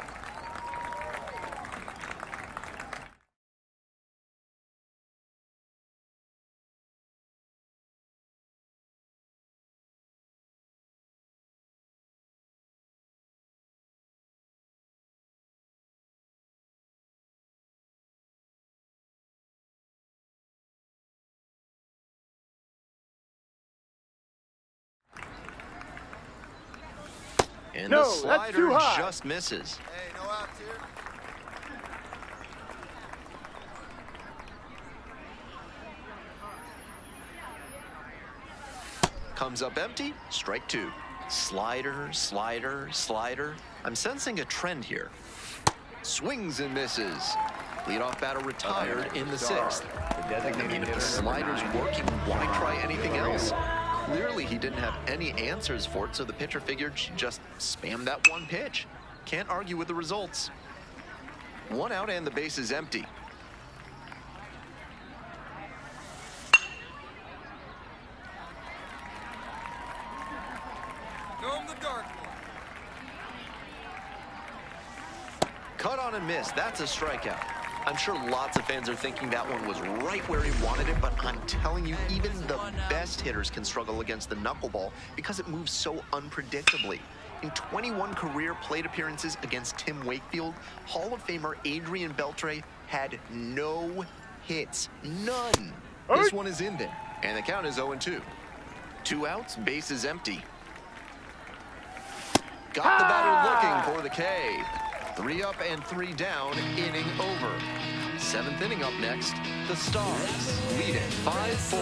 And the slider just misses. Hey, no outs here. Comes up empty, strike two. Slider, slider, slider. I'm sensing a trend here. Swings and misses. Leadoff batter retired in the sixth. I mean, if the slider's working, why try anything else? Clearly, he didn't have any answers for it, so the pitcher figured she'd just spam that one pitch. Can't argue with the results. One out and the base is empty. Go the dark one. Cut on and miss. That's a strikeout. I'm sure lots of fans are thinking that one was right where he wanted it, but I'm telling you, even the best hitters can struggle against the knuckleball because it moves so unpredictably. In 21 career plate appearances against Tim Wakefield, Hall of Famer Adrian Beltre had no hits. None. This one is in there, and the count is 0-2. 2 outs, base is empty. Got the batter looking for the K. 3 up and 3 down, inning over. 7th inning up next. The Stars lead it 5-4.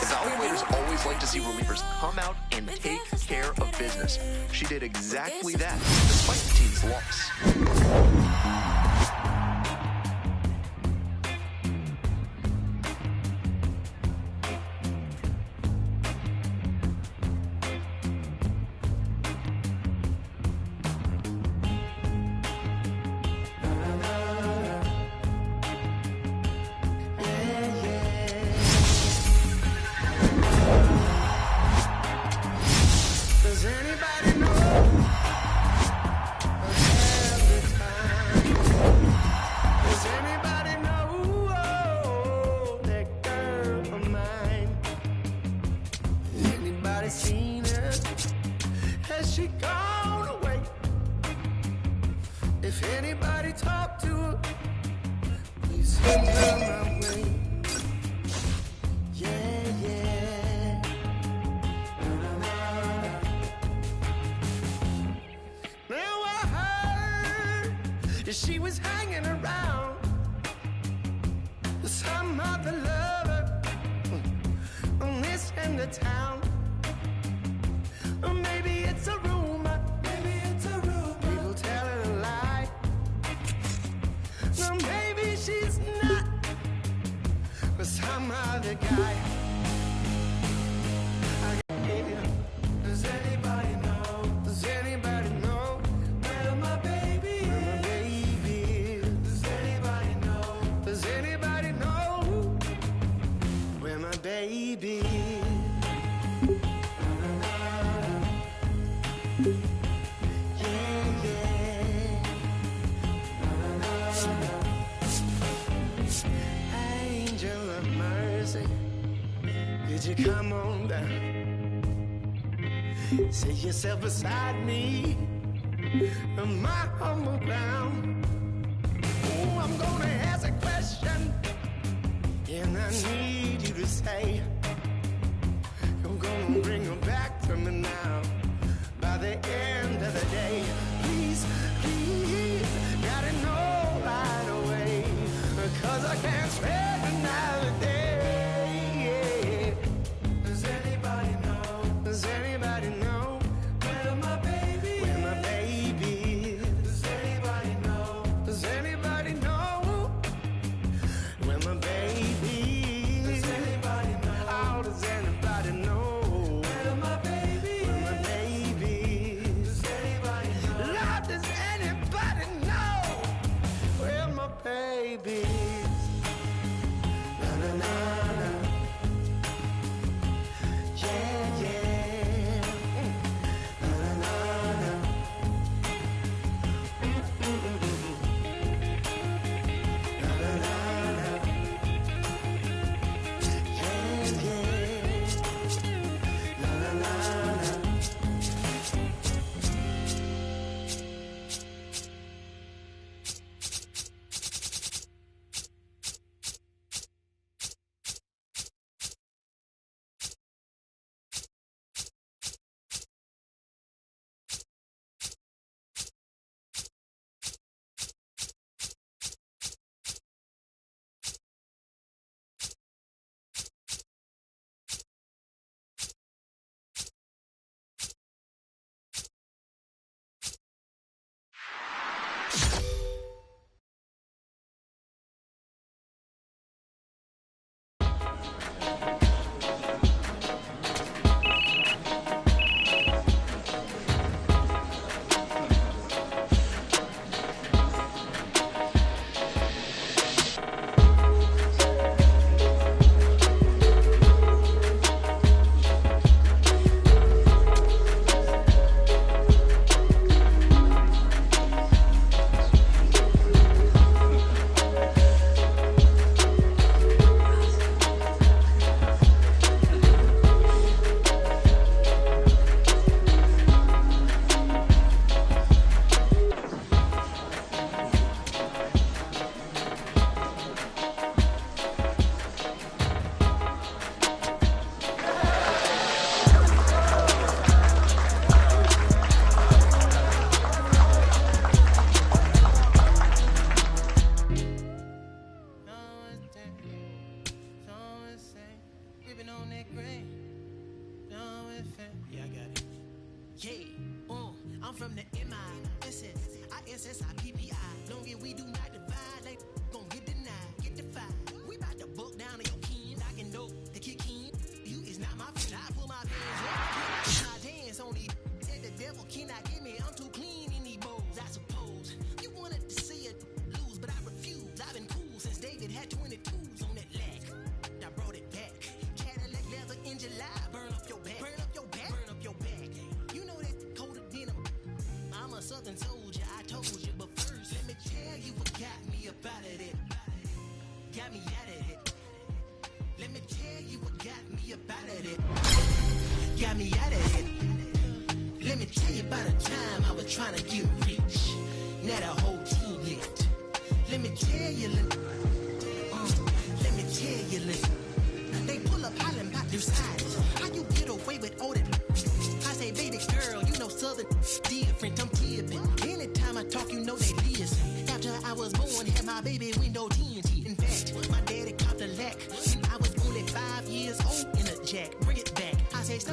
Evaluators always like to see relievers come out and take care of business. She did exactly that, despite the team's loss. Does anybody know? Every time she was hanging around some other lover in the town. Or maybe it's a rumor. Maybe it's a rumor. People telling a lie. Or maybe she's not with some other guy. Does anybody know? Does anybody know where my baby is? Where my baby is? Does anybody know? Does anybody know where my baby is? Angel of mercy, could you come on down? Sit yourself beside me on my humble ground. Oh, I'm gonna ask a question, and I need you to say, you're gonna bring her back to me now by the end of the day. Please, please, gotta know right away, 'cause I can't spend another day. Does anybody know? Does anybody know where my baby is? Where my baby is? Does anybody know? Does anybody know where my baby is? Does anybody know? Oh, does anybody know where my baby is? Where my baby is? Does anybody know? Lord, does anybody know where my baby is? Na na na na. Yeah, yeah. Na na na na. Na na na na. Yeah, yeah. Na na na na. Yeah, I got it. Yeah, I'm from the MISS, ISSIPPI. Long as we do not divide, like gon' get denied, get defied. We bout to buck down on your kin, I can know the kick in. You is not my friend. I pull my pants up, my dance on these. And the devil cannot get me. I'm too clean in these bowls. I suppose you wanted to see it lose, but I refuse. I've been cool since David had 22s on that leg. I brought it back. Cadillac leather in July. Burn up your back. Burn up your back. Burn up your back. You know that coat of denim. I'm a southern soldier. I told you, but first let me tell you what got me up out of it. Got me out of it. Let me tell you what got me up out of it. Got me out of it. Let me tell you about a time I was trying to get rich. Now the whole team lit. Let me tell you, let me tell you, they pull up hollering about their sides. How you get away with all that? I say, baby girl, you know southern different. I'm tipping. Anytime I talk, you know they listen. After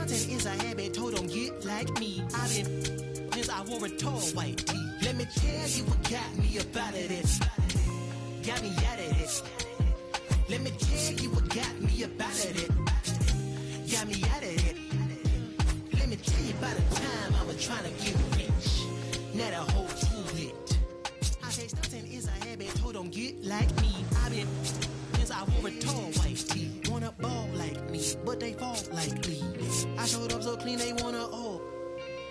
stunting is a habit, told don't get like me. I've been since I wore a tall white tee. Let me tell you what got me about it. Got me out of it. Let me tell you what got me about it. Got me out of it. Let me tell you about the time I was trying to get rich. Now the whole team lit. I say stunting is a habit, told don't get like me. I've been since I wore a tall white tee. Wanna ball like me, but they fall like me. I showed up so clean they wanna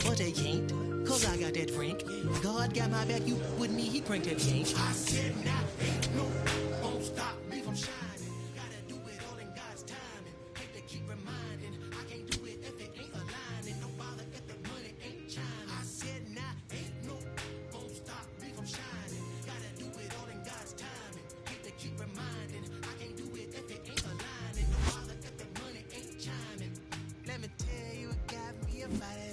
but they can't, cause I got that frank. God got my back, you with me, he cranked that yank. I said now, ain't no won't stop me from shining. Gotta do it all in God's timing. Hate to keep reminding, I can't do it if it ain't aligning. No bother if the money ain't chiming. I said now, ain't no won't stop me from shining. Gotta do it all in God's timing. Hate to keep reminding, I can't do it if it ain't aligning. No bother if the money ain't chiming. Let me tell you what got me about it.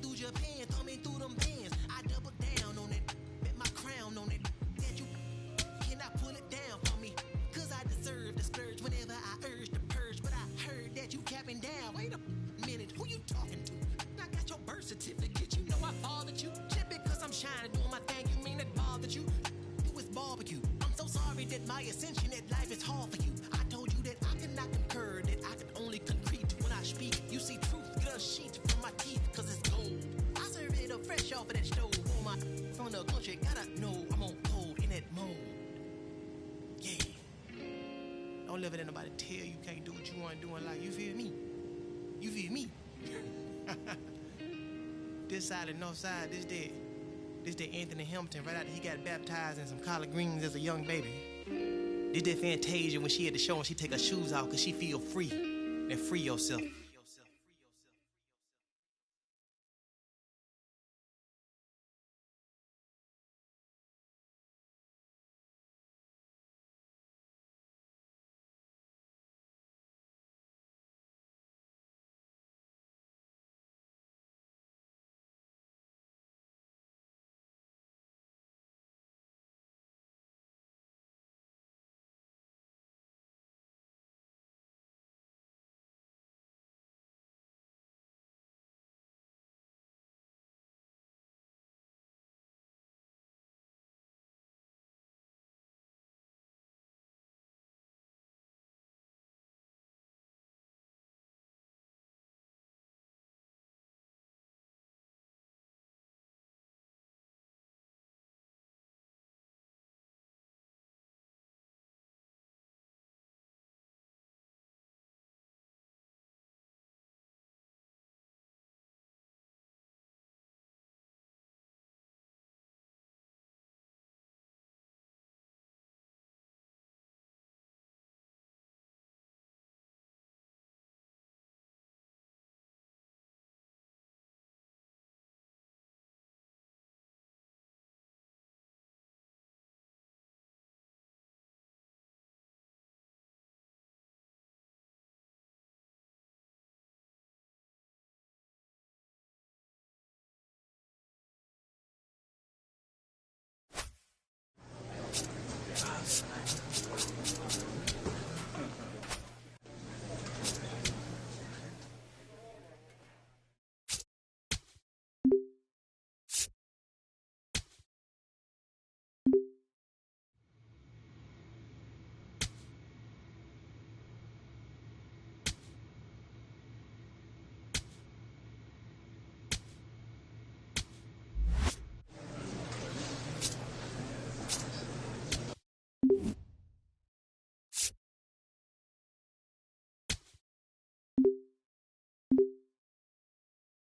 Through Japan, thumbing through them bands. I double down on it, bet my crown on it. That you cannot pull it down for me, cause I deserve the splurge whenever I urge the purge. But I heard that you capping down. Wait a minute, who you talking to? I got your birth certificate, you know I fathered you. Just because I'm shining, doing my thing, you mean that bothered you? It was barbecue. I'm so sorry that my ascension at life is hard for you. I told you that I could not concur, that I could only concrete when I speak. You see truth, get a sheet from my teeth, cause it's fresh off of that stove on my from the country, gotta know I'm on cold in that mode. Yeah. Don't let nobody tell you can't do what you want to do in life. You feel me? You feel me? This side of the north side, this day Anthony Hamilton, right after he got baptized in some collard greens as a young baby. This day Fantasia when she had the show and she take her shoes off cause she feel free. Then free yourself.